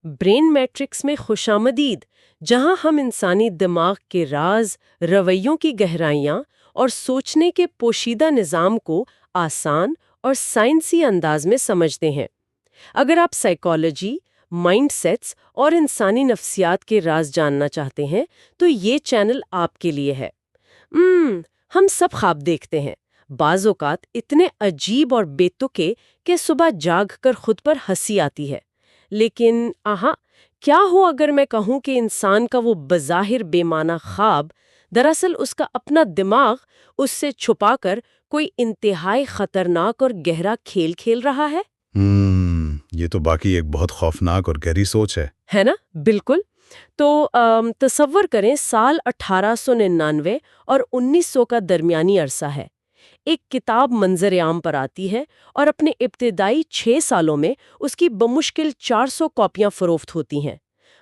Brain matrix میں خوش آمدید، جہاں ہم انسانی دماغ کے راز، رویوں کی گہرائیاں اور سوچنے کے پوشیدہ نظام کو آسان اور سائنسی انداز میں سمجھتے ہیں۔ اگر آپ سائیکالوجی، مائنڈ سیٹس اور انسانی نفسیات کے راز جاننا چاہتے ہیں تو یہ چینل آپ کے لیے ہے۔ ہم سب خواب دیکھتے ہیں، بعض اوقات اتنے عجیب اور بے تکے کہ صبح جاگ کر خود پر ہنسی آتی ہے۔ لیکن کیا ہو اگر میں کہوں کہ انسان کا وہ بظاہر بے معنی خواب دراصل اس کا اپنا دماغ اس سے چھپا کر کوئی انتہائی خطرناک اور گہرا کھیل کھیل رہا ہے؟ یہ تو باقی ایک بہت خوفناک اور گہری سوچ ہے نا؟ بالکل۔ تو تصور کریں سال 1899 اور 1900 کا درمیانی عرصہ ہے۔ ایک کتاب منظر عام پر آتی ہے اور اپنے ابتدائی 6 سالوں میں اس کی بمشکل 400 کاپیاں فروخت ہوتی ہیں۔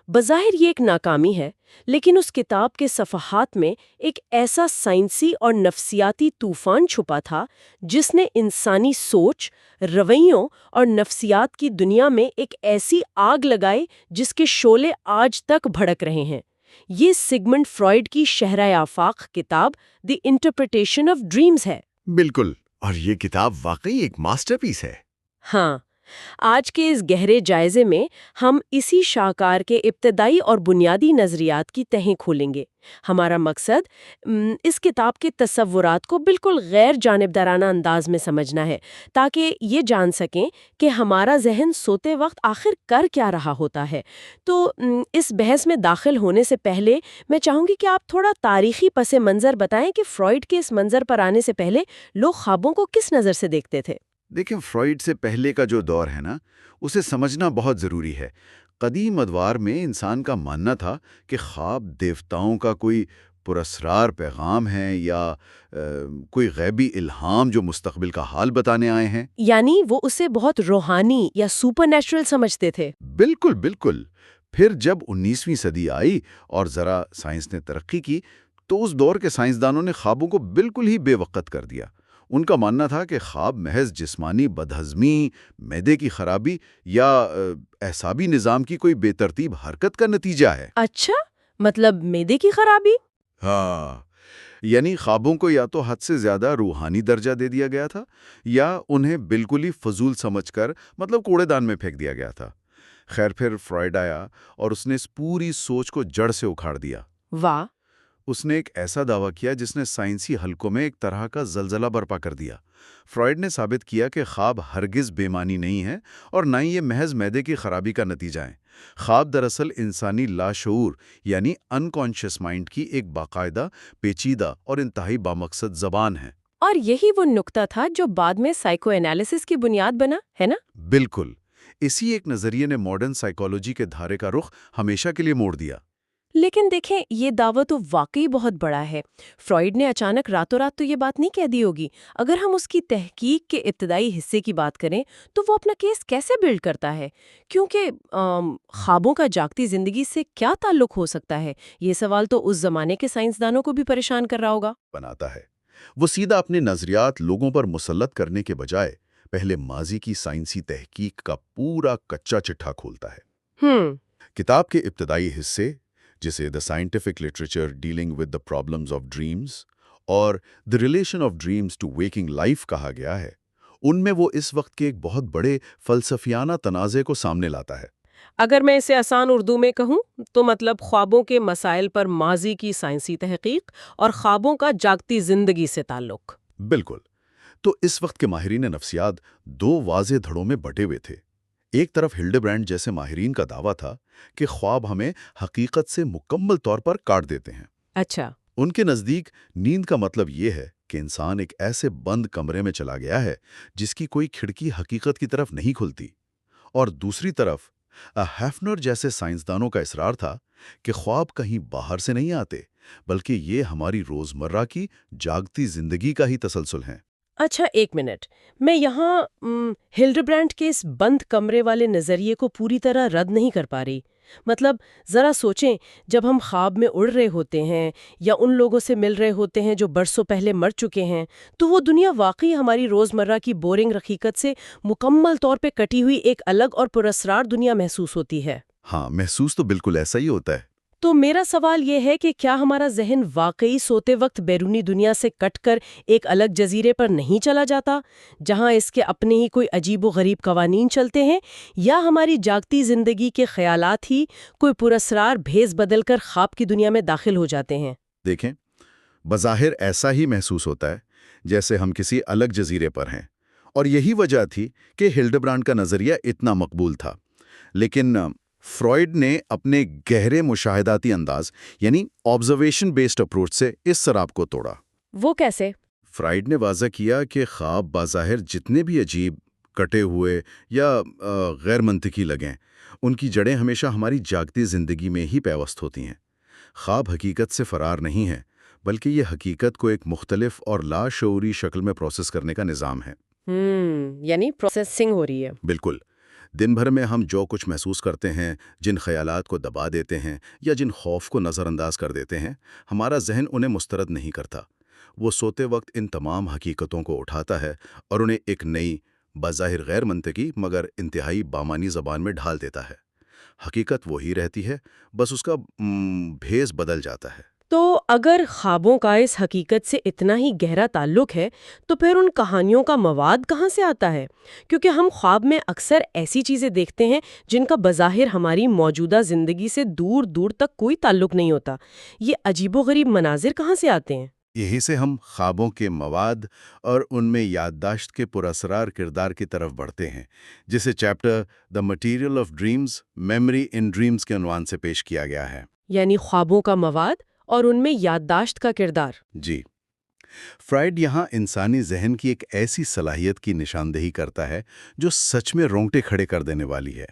بظاہر یہ ایک ناکامی ہے، لیکن اس کتاب کے صفحات میں ایک ایسا سائنسی اور نفسیاتی طوفان چھپا تھا جس نے انسانی سوچ، رویوں اور نفسیات کی دنیا میں ایک ایسی آگ لگائی جس کے شعلے آج تک بھڑک رہے ہیں۔ یہ سگمنڈ فرائیڈ کی شہرۂ آفاق کتاب دی انٹرپریٹیشن آف ڈریمز ہے۔ بالکل، اور یہ کتاب واقعی ایک ماسٹر پیس ہے۔ ہاں، آج کے اس گہرے جائزے میں ہم اسی شاہکار کے ابتدائی اور بنیادی نظریات کی تہیں کھولیں گے۔ ہمارا مقصد اس کتاب کے تصورات کو بالکل غیر جانبدارانہ انداز میں سمجھنا ہے، تاکہ یہ جان سکیں کہ ہمارا ذہن سوتے وقت آخر کر کیا رہا ہوتا ہے۔ تو اس بحث میں داخل ہونے سے پہلے میں چاہوں گی کہ آپ تھوڑا تاریخی پس منظر بتائیں کہ فرائیڈ کے اس منظر پر آنے سے پہلے لوگ خوابوں کو کس نظر سے دیکھتے تھے؟ دیکھیں، فرائیڈ سے پہلے کا جو دور ہے نا، اسے سمجھنا بہت ضروری ہے۔ قدیم ادوار میں انسان کا ماننا تھا کہ خواب دیوتاؤں کا کوئی پراسرار پیغام ہے یا کوئی غیبی الہام جو مستقبل کا حال بتانے آئے ہیں۔ یعنی وہ اسے بہت روحانی یا سپر نیچرل سمجھتے تھے۔ بالکل بالکل۔ پھر جب 19ویں صدی آئی اور ذرا سائنس نے ترقی کی تو اس دور کے سائنسدانوں نے خوابوں کو بالکل ہی بے وقت کر دیا۔ ان کا ماننا تھا کہ خواب محض جسمانی بدہضمی، معدے کی خرابی یا اعصابی نظام کی کوئی بے ترتیب حرکت کا نتیجہ ہے۔ اچھا، مطلب معدے کی خرابی؟ ہاں، یعنی خوابوں کو یا تو حد سے زیادہ روحانی درجہ دے دیا گیا تھا یا انہیں بالکل ہی فضول سمجھ کر کوڑے دان میں پھینک دیا گیا تھا۔ خیر، پھر فرائیڈ آیا اور اس نے اس پوری سوچ کو جڑ سے اکھاڑ دیا۔ واہ! اس نے ایک ایسا دعویٰ کیا جس نے سائنسی حلقوں میں ایک طرح کا زلزلہ برپا کر دیا۔ فرائیڈ نے ثابت کیا کہ خواب ہرگز بے معنی نہیں ہے اور نہ ہی یہ محض معدے کی خرابی کا نتیجہ ہے۔ خواب دراصل انسانی لاشعور یعنی انکانشس مائنڈ کی ایک باقاعدہ، پیچیدہ اور انتہائی بامقصد زبان ہے۔ اور یہی وہ نقطہ تھا جو بعد میں سائیکو انالیسس کی بنیاد بنا، ہے نا؟ بالکل، اسی ایک نظریے نے ماڈرن سائیکالوجی کے دھارے کا رخ ہمیشہ کے لیے موڑ دیا۔ لیکن دیکھیں، یہ دعویٰ تو واقعی بہت بڑا ہے۔ فرائیڈ نے اچانک راتوں رات تو یہ بات نہیں کہہ دی ہوگی۔ اگر ہم اس کی تحقیق کے ابتدائی حصے کی بات کریں تو وہ اپنا کیس کیسے بلڈ کرتا ہے؟ کیونکہ خوابوں کا جاگتی زندگی سے کیا تعلق ہو سکتا ہے؟ یہ سوال تو اس زمانے کے سائنسدانوں کو بھی پریشان کر رہا ہوگا۔ بناتا ہے وہ سیدھا اپنے نظریات لوگوں پر مسلط کرنے کے بجائے پہلے ماضی کی سائنسی تحقیق کا پورا کچا چٹھا کھولتا ہے۔ کتاب کے ابتدائی حصے، جسے the scientific literature dealing with the problems of dreams اور the relation of dreams to waking life کہا گیا ہے، ان میں وہ اس وقت کے ایک بہت بڑے فلسفیانہ تنازع کو سامنے لاتا ہے۔ اگر میں اسے آسان اردو میں کہوں تو مطلب خوابوں کے مسائل پر ماضی کی سائنسی تحقیق اور خوابوں کا جاگتی زندگی سے تعلق۔ بالکل۔ تو اس وقت کے ماہرین نفسیات دو واضح دھڑوں میں بٹے ہوئے تھے۔ ایک طرف ہلڈبرینڈ جیسے ماہرین کا دعویٰ تھا کہ خواب ہمیں حقیقت سے مکمل طور پر کاٹ دیتے ہیں۔ اچھا۔ ان کے نزدیک نیند کا مطلب یہ ہے کہ انسان ایک ایسے بند کمرے میں چلا گیا ہے جس کی کوئی کھڑکی حقیقت کی طرف نہیں کھلتی۔ اور دوسری طرف ہیفنر جیسے سائنسدانوں کا اصرار تھا کہ خواب کہیں باہر سے نہیں آتے، بلکہ یہ ہماری روزمرہ کی جاگتی زندگی کا ہی تسلسل ہیں۔ اچھا، ایک منٹ، میں یہاں ہلڈبرینڈ کے اس بند کمرے والے نظریے کو پوری طرح رد نہیں کر پا رہی۔ مطلب ذرا سوچیں، جب ہم خواب میں اڑ رہے ہوتے ہیں یا ان لوگوں سے مل رہے ہوتے ہیں جو برسوں پہلے مر چکے ہیں، تو وہ دنیا واقعی ہماری روزمرہ کی بورنگ حقیقت سے مکمل طور پہ کٹی ہوئی ایک الگ اور پراسرار دنیا محسوس ہوتی ہے۔ ہاں، محسوس تو بالکل ایسا ہی ہوتا ہے۔ تو میرا سوال یہ ہے کہ کیا ہمارا ذہن واقعی سوتے وقت بیرونی دنیا سے کٹ کر ایک الگ جزیرے پر نہیں چلا جاتا، جہاں اس کے اپنے ہی کوئی عجیب و غریب قوانین چلتے ہیں، یا ہماری جاگتی زندگی کے خیالات ہی کوئی پراسرار بھیس بدل کر خواب کی دنیا میں داخل ہو جاتے ہیں؟ دیکھیں، بظاہر ایسا ہی محسوس ہوتا ہے جیسے ہم کسی الگ جزیرے پر ہیں، اور یہی وجہ تھی کہ ہلڈبرانڈ کا نظریہ اتنا مقبول تھا۔ لیکن فرائیڈ نے اپنے گہرے مشاہداتی انداز یعنی آبزرویشن بیسڈ اپروچ سے اس سراب کو توڑا۔ وہ کیسے؟ فرائیڈ نے واضح کیا کہ خواب بظاہر جتنے بھی عجیب، کٹے ہوئے یا غیر منطقی لگیں، ان کی جڑیں ہمیشہ ہماری جاگتی زندگی میں ہی پیوست ہوتی ہیں۔ خواب حقیقت سے فرار نہیں ہے، بلکہ یہ حقیقت کو ایک مختلف اور لاشعوری شکل میں پروسیس کرنے کا نظام ہے۔ یعنی پروسیسنگ ہو رہی ہے۔ بالکل۔ دن بھر میں ہم جو کچھ محسوس کرتے ہیں، جن خیالات کو دبا دیتے ہیں یا جن خوف کو نظر انداز کر دیتے ہیں، ہمارا ذہن انہیں مسترد نہیں کرتا۔ وہ سوتے وقت ان تمام حقیقتوں کو اٹھاتا ہے اور انہیں ایک نئی، بظاہر غیر منطقی مگر انتہائی بامانی زبان میں ڈھال دیتا ہے۔ حقیقت وہی رہتی ہے، بس اس کا بھیس بدل جاتا ہے۔ تو اگر خوابوں کا اس حقیقت سے اتنا ہی گہرا تعلق ہے تو پھر ان کہانیوں کا مواد کہاں سے آتا ہے؟ کیونکہ ہم خواب میں اکثر ایسی چیزیں دیکھتے ہیں جن کا بظاہر ہماری موجودہ زندگی سے دور دور تک کوئی تعلق نہیں ہوتا۔ یہ عجیب و غریب مناظر کہاں سے آتے ہیں؟ یہی سے ہم خوابوں کے مواد اور ان میں یادداشت کے پراسرار کردار کی طرف بڑھتے ہیں، جسے chapter the material of dreams, memory in dreams کے عنوان سے پیش کیا گیا ہے۔ یعنی خوابوں کا مواد اور ان میں یادداشت کا کردار۔ جی، فرائیڈ یہاں انسانی ذہن کی ایک ایسی صلاحیت کی نشاندہی کرتا ہے جو سچ میں رونگٹے کھڑے کر دینے والی ہے۔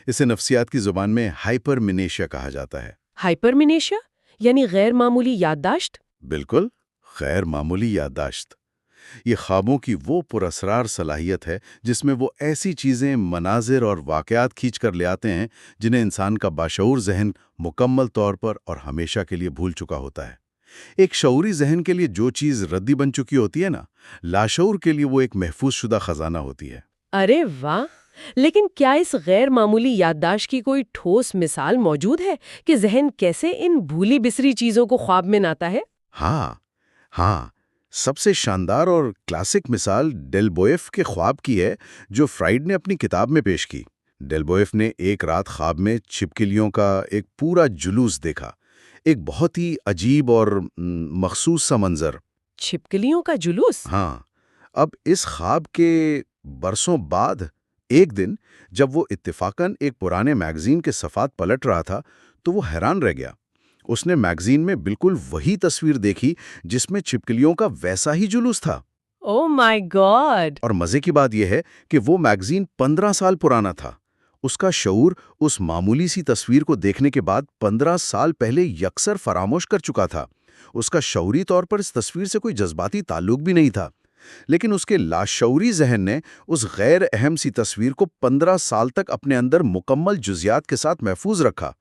اسے نفسیات کی زبان میں ہائپرمنیشیا کہا جاتا ہے۔ ہائپرمنیشیا یعنی غیر معمولی یادداشت؟ بالکل، غیر معمولی یادداشت۔ یہ خوابوں کی وہ پراسرار صلاحیت ہے جس میں وہ ایسی چیزیں، مناظر اور واقعات کھینچ کر لے آتے ہیں جنہیں انسان کا باشعور ذہن مکمل طور پر اور ہمیشہ کے لیے بھول چکا ہوتا ہے۔ ایک شعوری ذہن کے لیے جو چیز ردی بن چکی ہوتی ہے نا، لاشعور کے لیے وہ ایک محفوظ شدہ خزانہ ہوتی ہے۔ ارے واہ! لیکن کیا اس غیر معمولی یادداشت کی کوئی ٹھوس مثال موجود ہے کہ ذہن کیسے ان بھولی بسری چیزوں کو خواب میں لاتا ہے؟ ہاں، سب سے شاندار اور کلاسک مثال ڈیل بوئف کے خواب کی ہے، جو فرائیڈ نے اپنی کتاب میں پیش کی۔ ڈیل بوئف نے ایک رات خواب میں چھپکلیوں کا ایک پورا جلوس دیکھا، ایک بہت ہی عجیب اور مخصوص سا منظر۔ چھپکلیوں کا جلوس؟ ہاں، اب اس خواب کے برسوں بعد ایک دن جب وہ اتفاقاً ایک پرانے میگزین کے صفحات پلٹ رہا تھا تو وہ حیران رہ گیا۔ اس نے میگزین میں بالکل وہی تصویر دیکھی جس میں چھپکلیوں کا ویسا ہی جلوس تھا۔ او مائی گاڈ! اور مزے کی بات یہ ہے کہ وہ میگزین 15 سال پرانا تھا۔ اس کا شعور اس معمولی سی تصویر کو دیکھنے کے بعد 15 سال پہلے یکسر فراموش کر چکا تھا۔ اس کا شعوری طور پر اس تصویر سے کوئی جذباتی تعلق بھی نہیں تھا، لیکن اس کے لاشعوری ذہن نے اس غیر اہم سی تصویر کو 15 سال تک اپنے اندر مکمل جزیات کے ساتھ محفوظ رکھا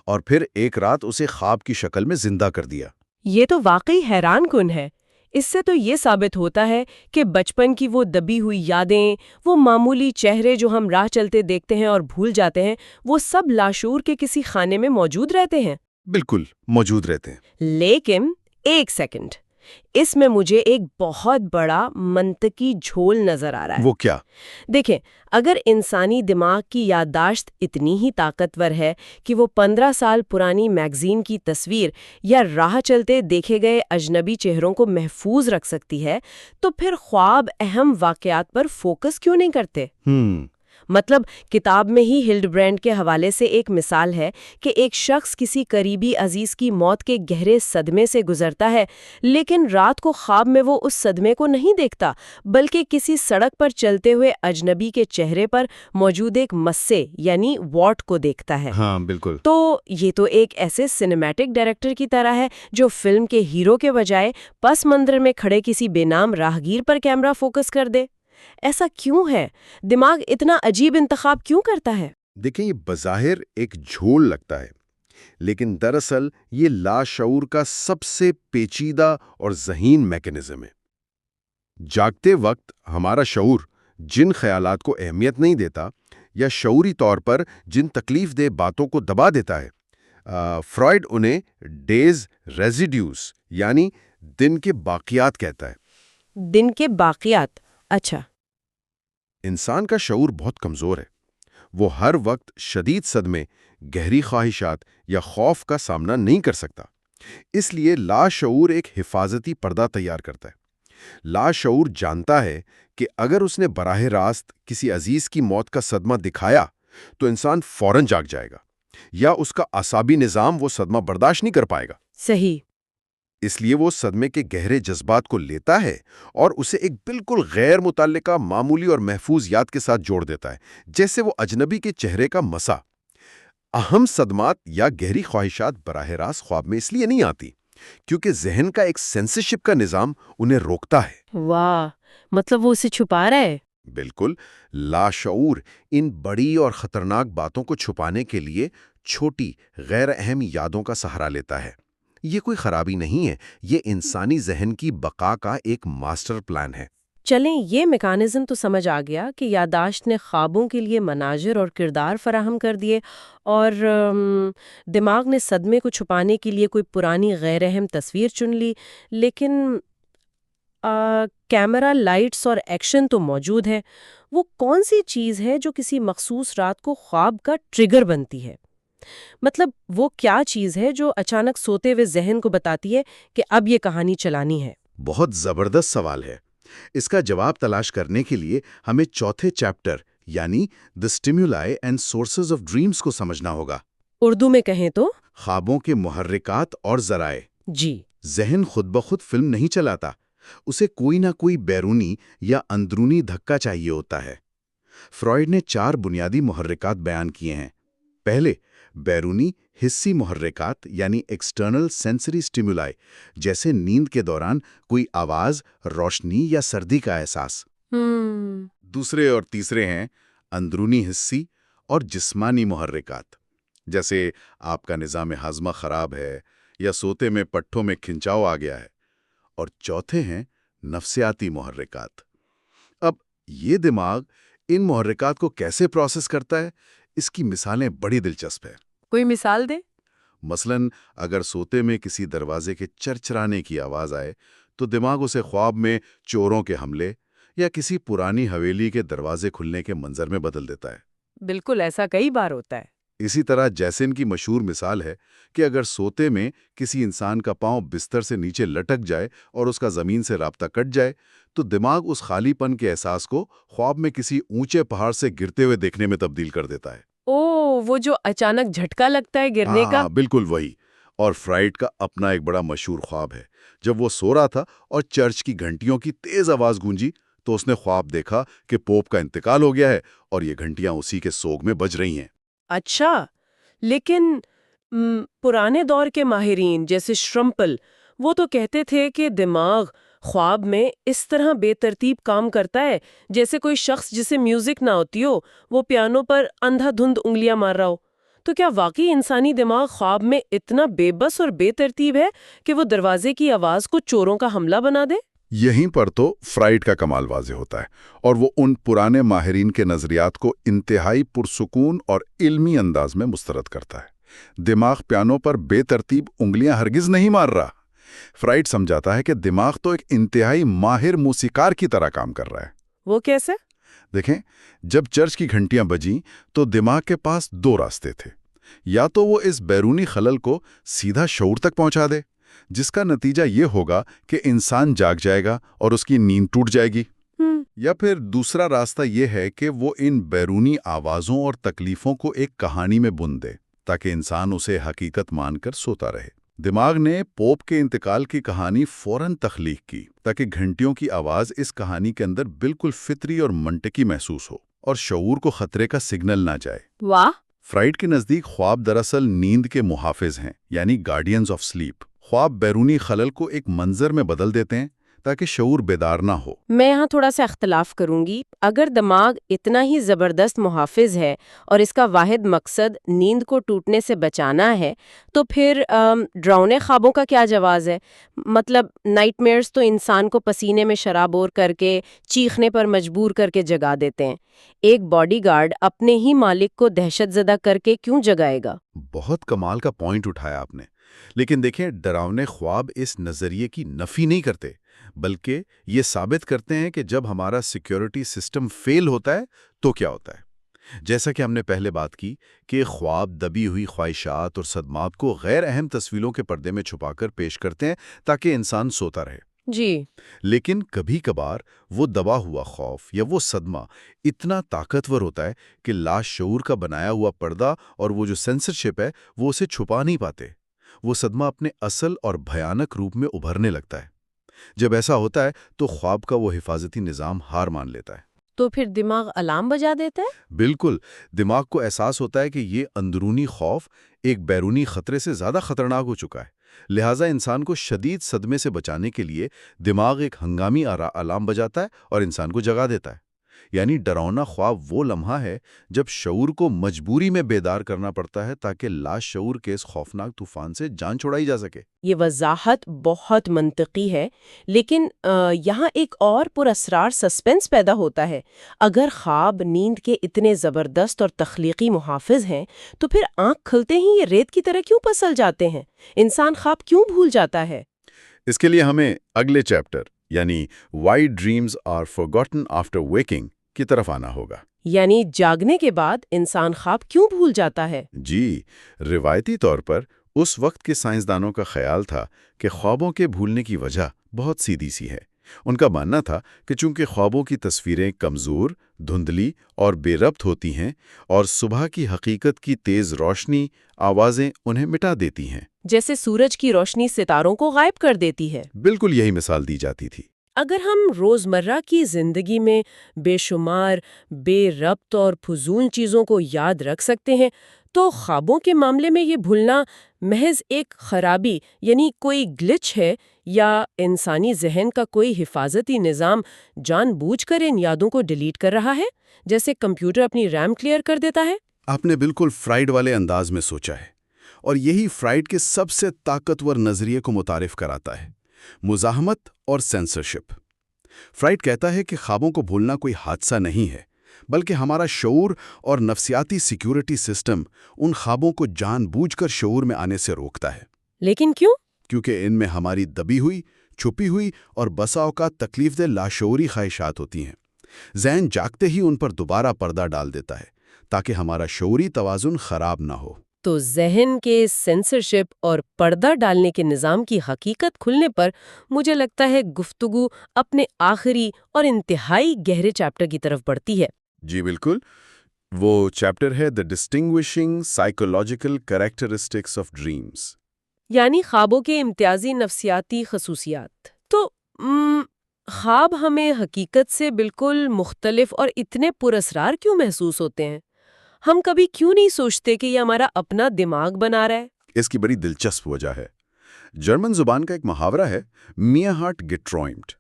اور پھر ایک رات اسے خواب کی شکل میں زندہ کر دیا۔ یہ تو واقعی حیران کن ہے۔ اس سے تو یہ ثابت ہوتا ہے کہ بچپن کی وہ دبی ہوئی یادیں، وہ معمولی چہرے جو ہم راہ چلتے دیکھتے ہیں اور بھول جاتے ہیں، وہ سب لاشعور کے کسی خانے میں موجود رہتے ہیں۔ بالکل موجود رہتے ہیں۔ لیکن ایک سیکنڈ، اس میں مجھے ایک بہت بڑا منطقی جھول نظر آ رہا ہے۔ وہ کیا؟ دیکھیں، اگر انسانی دماغ کی یادداشت اتنی ہی طاقتور ہے کہ وہ 15 سال پرانی میگزین کی تصویر یا راہ چلتے دیکھے گئے اجنبی چہروں کو محفوظ رکھ سکتی ہے، تو پھر خواب اہم واقعات پر فوکس کیوں نہیں کرتے؟ مطلب کتاب میں ہی ہلڈبرینڈ کے حوالے سے ایک مثال ہے کہ ایک شخص کسی قریبی عزیز کی موت کے گہرے صدمے سے گزرتا ہے، لیکن رات کو خواب میں وہ اس صدمے کو نہیں دیکھتا بلکہ کسی سڑک پر چلتے ہوئے اجنبی کے چہرے پر موجود ایک مسے یعنی واٹ کو دیکھتا ہے۔ ہاں بالکل۔ تو یہ تو ایک ایسے سینیمیٹک ڈائریکٹر کی طرح ہے جو فلم کے ہیرو کے بجائے پس منظر میں کھڑے کسی بے نام راہگیر پر کیمرہ فوکس کر دے۔ ایسا کیوں ہے؟ دماغ اتنا عجیب انتخاب کیوں کرتا ہے؟ دیکھیں، یہ بظاہر ایک جھول لگتا ہے، لیکن دراصل یہ لاشعور کا سب سے پیچیدہ اور ذہین میکانزم ہے۔ جاگتے وقت ہمارا شعور جن خیالات کو اہمیت نہیں دیتا یا شعوری طور پر جن تکلیف دہ باتوں کو دبا دیتا ہے، فرائڈ انہیں ڈیز ریزیڈیوز یعنی دن کے باقیات کہتا ہے۔ دن کے باقیات، اچھا۔ انسان کا شعور بہت کمزور ہے، وہ ہر وقت شدید صدمے، گہری خواہشات یا خوف کا سامنا نہیں کر سکتا، اس لیے لاشعور ایک حفاظتی پردہ تیار کرتا ہے۔ لاشعور جانتا ہے کہ اگر اس نے براہ راست کسی عزیز کی موت کا صدمہ دکھایا تو انسان فوراً جاگ جائے گا، یا اس کا اعصابی نظام وہ صدمہ برداشت نہیں کر پائے گا۔ صحیح۔ اس لیے وہ صدمے کے گہرے جذبات کو لیتا ہے اور اسے ایک بالکل غیر متعلقہ، معمولی اور محفوظ یاد کے ساتھ جوڑ دیتا ہے، جیسے وہ اجنبی کے چہرے کا مسا۔ اہم صدمات یا گہری خواہشات براہ راست خواب میں اس لیے نہیں آتی کیونکہ ذہن کا ایک سینسرشپ کا نظام انہیں روکتا ہے۔ واہ، مطلب وہ اسے چھپا رہا ہے۔ بالکل، لاشعور ان بڑی اور خطرناک باتوں کو چھپانے کے لیے چھوٹی، غیر اہم یادوں کا سہارا لیتا ہے۔ یہ کوئی خرابی نہیں ہے، یہ انسانی ذہن کی بقا کا ایک ماسٹر پلان ہے۔ چلیں، یہ میکانزم تو سمجھ آ گیا کہ یادداشت نے خوابوں کے لیے مناظر اور کردار فراہم کر دیے، اور دماغ نے صدمے کو چھپانے کے لیے کوئی پرانی غیر اہم تصویر چن لی، لیکن کیمرہ، لائٹس اور ایکشن تو موجود ہے۔ وہ کون سی چیز ہے جو کسی مخصوص رات کو خواب کا ٹریگر بنتی ہے؟ مطلب وہ کیا چیز ہے جو اچانک سوتے ہوئے ذہن کو بتاتی ہے کہ اب یہ کہانی چلانی ہے؟ بہت زبردست سوال ہے۔ اس کا جواب تلاش کرنے کے لیے ہمیں چوتھے چیپٹر یعنی the stimuli and sources of dreams کو سمجھنا ہوگا۔ اردو میں کہیں تو خوابوں کے محرکات اور ذرائع۔ جی۔ ذہن خود بخود فلم نہیں چلاتا، اسے کوئی نہ کوئی بیرونی یا اندرونی دھکا چاہیے ہوتا ہے۔ فرائڈ نے 4 بنیادی محرکات بیان کیے ہیں۔ پہلے، بیرونی حسی محرکات یعنی ایکسٹرنل سینسری سٹیمولائی، جیسے نیند کے دوران کوئی آواز، روشنی یا سردی کا احساس۔ دوسرے اور تیسرے ہیں اندرونی حسی اور جسمانی محرکات، جیسے آپ کا نظام ہاضمہ خراب ہے یا سوتے میں پٹھوں میں کھنچاؤ آ گیا ہے۔ اور چوتھے ہیں نفسیاتی محرکات۔ اب یہ دماغ ان محرکات کو کیسے پروسیس کرتا ہے، اس کی مثالیں بڑی دلچسپ ہیں۔ کوئی مثال دے؟ مثلاً اگر سوتے میں کسی دروازے کے چرچرانے کی آواز آئے تو دماغ اسے خواب میں چوروں کے حملے یا کسی پرانی حویلی کے دروازے کھلنے کے منظر میں بدل دیتا ہے۔ بالکل ایسا کئی بار ہوتا ہے۔ اسی طرح جیسن کی مشہور مثال ہے کہ اگر سوتے میں کسی انسان کا پاؤں بستر سے نیچے لٹک جائے اور اس کا زمین سے رابطہ کٹ جائے تو دماغ اس خالی پن کے احساس کو خواب میں کسی اونچے پہاڑ سے گرتے ہوئے دیکھنے میں تبدیل کر دیتا ہے۔ وہ جو اچانک جھٹکا لگتا ہے گرنے کا؟ بالکل وہی۔ اور فرائڈ کا اپنا ایک بڑا مشہور خواب ہے۔ جب وہ سو رہا تھا اور چرچ کی گھنٹیوں کی تیز آواز گونجی تو اس نے خواب دیکھا کہ پوپ کا انتقال ہو گیا ہے اور یہ گھنٹیاں اسی کے سوگ میں بج رہی ہیں۔ اچھا، لیکن پرانے دور کے ماہرین جیسے شرمپل وہ تو کہتے تھے کہ دماغ خواب میں اس طرح بے ترتیب کام کرتا ہے جیسے کوئی شخص جسے میوزک نہ ہوتی ہو وہ پیانو پر اندھا دھند انگلیاں مار رہا ہو۔ تو کیا واقعی انسانی دماغ خواب میں اتنا بے بس اور بے ترتیب ہے کہ وہ دروازے کی آواز کو چوروں کا حملہ بنا دے؟ یہیں پر تو فرائڈ کا کمال واضح ہوتا ہے، اور وہ ان پرانے ماہرین کے نظریات کو انتہائی پرسکون اور علمی انداز میں مسترد کرتا ہے۔ دماغ پیانو پر بے ترتیب انگلیاں ہرگز نہیں مار رہا۔ فرائڈ سمجھاتا ہے کہ دماغ تو ایک انتہائی ماہر موسیقار کی طرح کام کر رہا ہے۔ وہ کیسے؟ دیکھیں، جب چرچ کی گھنٹیاں بجیں تو دماغ کے پاس 2 راستے تھے۔ یا تو وہ اس بیرونی خلل کو سیدھا شعور تک پہنچا دے، جس کا نتیجہ یہ ہوگا کہ انسان جاگ جائے گا اور اس کی نیند ٹوٹ جائے گی، یا پھر دوسرا راستہ یہ ہے کہ وہ ان بیرونی آوازوں اور تکلیفوں کو ایک کہانی میں بن دے تاکہ انسان اسے حقیقت مان کر سوتا رہے۔ دماغ نے پوپ کے انتقال کی کہانی فوراً تخلیق کی تاکہ گھنٹیوں کی آواز اس کہانی کے اندر بالکل فطری اور منطقی محسوس ہو اور شعور کو خطرے کا سگنل نہ جائے۔ واہ! فرائڈ کے نزدیک خواب دراصل نیند کے محافظ ہیں، یعنی گارڈینز آف سلیپ۔ خواب بیرونی خلل کو ایک منظر میں بدل دیتے ہیں تاکہ شعور بیدار نہ ہو۔ میں یہاں تھوڑا سا اختلاف کروں گی۔ اگر دماغ اتنا ہی زبردست محافظ ہے اور اس کا واحد مقصد نیند کو ٹوٹنے سے بچانا ہے تو پھر ڈراؤنے خوابوں کا کیا جواز ہے؟ مطلب نائٹ میئرز تو انسان کو پسینے میں شرابور کر کے چیخنے پر مجبور کر کے جگا دیتے ہیں۔ ایک باڈی گارڈ اپنے ہی مالک کو دہشت زدہ کر کے کیوں جگائے گا؟ بہت کمال کا پوائنٹ اٹھایا آپ نے، لیکن دیکھیں ڈراؤنے خواب اس نظریے کی نفی نہیں کرتے، بلکہ یہ ثابت کرتے ہیں کہ جب ہمارا سیکیورٹی سسٹم فیل ہوتا ہے تو کیا ہوتا ہے۔ جیسا کہ ہم نے پہلے بات کی کہ خواب دبی ہوئی خواہشات اور صدمات کو غیر اہم تصویروں کے پردے میں چھپا کر پیش کرتے ہیں تاکہ انسان سوتا رہے۔ جی، لیکن کبھی کبھار وہ دبا ہوا خوف یا وہ صدمہ اتنا طاقتور ہوتا ہے کہ لاشعور کا بنایا ہوا پردہ اور وہ جو سینسرشپ ہے وہ اسے چھپا نہیں پاتے۔ وہ صدمہ اپنے اصل اور بھیانک روپ میں ابھرنے لگتا ہے۔ جب ایسا ہوتا ہے تو خواب کا وہ حفاظتی نظام ہار مان لیتا ہے۔ تو پھر دماغ الارم بجا دیتا ہے؟ بالکل، دماغ کو احساس ہوتا ہے کہ یہ اندرونی خوف ایک بیرونی خطرے سے زیادہ خطرناک ہو چکا ہے، لہٰذا انسان کو شدید صدمے سے بچانے کے لیے دماغ ایک ہنگامی الارم بجاتا ہے اور انسان کو جگا دیتا ہے۔ یعنی ڈراؤنا خواب وہ لمحہ ہے جب شعور کو مجبوری میں بیدار کرنا پڑتا ہے تاکہ لاشعور کے اس خوفناک طوفان سے جان چھڑائی جا سکے۔ یہ وضاحت بہت منطقی ہے، لیکن یہاں ایک اور پراسرار سسپنس پیدا ہوتا ہے۔ اگر خواب نیند کے اتنے زبردست اور تخلیقی محافظ ہیں تو پھر آنکھ کھلتے ہی یہ ریت کی طرح کیوں پسل جاتے ہیں؟ انسان خواب کیوں بھول جاتا ہے؟ اس کے لیے ہمیں اگلے چیپٹر یعنی why dreams are forgotten after waking کی طرف آنا ہوگا۔ یعنی جاگنے کے بعد انسان خواب کیوں بھول جاتا ہے؟ جی، روایتی طور پر اس وقت کے سائنسدانوں کا خیال تھا کہ خوابوں کے بھولنے کی وجہ بہت سیدھی سی ہے۔ ان کا ماننا تھا کہ چونکہ خوابوں کی تصویریں کمزور، دھندلی اور بے ربط ہوتی ہیں اور صبح کی حقیقت کی تیز روشنی، آوازیں انہیں مٹا دیتی ہیں۔ جیسے سورج کی روشنی ستاروں کو غائب کر دیتی ہے۔ بالکل یہی مثال دی جاتی تھی۔ اگر ہم روزمرہ کی زندگی میں بے شمار بے ربط اور فضول چیزوں کو یاد رکھ سکتے ہیں تو خوابوں کے معاملے میں یہ بھولنا محض ایک خرابی یعنی کوئی گلچ ہے، یا انسانی ذہن کا کوئی حفاظتی نظام جان بوجھ کر ان یادوں کو ڈیلیٹ کر رہا ہے، جیسے کمپیوٹر اپنی ریم کلیئر کر دیتا ہے؟ آپ نے بالکل فرائیڈ والے انداز میں سوچا ہے، اور یہی فرائیڈ کے سب سے طاقتور نظریے کو متعارف کراتا ہے: مزاحمت اور سینسرشپ۔ فرائیڈ کہتا ہے کہ خوابوں کو بھولنا کوئی حادثہ نہیں ہے، بلکہ ہمارا شعور اور نفسیاتی سیکیورٹی سسٹم ان خوابوں کو جان بوجھ کر شعور میں آنے سے روکتا ہے۔ لیکن کیوں؟ کیونکہ ان میں ہماری دبی ہوئی، چھپی ہوئی اور بسا اوقات تکلیف دہ لاشعوری خواہشات ہوتی ہیں۔ ذہن جاگتے ہی ان پر دوبارہ پردہ ڈال دیتا ہے تاکہ ہمارا شعوری توازن خراب نہ ہو۔ تو ذہن کے سینسرشپ اور پردہ ڈالنے کے نظام کی حقیقت کھلنے پر مجھے لگتا ہے گفتگو اپنے آخری اور انتہائی گہرے چیپٹر کی طرف بڑھتی ہے۔ جی بالکل، وہ چیپٹر ہے the distinguishing psychological characteristics of dreams, یعنی خوابوں کے امتیازی نفسیاتی خصوصیات۔ تو خواب ہمیں حقیقت سے بالکل مختلف اور اتنے پراسرار کیوں محسوس ہوتے ہیں؟ ہم کبھی کیوں نہیں سوچتے کہ یہ ہمارا اپنا دماغ بنا رہا ہے؟ اس کی بڑی دلچسپ وجہ ہے۔ جرمن زبان کا ایک محاورہ ہے میاں ہارٹ گٹروئمٹ،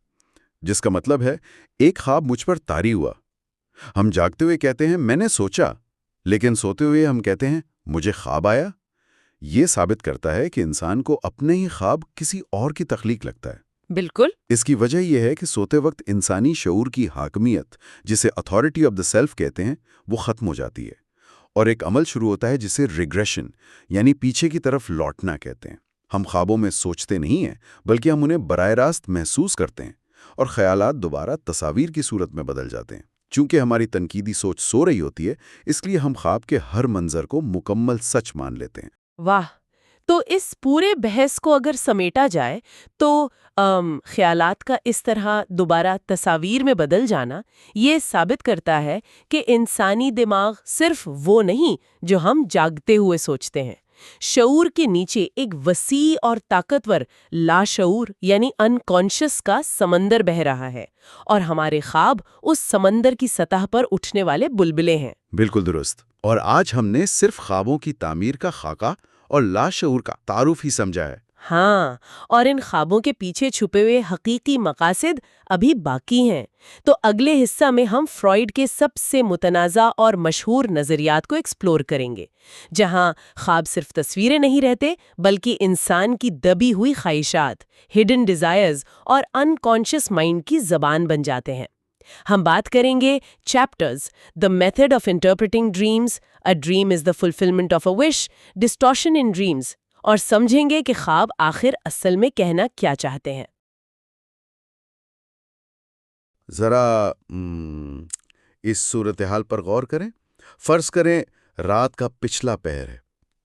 جس کا مطلب ہے ایک خواب مجھ پر طاری ہوا۔ ہم جاگتے ہوئے کہتے ہیں میں نے سوچا، لیکن سوتے ہوئے ہم کہتے ہیں مجھے خواب آیا۔ یہ ثابت کرتا ہے کہ انسان کو اپنے ہی خواب کسی اور کی تخلیق لگتا ہے۔ بالکل۔ اس کی وجہ یہ ہے کہ سوتے وقت انسانی شعور کی حاکمیت، جسے اتھارٹی آف دا سیلف کہتے ہیں، وہ ختم ہو جاتی ہے، اور ایک عمل شروع ہوتا ہے جسے ریگریشن یعنی پیچھے کی طرف لوٹنا کہتے ہیں۔ ہم خوابوں میں سوچتے نہیں ہیں، بلکہ ہم انہیں براہ راست محسوس کرتے ہیں، اور خیالات دوبارہ تصاویر کی صورت میں بدل جاتے ہیں۔ چونکہ ہماری تنقیدی سوچ سو رہی ہوتی ہے، اس لیے ہم خواب کے ہر منظر کو مکمل سچ مان لیتے ہیں۔ واہ! تو اس پورے بحث کو اگر سمیٹا جائے تو خیالات کا اس طرح دوبارہ تصاویر میں بدل جانا یہ ثابت کرتا ہے کہ انسانی دماغ صرف وہ نہیں جو ہم جاگتے ہوئے سوچتے ہیں۔ شعور کے نیچے ایک وسیع اور طاقتور لاشعور یعنی انکانشس کا سمندر بہہ رہا ہے، اور ہمارے خواب اس سمندر کی سطح پر اٹھنے والے بلبلے ہیں۔ بالکل درست۔ اور آج ہم نے صرف خوابوں کی تعمیر کا خاکہ اور لاشعور کا تعارف ہی سمجھا ہے۔ ہاں، اور ان خوابوں کے پیچھے چھپے ہوئے حقیقی مقاصد ابھی باقی ہیں۔ تو اگلے حصہ میں ہم فرائیڈ کے سب سے متنازع اور مشہور نظریات کو ایکسپلور کریں گے، جہاں خواب صرف تصویریں نہیں رہتے بلکہ انسان کی دبی ہوئی خواہشات، ہڈن ڈیزائرز اور انکانشس مائنڈ کی زبان بن جاتے ہیں۔ ہم بات کریں گے chapters: the method of interpreting dreams, a dream is the fulfilment of a wish, distortion in dreams, اور سمجھیں گے کہ خواب آخر اصل میں کہنا کیا چاہتے ہیں۔ ذرا اس صورتحال پر غور کریں۔ فرض کریں رات کا پچھلا پہر ہے۔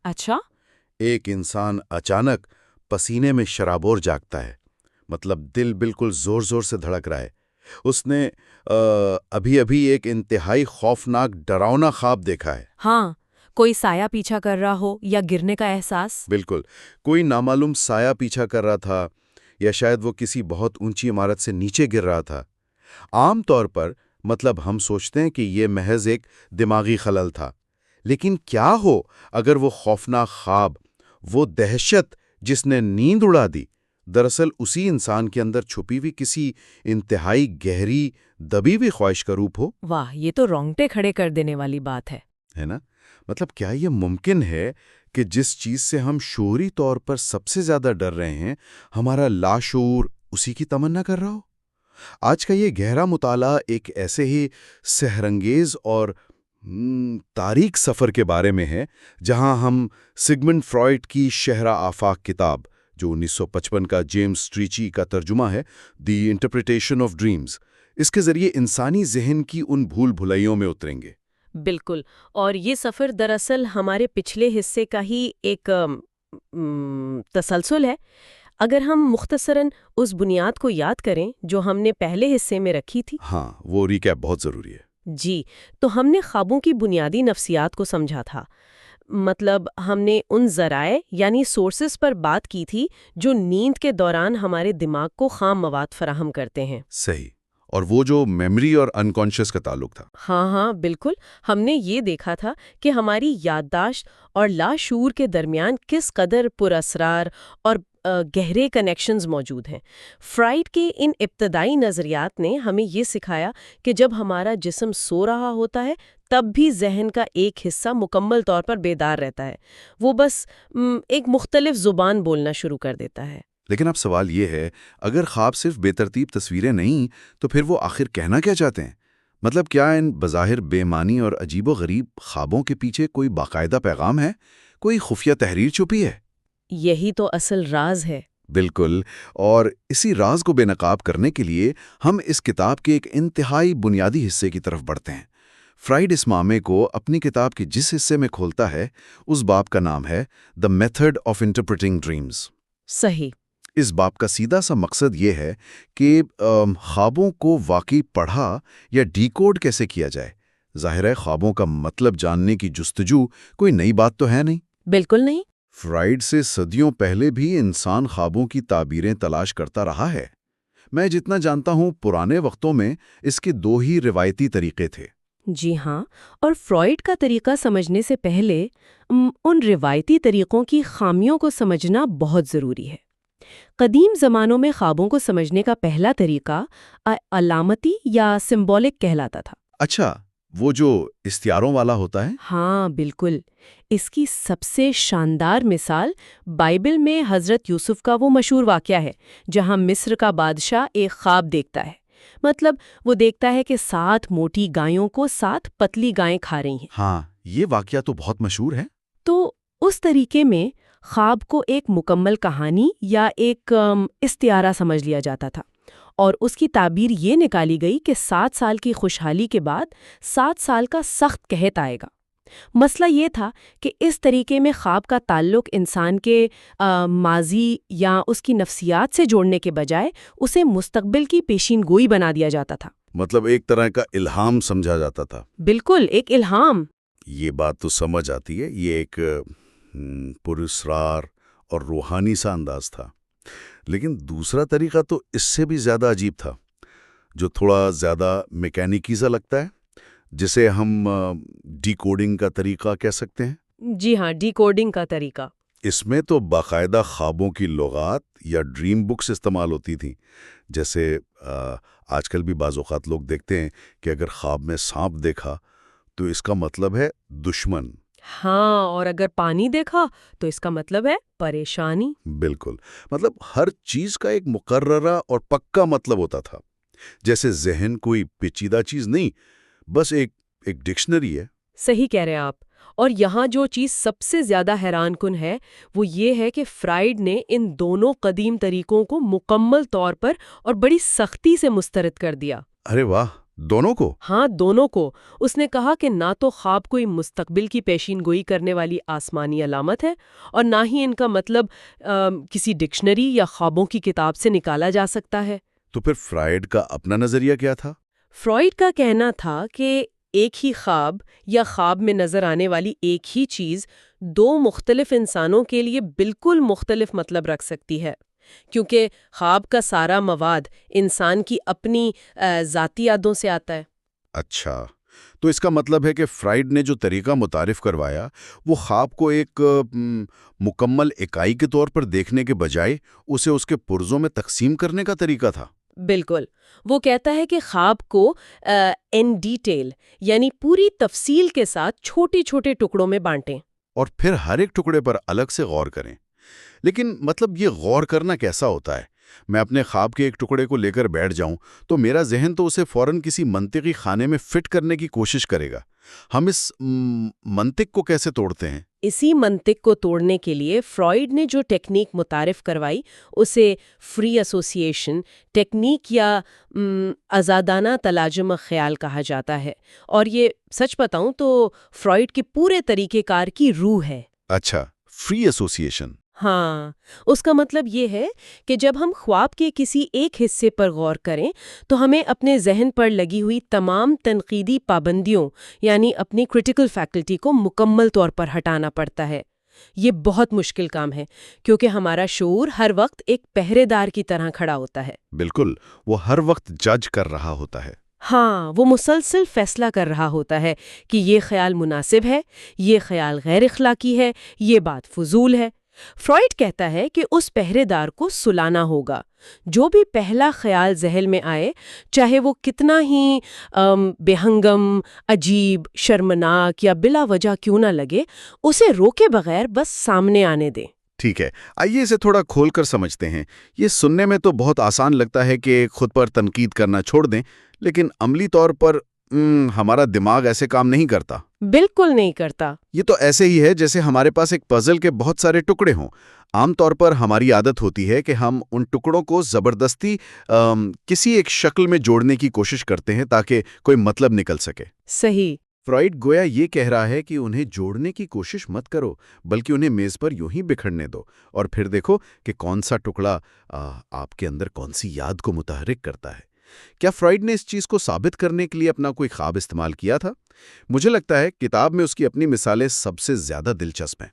اچھا۔ ایک انسان اچانک پسینے میں شرابور جاگتا ہے، مطلب دل بالکل زور زور سے دھڑک رہا ہے۔ اس نے ابھی ابھی ایک انتہائی خوفناک ڈراؤنا خواب دیکھا ہے۔ ہاں، کوئی سایہ پیچھا کر رہا ہو یا گرنے کا احساس۔ بالکل، کوئی نامعلوم سایہ پیچھا کر رہا تھا، یا شاید وہ کسی بہت اونچی عمارت سے نیچے گر رہا تھا۔ عام طور پر ہم سوچتے ہیں کہ یہ محض ایک دماغی خلل تھا، لیکن کیا ہو اگر وہ خوفناک خواب، وہ دہشت جس نے نیند اڑا دی، دراصل اسی انسان کے اندر چھپی ہوئی کسی انتہائی گہری دبی ہوئی خواہش کا روپ ہو؟ واہ، یہ تو رونگٹے کھڑے کر دینے والی بات ہے نا؟ کیا یہ ممکن ہے کہ جس چیز سے ہم شعوری طور پر سب سے زیادہ ڈر رہے ہیں، ہمارا لاشعور اسی کی تمنا کر رہا ہو؟ آج کا یہ گہرا مطالعہ ایک ایسے ہی سحرانگیز اور تاریک سفر کے بارے میں ہے، جہاں ہم سگمنڈ فرائیڈ کی شہر آفاق کتاب، جو 1955 کا جیمز ٹریچی کا ترجمہ ہے، دی انٹرپریٹیشن آف ڈریمز، اس کے ذریعے انسانی ذہن کی ان بھول بھلائیوں میں اتریں گے۔ بالکل، اور یہ سفر دراصل ہمارے پچھلے حصے کا ہی ایک تسلسل ہے۔ اگر ہم مختصراً اس بنیاد کو یاد کریں جو ہم نے پہلے حصے میں رکھی تھی۔ ہاں، وہ ریکیپ بہت ضروری ہے۔ جی، تو ہم نے خوابوں کی بنیادی نفسیات کو سمجھا تھا۔ ہم نے ان ذرائع یعنی سورسز پر بات کی تھی جو نیند کے دوران ہمارے دماغ کو خام مواد فراہم کرتے ہیں۔ صحیح، اور وہ جو میموری اور انکانشس کا تعلق تھا۔ ہاں بالکل، ہم نے یہ دیکھا تھا کہ ہماری یادداشت اور لاشعور کے درمیان کس قدر پر اسرار اور گہرے کنیکشنز موجود ہیں۔ فرائیڈ کے ان ابتدائی نظریات نے ہمیں یہ سکھایا کہ جب ہمارا جسم سو رہا ہوتا ہے تب بھی ذہن کا ایک حصہ مکمل طور پر بیدار رہتا ہے، وہ بس ایک مختلف زبان بولنا شروع کر دیتا ہے۔ لیکن اب سوال یہ ہے، اگر خواب صرف بے ترتیب تصویریں نہیں تو پھر وہ آخر کہنا کیا چاہتے ہیں؟ کیا ان بظاہر بے معنی اور عجیب و غریب خوابوں کے پیچھے کوئی باقاعدہ پیغام ہے، کوئی خفیہ تحریر چھپی ہے؟ یہی تو اصل راز ہے۔ بالکل، اور اسی راز کو بے نقاب کرنے کے لیے ہم اس کتاب کے ایک انتہائی بنیادی حصے کی طرف بڑھتے ہیں۔ فرائیڈ اس معاملے کو اپنی کتاب کے جس حصے میں کھولتا ہے، اس باب کا نام ہے the method of interpreting dreams. صحیح۔ اس باب کا سیدھا سا مقصد یہ ہے کہ خوابوں کو واقعی پڑھا یا ڈیکوڈ کیسے کیا جائے۔ ظاہر ہے خوابوں کا مطلب جاننے کی جستجو کوئی نئی بات تو ہے نہیں۔ بالکل نہیں۔ فرائیڈ سے صدیوں پہلے بھی انسان خوابوں کی تعبیریں تلاش کرتا رہا ہے۔ میں جتنا جانتا ہوں پرانے وقتوں میں اس کے دو ہی روایتی طریقے تھے۔ جی ہاں، اور فرائیڈ کا طریقہ سمجھنے سے پہلے ان روایتی طریقوں کی خامیوں کو سمجھنا بہت ضروری ہے۔ قدیم زمانوں میں خوابوں کو سمجھنے کا پہلا طریقہ علامتی یا سمبولک کہلاتا تھا۔ اچھا، وہ جو استعاروں والا ہوتا ہے؟ ہاں بالکل، اس کی سب سے شاندار مثال بائبل میں حضرت یوسف کا وہ مشہور واقعہ ہے جہاں مصر کا بادشاہ ایک خواب دیکھتا ہے۔ وہ دیکھتا ہے کہ 7 موٹی گایوں کو 7 پتلی گائیں کھا رہی ہیں۔ ہاں، یہ واقعہ تو بہت مشہور ہے۔ تو اس طریقے میں خواب کو ایک مکمل کہانی یا ایک استعارہ سمجھ لیا جاتا تھا، اور اس کی تعبیر یہ نکالی گئی کہ 7 سال کی خوشحالی کے بعد 7 سال کا سخت قحط آئے گا۔ مسئلہ یہ تھا کہ اس طریقے میں خواب کا تعلق انسان کے ماضی یا اس کی نفسیات سے جوڑنے کے بجائے اسے مستقبل کی پیشین گوئی بنا دیا جاتا تھا۔ ایک طرح کا الہام سمجھا جاتا تھا۔ بالکل، ایک الہام۔ یہ بات تو سمجھ آتی ہے، یہ ایک پراسرار اور روحانی سا انداز تھا۔ لیکن دوسرا طریقہ تو اس سے بھی زیادہ عجیب تھا، جو تھوڑا زیادہ میکینیکی سا لگتا ہے، جسے ہم ڈی کوڈنگ کا طریقہ کہہ سکتے ہیں۔ جی ہاں، ڈی کوڈنگ کا طریقہ۔ اس میں تو باقاعدہ خوابوں کی لغات یا ڈریم بکس استعمال ہوتی تھیں، جیسے آج کل بھی بعض اوقات لوگ دیکھتے ہیں کہ اگر خواب میں سانپ دیکھا تو اس کا مطلب ہے دشمن۔ ہاں، اور اگر پانی دیکھا تو اس کا مطلب ہے پریشانی۔ بالکل، مطلب ہر چیز کا ایک مقررہ اور پکا مطلب ہوتا تھا، جیسے ذہن کوئی پیچیدہ چیز نہیں، بس ایک ڈکشنری ہے۔ صحیح کہہ رہے ہیں آپ۔ اور یہاں جو چیز سب سے زیادہ حیران کن ہے وہ یہ ہے کہ فرائیڈ نے ان دونوں قدیم طریقوں کو مکمل طور پر اور بڑی سختی سے مسترد کر دیا۔ ارے واہ، دونوں کو؟ ہاں، دونوں کو۔ اس نے کہا کہ نہ تو خواب کوئی مستقبل کی پیشین گوئی کرنے والی آسمانی علامت ہے اور نہ ہی ان کا مطلب کسی ڈکشنری یا خوابوں کی کتاب سے نکالا جا سکتا ہے۔ تو پھر فرائیڈ کا اپنا نظریہ کیا تھا؟ فرائیڈ کا کہنا تھا کہ ایک ہی خواب یا خواب میں نظر آنے والی ایک ہی چیز دو مختلف انسانوں کے لیے بالکل مختلف مطلب رکھ سکتی ہے، کیونکہ خواب کا سارا مواد انسان کی اپنی ذاتی یادوں سے آتا ہے۔ اچھا، تو اس کا مطلب ہے کہ فرائیڈ نے جو طریقہ متعارف کروایا وہ خواب کو ایک مکمل اکائی کے طور پر دیکھنے کے بجائے اسے اس کے پرزوں میں تقسیم کرنے کا طریقہ تھا۔ بالکل، وہ کہتا ہے کہ خواب کو ان ڈیٹیل یعنی پوری تفصیل کے ساتھ چھوٹے چھوٹے ٹکڑوں میں بانٹیں اور پھر ہر ایک ٹکڑے پر الگ سے غور کریں۔ لیکن مطلب یہ غور کرنا کیسا ہوتا ہے؟ میں اپنے خواب کے ایک ٹکڑے کو لے کر بیٹھ جاؤں تو میرا ذہن تو اسے فوراً کسی منطقی خانے میں فٹ کرنے کی کوشش کرے گا۔ ہم اس منطق کو کیسے توڑتے ہیں؟ اسی منطق کو توڑنے کے لیے فرائیڈ نے جو ٹیکنیک متعارف کروائی اسے فری ایسوسیشن ٹیکنیک یا آزادانہ تلاجم خیال کہا جاتا ہے، اور یہ سچ بتاؤں تو فرائیڈ کے پورے طریقہ کار کی روح ہے۔ اچھا، فری ایسوسیشن۔ ہاں، اس کا مطلب یہ ہے کہ جب ہم خواب کے کسی ایک حصے پر غور کریں تو ہمیں اپنے ذہن پر لگی ہوئی تمام تنقیدی پابندیوں یعنی اپنی کرٹیکل فیکلٹی کو مکمل طور پر ہٹانا پڑتا ہے۔ یہ بہت مشکل کام ہے کیونکہ ہمارا شعور ہر وقت ایک پہرے دار کی طرح کھڑا ہوتا ہے۔ بالکل، وہ ہر وقت جج کر رہا ہوتا ہے۔ ہاں، وہ مسلسل فیصلہ کر رہا ہوتا ہے کہ یہ خیال مناسب ہے، یہ خیال غیر اخلاقی ہے، یہ بات فضول ہے۔ فرائیڈ کہتا ہے کہ اس پہرے دار کو سلانا ہوگا۔ جو بھی پہلا خیال ذہن میں آئے، چاہے وہ کتنا ہی بے ہنگم، عجیب، شرمناک یا بلا وجہ کیوں نہ لگے، اسے روکے بغیر بس سامنے آنے دیں۔ ٹھیک ہے، آئیے اسے تھوڑا کھول کر سمجھتے ہیں۔ یہ سننے میں تو بہت آسان لگتا ہے کہ خود پر تنقید کرنا چھوڑ دیں، لیکن عملی طور پر ہمارا دماغ ایسے کام نہیں کرتا۔ بالکل نہیں کرتا۔ یہ تو ایسے ہی ہے جیسے ہمارے پاس ایک پزل کے بہت سارے ٹکڑے ہوں۔ عام طور پر ہماری عادت ہوتی ہے کہ ہم ان ٹکڑوں کو زبردستی کسی ایک شکل میں جوڑنے کی کوشش کرتے ہیں تاکہ کوئی مطلب نکل سکے۔ صحیح۔ فرائیڈ گویا یہ کہہ رہا ہے کہ انہیں جوڑنے کی کوشش مت کرو، بلکہ انہیں میز پر یوں ہی بکھرنے دو اور پھر دیکھو کہ کون سا ٹکڑا آپ کے اندر کون سی یاد کو متحرک کرتا ہے۔ کیا فرائیڈ نے اس چیز کو ثابت کرنے کے لیے اپنا کوئی خواب استعمال کیا تھا؟ مجھے لگتا ہے کتاب میں اس کی اپنی مثالیں سب سے زیادہ دلچسپ ہیں۔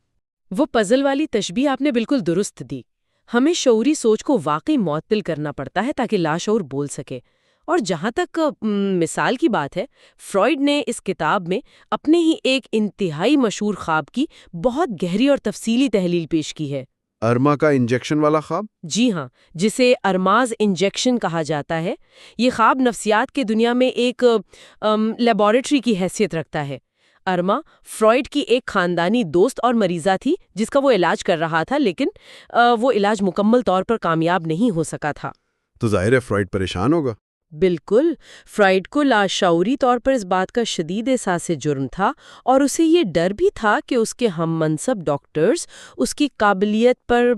وہ پزل والی تشبیہ آپ نے بالکل درست دی۔ ہمیں شعوری سوچ کو واقعی معطل کرنا پڑتا ہے تاکہ لاشعور بول سکے۔ اور جہاں تک مثال کی بات ہے، فرائیڈ نے اس کتاب میں اپنے ہی ایک انتہائی مشہور خواب کی بہت گہری اور تفصیلی تحلیل پیش کی ہے۔ ارما کا انجیکشن والا خواب؟ جی ہاں، جسے ارماز انجیکشن کہا جاتا ہے۔ یہ خواب نفسیات کی دنیا میں ایک لیبارٹری کی حیثیت رکھتا ہے۔ ارما فرائیڈ کی ایک خاندانی دوست اور مریضہ تھی جس کا وہ علاج کر رہا تھا، لیکن وہ علاج مکمل طور پر کامیاب نہیں ہو سکا تھا۔ تو ظاہر ہے فرائیڈ پریشان ہوگا۔ بالکل، فرائیڈ کو لاشعوری طور پر اس بات کا شدید احساس جرم تھا، اور اسے یہ ڈر بھی تھا کہ اس کے ہم منصب ڈاکٹرز اس کی قابلیت پر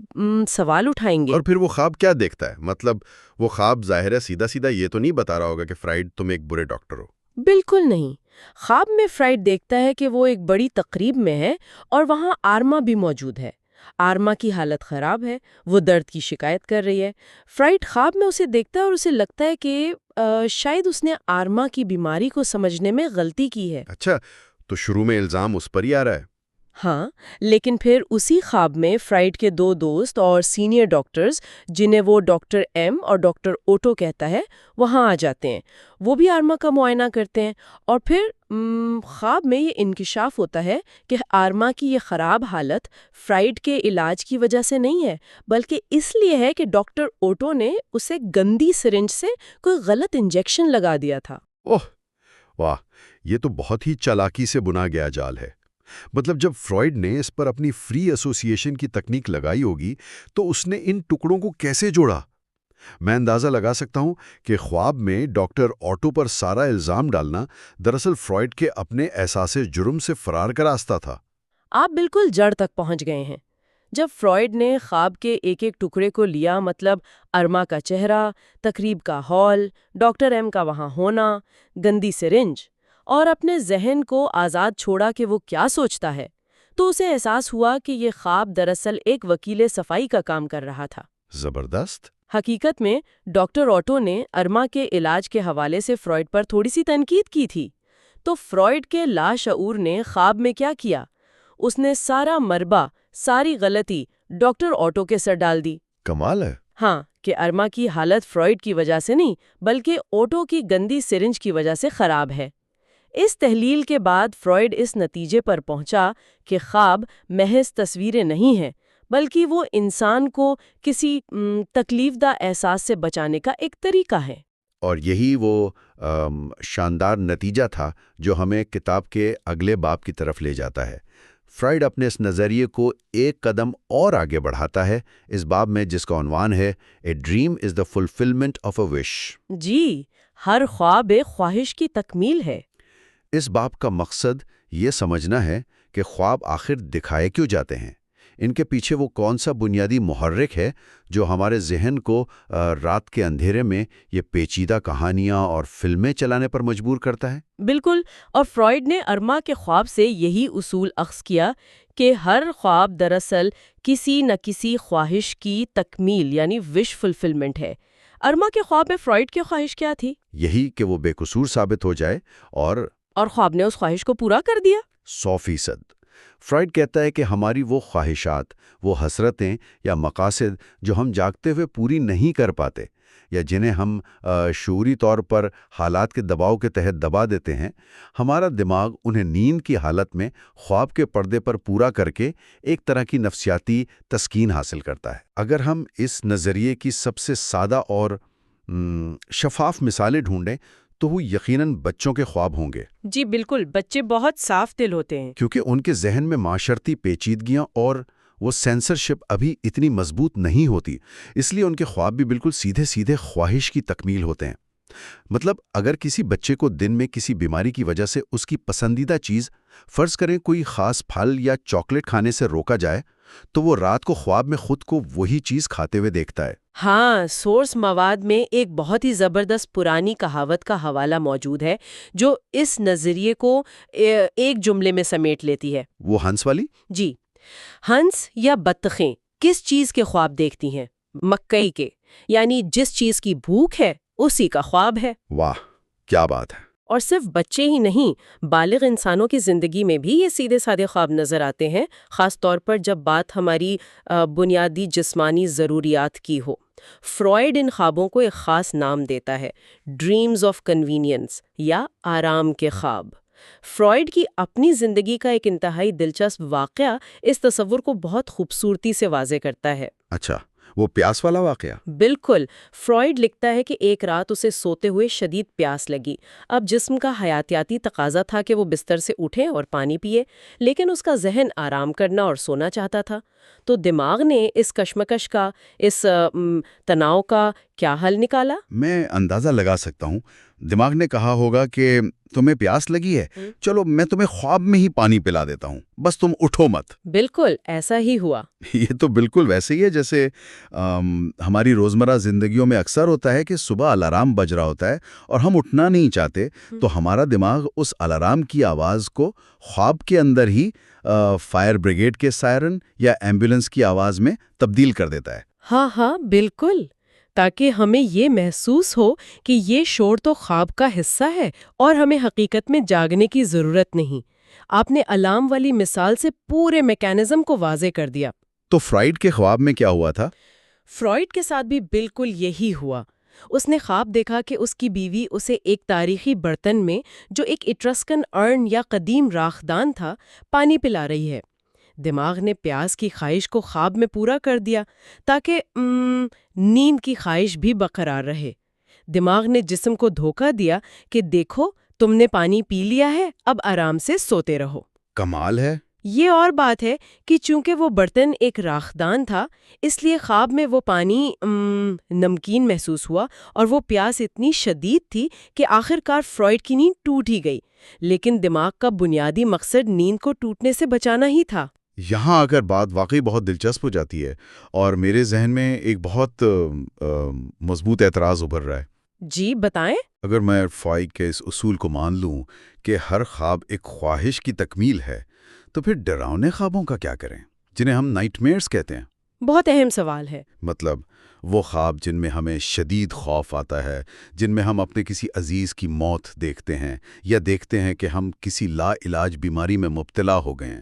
سوال اٹھائیں گے۔ اور پھر وہ خواب کیا دیکھتا ہے؟ مطلب وہ خواب ظاہر ہے سیدھا سیدھا یہ تو نہیں بتا رہا ہوگا کہ فرائیڈ تم ایک برے ڈاکٹر ہو۔ بالکل نہیں۔ خواب میں فرائیڈ دیکھتا ہے کہ وہ ایک بڑی تقریب میں ہے اور وہاں آرما بھی موجود ہے۔ آرما کی حالت خراب ہے، وہ درد کی شکایت کر رہی ہے۔ فرائیڈ خواب میں اسے دیکھتا ہے اور اسے لگتا ہے کہ شاید اس نے آرما کی بیماری کو سمجھنے میں غلطی کی ہے۔ اچھا، تو شروع میں الزام اس پر ہی آ رہا ہے۔ ہاں، لیکن پھر اسی خواب میں فرائڈ کے 2 دوست اور سینئر ڈاکٹرز، جنہیں وہ ڈاکٹر ایم اور ڈاکٹر اوٹو کہتا ہے، وہاں آ جاتے ہیں۔ وہ بھی آرما کا معائنہ کرتے ہیں، اور پھر خواب میں یہ انکشاف ہوتا ہے کہ آرما کی یہ خراب حالت فرائڈ کے علاج کی وجہ سے نہیں ہے، بلکہ اس لیے ہے کہ ڈاکٹر اوٹو نے اسے گندی سرنج سے کوئی غلط انجیکشن لگا دیا تھا۔ اوہ واہ، یہ تو بہت ہی چالاکی سے بنا گیا جال ہے۔ مطلب جب فرائڈ نے اس پر اپنی فری ایسوسی ایشن کی تکنیک لگائی ہوگی تو اس نے ان ٹکڑوں کو کیسے جوڑا؟ میں اندازہ لگا سکتا ہوں کہ خواب میں ڈاکٹر اوٹو پر سارا الزام ڈالنا دراصل فرائڈ کے اپنے احساس جرم سے فرار کا راستہ تھا۔ آپ بالکل جڑ تک پہنچ گئے ہیں۔ جب فرائڈ نے خواب کے ایک ایک ٹکڑے کو لیا، مطلب ارما کا چہرہ، تقریب کا ہال، ڈاکٹر ایم کا وہاں ہونا، گندی سرنج، اور اپنے ذہن کو آزاد چھوڑا کہ وہ کیا سوچتا ہے، تو اسے احساس ہوا کہ یہ خواب دراصل ایک وکیل صفائی کا کام کر رہا تھا۔ زبردست۔ حقیقت میں ڈاکٹر اوٹو نے ارما کے علاج کے حوالے سے فرائڈ پر تھوڑی سی تنقید کی تھی، تو فرائڈ کے لاشعور نے خواب میں کیا کیا؟ اس نے سارا مربع، ساری غلطی ڈاکٹر اوٹو کے سر ڈال دی۔ کمال ہے۔ ہاں، کہ ارما کی حالت فرائڈ کی وجہ سے نہیں، بلکہ اوٹو کی گندی سرنج کی وجہ سے خراب ہے۔ اس تحلیل کے بعد فرائڈ اس نتیجے پر پہنچا کہ خواب محض تصویریں نہیں ہیں، بلکہ وہ انسان کو کسی تکلیف دہ احساس سے بچانے کا ایک طریقہ ہے۔ اور یہی وہ شاندار نتیجہ تھا جو ہمیں کتاب کے اگلے باب کی طرف لے جاتا ہے۔ فرائڈ اپنے اس نظریے کو ایک قدم اور آگے بڑھاتا ہے اس باب میں، جس کا عنوان ہے a dream is the fulfilment of a wish. جی، ہر خواب ایک خواہش کی تکمیل ہے۔ اس باب کا مقصد یہ سمجھنا ہے کہ خواب آخر دکھائے کیوں جاتے ہیں، ان کے پیچھے وہ کون سا بنیادی محرک ہے جو ہمارے ذہن کو رات کے اندھیرے میں یہ پیچیدہ کہانیاں اور فلمیں چلانے پر مجبور کرتا ہے۔ بالکل، اور فرائڈ نے ارما کے خواب سے یہی اصول اخذ کیا کہ ہر خواب دراصل کسی نہ کسی خواہش کی تکمیل یعنی وش فلفلمنٹ ہے۔ ارما کے خواب میں فرائڈ کی خواہش کیا تھی؟ یہی کہ وہ بے قصور ثابت ہو جائے، اور خواب نے اس خواہش کو پورا کر دیا۔ 100%۔ فرائڈ کہتا ہے کہ ہماری وہ خواہشات، وہ حسرتیں یا مقاصد جو ہم جاگتے ہوئے پوری نہیں کر پاتے، یا جنہیں ہم شعوری طور پر حالات کے دباؤ کے تحت دبا دیتے ہیں، ہمارا دماغ انہیں نیند کی حالت میں خواب کے پردے پر پورا کر کے ایک طرح کی نفسیاتی تسکین حاصل کرتا ہے۔ اگر ہم اس نظریے کی سب سے سادہ اور شفاف مثالیں ڈھونڈیں تو وہ یقیناً بچوں کے خواب ہوں گے۔ جی بالکل، بچے بہت صاف دل ہوتے ہیں، کیونکہ ان کے ذہن میں معاشرتی پیچیدگیاں اور وہ سینسرشپ ابھی اتنی مضبوط نہیں ہوتی، اس لیے ان کے خواب بھی بالکل سیدھے سیدھے خواہش کی تکمیل ہوتے ہیں۔ مطلب اگر کسی بچے کو دن میں کسی بیماری کی وجہ سے اس کی پسندیدہ چیز، فرض کریں کوئی خاص پھل یا چاکلیٹ کھانے سے روکا جائے، تو وہ رات کو خواب میں خود کو وہی چیز کھاتے ہوئے دیکھتا ہے۔ ہاں، سورس مواد میں ایک بہت ہی زبردست پرانی کہاوت کا حوالہ موجود ہے جو اس نظریے کو ایک جملے میں سمیٹ لیتی ہے۔ وہ ہنس والی؟ جی، ہنس یا بطخیں کس چیز کے خواب دیکھتی ہیں؟ مکئی کے، یعنی جس چیز کی بھوک ہے اسی کا خواب ہے۔ واہ، کیا بات ہے! اور صرف بچے ہی نہیں، بالغ انسانوں کی زندگی میں بھی یہ سیدھے سادے خواب نظر آتے ہیں، خاص طور پر جب بات ہماری بنیادی جسمانی ضروریات کی ہو۔ فرائڈ ان خوابوں کو ایک خاص نام دیتا ہے، ڈریمز آف کنوینئنس یا آرام کے خواب۔ فرائڈ کی اپنی زندگی کا ایک انتہائی دلچسپ واقعہ اس تصور کو بہت خوبصورتی سے واضح کرتا ہے۔ اچھا، وہ پیاس والا واقعہ؟ بالکل، فرائڈ لکھتا ہے کہ ایک رات اسے سوتے ہوئے شدید پیاس لگی۔ اب جسم کا حیاتیاتی تقاضا تھا کہ وہ بستر سے اٹھے اور پانی پیے، لیکن اس کا ذہن آرام کرنا اور سونا چاہتا تھا۔ تو دماغ نے اس کشمکش کا، اس تناؤ کا کیا حل نکالا؟ میں اندازہ لگا سکتا ہوں۔ دماغ نے کہا ہوگا کہ تمہیں پیاس لگی ہے، چلو میں تمہیں خواب میں ہی پانی پلا دیتا ہوں، بس تم اٹھو مت۔ بالکل ایسا ہی ہوا۔ یہ تو بالکل ویسے ہی ہے جیسے ہماری روزمرہ زندگیوں میں اکثر ہوتا ہے کہ صبح الارم بج رہا ہوتا ہے اور ہم اٹھنا نہیں چاہتے، تو ہمارا دماغ اس الارم کی آواز کو خواب کے اندر ہی فائر بریگیڈ کے سائرن یا ایمبولنس کی آواز میں تبدیل کر دیتا ہے۔ ہاں ہاں بالکل، تاکہ ہمیں یہ محسوس ہو کہ یہ شور تو خواب کا حصہ ہے اور ہمیں حقیقت میں جاگنے کی ضرورت نہیں۔ آپ نے الارم والی مثال سے پورے میکینزم کو واضح کر دیا۔ تو فرائیڈ کے خواب میں کیا ہوا تھا؟ فرائیڈ کے ساتھ بھی بالکل یہی ہوا۔ اس نے خواب دیکھا کہ اس کی بیوی اسے ایک تاریخی برتن میں، جو ایک ایٹرسکن ارن یا قدیم راکھدان تھا، پانی پلا رہی ہے۔ دماغ نے پیاس کی خواہش کو خواب میں پورا کر دیا تاکہ نیند کی خواہش بھی برقرار رہے۔ دماغ نے جسم کو دھوکہ دیا کہ دیکھو تم نے پانی پی لیا ہے، اب آرام سے سوتے رہو۔ کمال ہے۔ یہ اور بات ہے کہ چونکہ وہ برتن ایک راکھدان تھا، اس لیے خواب میں وہ پانی نمکین محسوس ہوا اور وہ پیاس اتنی شدید تھی کہ آخرکار فرائیڈ کی نیند ٹوٹ ہی گئی۔ لیکن دماغ کا بنیادی مقصد نیند کو ٹوٹنے سے بچانا ہی تھا۔ یہاں اگر بات واقعی بہت دلچسپ ہو جاتی ہے، اور میرے ذہن میں ایک بہت مضبوط اعتراض ابھر رہا ہے۔ جی بتائیں۔ اگر میں فرائیڈ کے اس اصول کو مان لوں کہ ہر خواب ایک خواہش کی تکمیل ہے، تو پھر ڈراؤنے خوابوں کا کیا کریں، جنہیں ہم نائٹ میئرز کہتے ہیں؟ بہت اہم سوال ہے۔ مطلب وہ خواب جن میں ہمیں شدید خوف آتا ہے، جن میں ہم اپنے کسی عزیز کی موت دیکھتے ہیں، یا دیکھتے ہیں کہ ہم کسی لا علاج بیماری میں مبتلا ہو گئے ہیں۔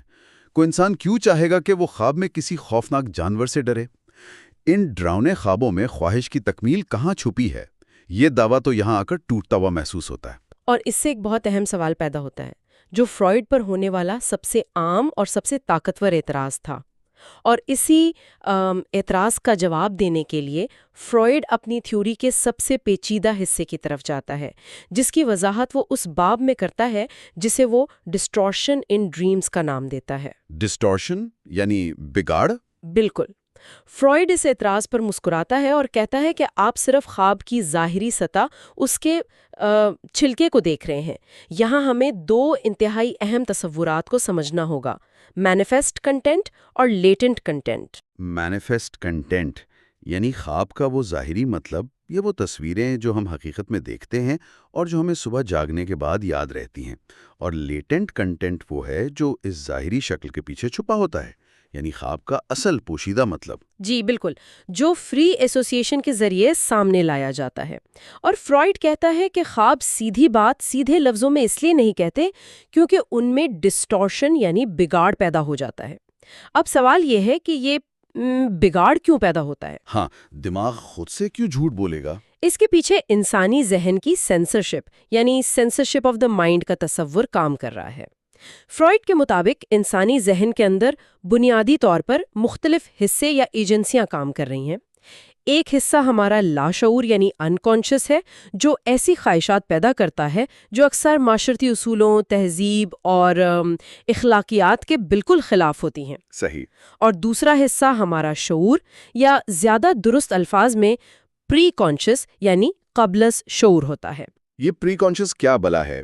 کوئی انسان کیوں چاہے گا کہ وہ خواب میں کسی خوفناک جانور سے ڈرے؟ ان ڈراؤنے خوابوں میں خواہش کی تکمیل کہاں چھپی ہے؟ یہ دعویٰ تو یہاں آ کر ٹوٹتا ہوا محسوس ہوتا ہے۔ اور اس سے ایک بہت اہم سوال پیدا ہوتا ہے، جو فرائیڈ پر ہونے والا سب سے عام اور سب سے طاقتور اعتراض تھا۔ اور اسی اعتراض کا جواب دینے کے لیے فرائیڈ اپنی تھیوری کے سب سے پیچیدہ حصے کی طرف جاتا ہے، جس کی وضاحت وہ اس باب میں کرتا ہے جسے وہ ڈسٹورشن ان ڈریمز کا نام دیتا ہے۔ ڈسٹورشن یعنی بگاڑ؟ بالکل۔ فرائیڈ اس اعتراض پر مسکراتا ہے اور کہتا ہے کہ آپ صرف خواب کی ظاہری سطح، اس کے چھلکے کو دیکھ رہے ہیں۔ یہاں ہمیں دو انتہائی اہم تصورات کو سمجھنا ہوگا: مینیفیسٹ کنٹینٹ اور لیٹنٹ کنٹینٹ۔ مینیفیسٹ کنٹینٹ یعنی خواب کا وہ ظاہری مطلب، یہ وہ تصویریں جو ہم حقیقت میں دیکھتے ہیں اور جو ہمیں صبح جاگنے کے بعد یاد رہتی ہیں۔ اور لیٹنٹ کنٹینٹ وہ ہے جو اس ظاہری شکل کے پیچھے چھپا ہوتا ہے، یعنی خواب کا اصل پوشیدہ مطلب۔ جی بالکل، جو فری ایسوسیشن کے ذریعے سامنے لایا جاتا ہے۔ اور فرائیڈ کہتا ہے کہ خواب سیدھی بات سیدھے لفظوں میں اس لیے نہیں کہتے کیونکہ ان میں ڈسٹورشن یعنی بگاڑ پیدا ہو جاتا ہے۔ اب سوال یہ ہے کہ یہ بگاڑ کیوں پیدا ہوتا ہے؟ ہاں، دماغ خود سے کیوں جھوٹ بولے گا؟ اس کے پیچھے انسانی ذہن کی سینسرشپ یعنی سینسرشپ آف دا مائنڈ کا تصور کام کر رہا ہے۔ فرائیڈ کے مطابق انسانی ذہن کے اندر بنیادی طور پر مختلف حصے یا ایجنسیاں کام کر رہی ہیں۔ ایک حصہ ہمارا لاشعور یعنی انکانشس ہے، جو ایسی خواہشات پیدا کرتا ہے جو اکثر معاشرتی اصولوں، تہذیب اور اخلاقیات کے بالکل خلاف ہوتی ہیں۔ صحیح۔ اور دوسرا حصہ ہمارا شعور، یا زیادہ درست الفاظ میں پری کانشس یعنی قبل از شعور ہوتا ہے۔ یہ پری کانشس کیا بلا ہے؟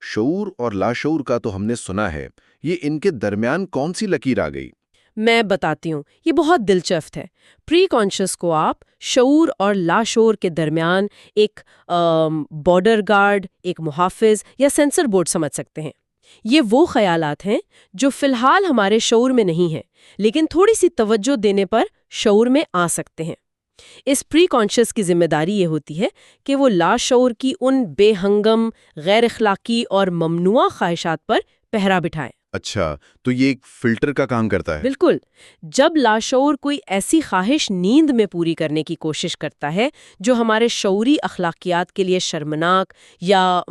شعور اور لاشعور کا تو ہم نے سنا ہے، یہ ان کے درمیان کون سی لکیر آ گئی؟ میں بتاتی ہوں، یہ بہت دلچسپ ہے۔ پری کانشس کو آپ شعور اور لاشعور کے درمیان ایک بارڈر گارڈ، ایک محافظ یا سینسر بورڈ سمجھ سکتے ہیں۔ یہ وہ خیالات ہیں جو فی الحال ہمارے شعور میں نہیں ہیں، لیکن تھوڑی سی توجہ دینے پر شعور میں آ سکتے ہیں۔ اس پری کانشس کی ذمہ داری یہ ہوتی ہے کہ وہ لاشعور کی ان بے ہنگم، غیر اخلاقی اور ممنوعہ خواہشات پر پہرا بٹھائیں۔ اچھا، تو یہ ایک فلٹر کا کام کرتا ہے؟ بالکل۔ جب لاشعور کوئی ایسی خواہش نیند میں پوری کرنے کی کوشش کرتا ہے جو ہمارے شعوری اخلاقیات کے لیے شرمناک یا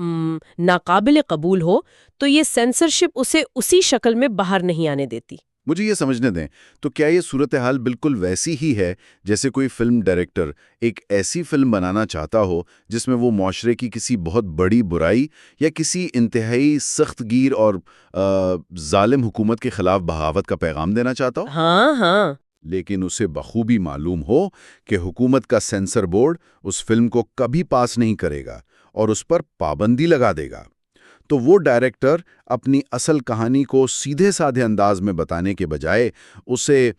ناقابل قبول ہو، تو یہ سینسرشپ اسے اسی شکل میں باہر نہیں آنے دیتی۔ مجھے یہ سمجھنے دیں، تو کیا یہ صورتحال بالکل ویسی ہی ہے جیسے کوئی فلم ڈائریکٹر ایک ایسی فلم بنانا چاہتا ہو جس میں وہ معاشرے کی کسی بہت بڑی برائی یا کسی انتہائی سخت گیر اور ظالم حکومت کے خلاف بغاوت کا پیغام دینا چاہتا ہو؟ ہاں۔ لیکن اسے بخوبی معلوم ہو کہ حکومت کا سینسر بورڈ اس فلم کو کبھی پاس نہیں کرے گا اور اس پر پابندی لگا دے گا، تو وہ ڈائریکٹر اپنی اصل کہانی کو سیدھے سادھے انداز میں بتانے کے بجائے اسے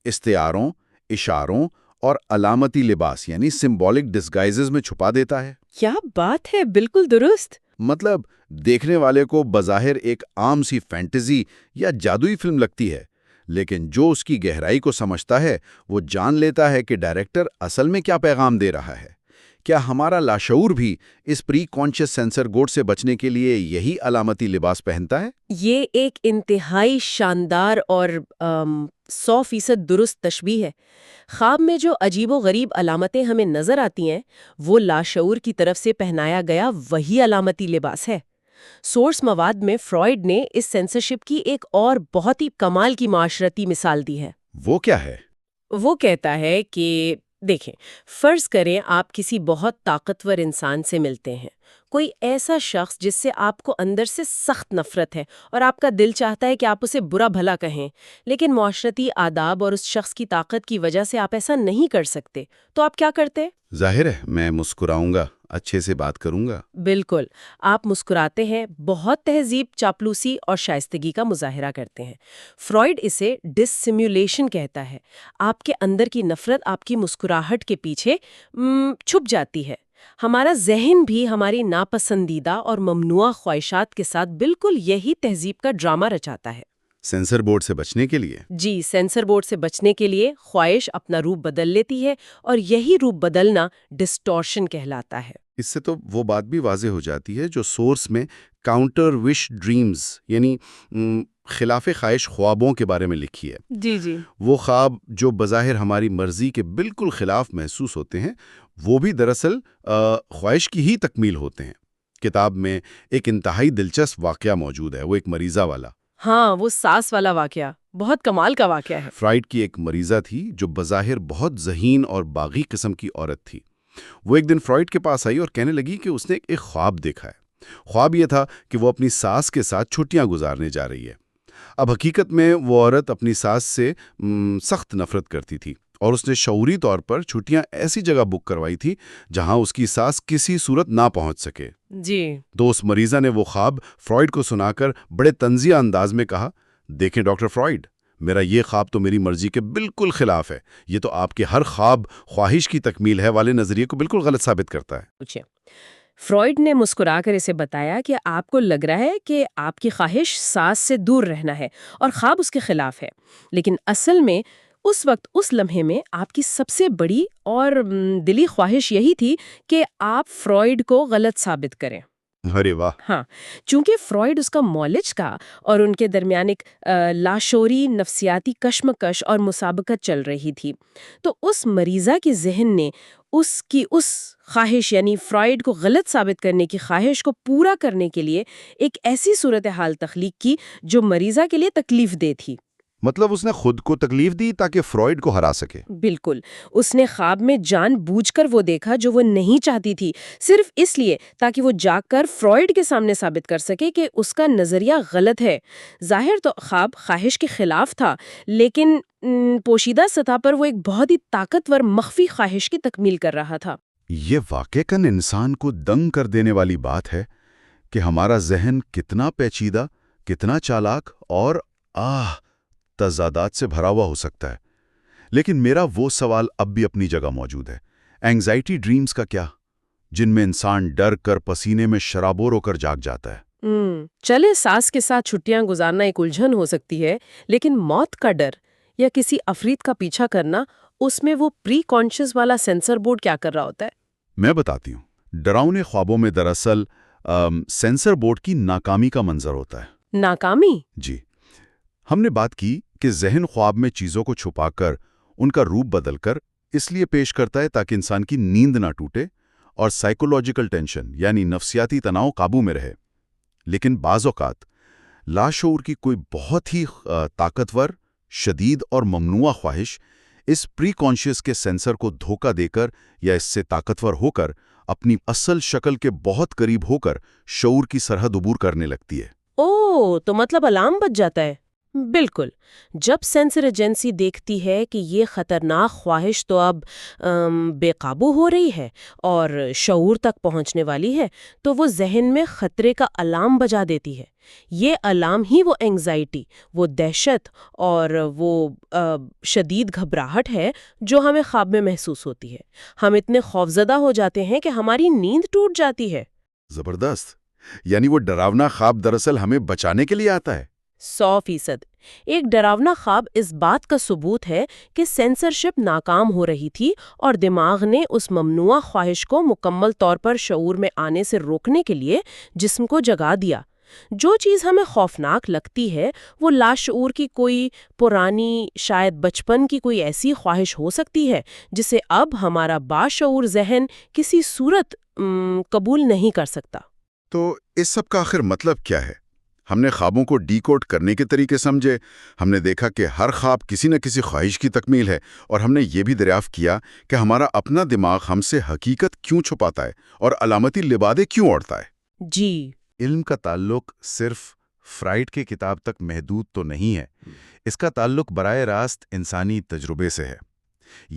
استعاروں، اشاروں اور علامتی لباس یعنی سمبولک ڈسگائزز میں چھپا دیتا ہے۔ کیا بات ہے، بالکل درست۔ مطلب دیکھنے والے کو بظاہر ایک عام سی فینٹیزی یا جادوئی فلم لگتی ہے، لیکن جو اس کی گہرائی کو سمجھتا ہے وہ جان لیتا ہے کہ ڈائریکٹر اصل میں کیا پیغام دے رہا ہے۔ کیا ہمارا لاشعور بھی اس پری کانشیس سینسر گوڈ سے بچنے کے لیے یہی علامتی لباس پہنتا ہے؟ یہ ایک انتہائی شاندار اور 100% درست تشبیہ ہے۔ خواب میں جو عجیب و غریب علامتیں ہمیں نظر آتی ہیں وہ لاشعور کی طرف سے پہنایا گیا وہی علامتی لباس ہے۔ سورس مواد میں فرائیڈ نے اس سینسرشپ کی ایک اور بہت ہی کمال کی معاشرتی مثال دی ہے۔ وہ کیا ہے؟ وہ کہتا ہے کہ دیکھیں، فرض کریں آپ کسی بہت طاقتور انسان سے ملتے ہیں، کوئی ایسا شخص جس سے آپ کو اندر سے سخت نفرت ہے اور آپ کا دل چاہتا ہے کہ آپ اسے برا بھلا کہیں، لیکن معاشرتی آداب اور اس شخص کی طاقت کی وجہ سے آپ ایسا نہیں کر سکتے، تو آپ کیا کرتے؟ ظاہر ہے میں مسکراؤں گا، اچھے سے بات کروں گا۔ بالکل، آپ مسکراتے ہیں، بہت تہذیب، چاپلوسی اور شائستگی کا مظاہرہ کرتے ہیں۔ فرائیڈ اسے ڈسسیمولیشن کہتا ہے۔ آپ کے اندر کی نفرت آپ کی مسکراہٹ کے پیچھے چھپ جاتی ہے۔ ہمارا ذہن بھی ہماری ناپسندیدہ اور ممنوعہ خواہشات کے ساتھ بالکل یہی تہذیب کا ڈرامہ رچاتا ہے۔ سینسر بورڈ سے بچنے کے لیے؟ جی، سینسر بورڈ سے بچنے کے لیے خواہش اپنا روپ بدل لیتی ہے اور یہی روپ بدلنا ڈسٹورشن کہلاتا ہے۔ اس سے تو وہ بات بھی واضح ہو جاتی ہے جو سورس میں کاؤنٹر وش ڈریمز یعنی خلاف خواہش خوابوں کے بارے میں لکھی ہے۔ جی جی، وہ خواب جو بظاہر ہماری مرضی کے بالکل خلاف محسوس ہوتے ہیں وہ بھی دراصل خواہش کی ہی تکمیل ہوتے ہیں۔ کتاب میں ایک انتہائی دلچسپ واقعہ موجود ہے، وہ ایک مریضہ والا۔ ہاں، وہ ساس والا واقعہ بہت کمال کا واقعہ ہے۔ فرائیڈ کی ایک مریضہ تھی جو بظاہر بہت ذہین اور باغی قسم کی عورت تھی۔ وہ ایک دن فرائیڈ کے پاس آئی اور کہنے لگی کہ اس نے ایک خواب دیکھا ہے۔ خواب یہ تھا کہ وہ اپنی ساس کے ساتھ چھٹیاں گزارنے جا رہی ہے۔ اب حقیقت میں وہ عورت اپنی ساس سے سخت نفرت کرتی تھی اور اس نے شعوری طور پر چھٹیاں ایسی جگہ بک کروائی تھی جہاں اس کی ساس کسی صورت نہ پہنچ سکے۔ جی، تو اس مریضہ نے وہ خواب فرائیڈ کو سنا کر بڑے طنزیہ انداز میں کہا، دیکھیں ڈاکٹر فرائیڈ، میرا یہ خواب تو میری مرضی کے بالکل خلاف ہے۔ یہ تو آپ کے ہر خواب خواہش کی تکمیل ہے والے نظریے کو بالکل غلط ثابت کرتا ہے۔ پوچھیں۔ فرائیڈ نے مسکرا کر اسے بتایا کہ آپ کو لگ رہا ہے کہ آپ کی خواہش ساس سے دور رہنا ہے اور خواب اس کے خلاف ہے، لیکن اصل میں اس وقت اس لمحے میں آپ کی سب سے بڑی اور دلی خواہش یہی تھی کہ آپ فرائیڈ کو غلط ثابت کریں۔ ارے واہ! ہاں، چونکہ فرائیڈ اس کا مولج کا اور ان کے درمیان ایک لاشعوری نفسیاتی کشمکش اور مسابقت چل رہی تھی، تو اس مریضہ کے ذہن نے اس خواہش یعنی فرائیڈ کو غلط ثابت کرنے کی خواہش کو پورا کرنے کے لیے ایک ایسی صورتحال تخلیق کی جو مریضہ کے لیے تکلیف دہ تھی۔ مطلب اس نے خود کو تکلیف دی تاکہ فرائیڈ کو ہرا سکے۔ بالکل، اس نے خواب میں جان بوجھ کر وہ دیکھا جو وہ نہیں چاہتی تھی، صرف اس لیے تاکہ وہ جا کر فرائیڈ کے سامنے ثابت کر سکے کہ اس کا نظریہ غلط ہے۔ ظاہر تو خواب خواہش کے خلاف تھا، لیکن پوشیدہ سطح پر وہ ایک بہت ہی طاقتور مخفی خواہش کی تکمیل کر رہا تھا۔ یہ واقعاً انسان کو دنگ کر دینے والی بات ہے کہ ہمارا ذہن کتنا پیچیدہ، کتنا چالاک اور تضادات سے بھرا ہوا ہو سکتا ہے۔ لیکن میرا وہ سوال اب بھی اپنی جگہ موجود ہے۔ اینگزائٹی ڈریمز کا کیا؟ جن میں انسان ڈر کر پسینے میں شرابور ہو کر جاگ جاتا ہے۔ چلے ساس کے ساتھ چھٹیاں گزارنا ایک الجھن ہو سکتی ہے، لیکن موت کا ڈر یا کسی افریت کا پیچھا کرنا، اس میں وہ پری کانشیس والا سینسر بورڈ کیا کر رہا ہوتا ہے؟ میں بتاتی ہوں۔ ڈراؤنے خوابوں میں دراصل سینسر بورڈ کی ناکامی کا منظر ہوتا ہے۔ ناکامی؟ جی، ہم نے بات کی کہ ذہن خواب میں چیزوں کو چھپا کر ان کا روپ بدل کر اس لیے پیش کرتا ہے تاکہ انسان کی نیند نہ ٹوٹے اور سائیکولوجیکل ٹینشن یعنی نفسیاتی تناؤ قابو میں رہے۔ لیکن بعض اوقات لاشعور کی کوئی بہت ہی طاقتور، شدید اور ممنوعہ خواہش اس پری کانشیس کے سینسر کو دھوکہ دے کر یا اس سے طاقتور ہو کر اپنی اصل شکل کے بہت قریب ہو کر شعور کی سرحد عبور کرنے لگتی ہے۔ تو مطلب الارم بج جاتا ہے۔ بالکل، جب سینسر ایجنسی دیکھتی ہے کہ یہ خطرناک خواہش تو اب بے قابو ہو رہی ہے اور شعور تک پہنچنے والی ہے، تو وہ ذہن میں خطرے کا الارم بجا دیتی ہے۔ یہ الارم ہی وہ اینگزائٹی، وہ دہشت اور وہ شدید گھبراہٹ ہے جو ہمیں خواب میں محسوس ہوتی ہے۔ ہم اتنے خوفزدہ ہو جاتے ہیں کہ ہماری نیند ٹوٹ جاتی ہے۔ زبردست! یعنی وہ ڈراونا خواب دراصل ہمیں بچانے کے لیے آتا ہے۔ 100%۔ ایک ڈراونا خواب اس بات کا ثبوت ہے کہ سینسرشپ ناکام ہو رہی تھی اور دماغ نے اس ممنوعہ خواہش کو مکمل طور پر شعور میں آنے سے روکنے کے لیے جسم کو جگا دیا۔ جو چیز ہمیں خوفناک لگتی ہے وہ لاشعور کی کوئی پرانی، شاید بچپن کی کوئی ایسی خواہش ہو سکتی ہے جسے اب ہمارا باشعور ذہن کسی صورت قبول نہیں کر سکتا۔ تو اس سب کا آخر مطلب کیا ہے؟ ہم نے خوابوں کو ڈی کوڈ کرنے کے طریقے سمجھے، ہم نے دیکھا کہ ہر خواب کسی نہ کسی خواہش کی تکمیل ہے، اور ہم نے یہ بھی دریافت کیا کہ ہمارا اپنا دماغ ہم سے حقیقت کیوں چھپاتا ہے اور علامتی لبادے کیوں اوڑھتا ہے۔ جی۔ علم کا تعلق صرف فرائڈ کی کتاب تک محدود تو نہیں ہے، اس کا تعلق براہ راست انسانی تجربے سے ہے۔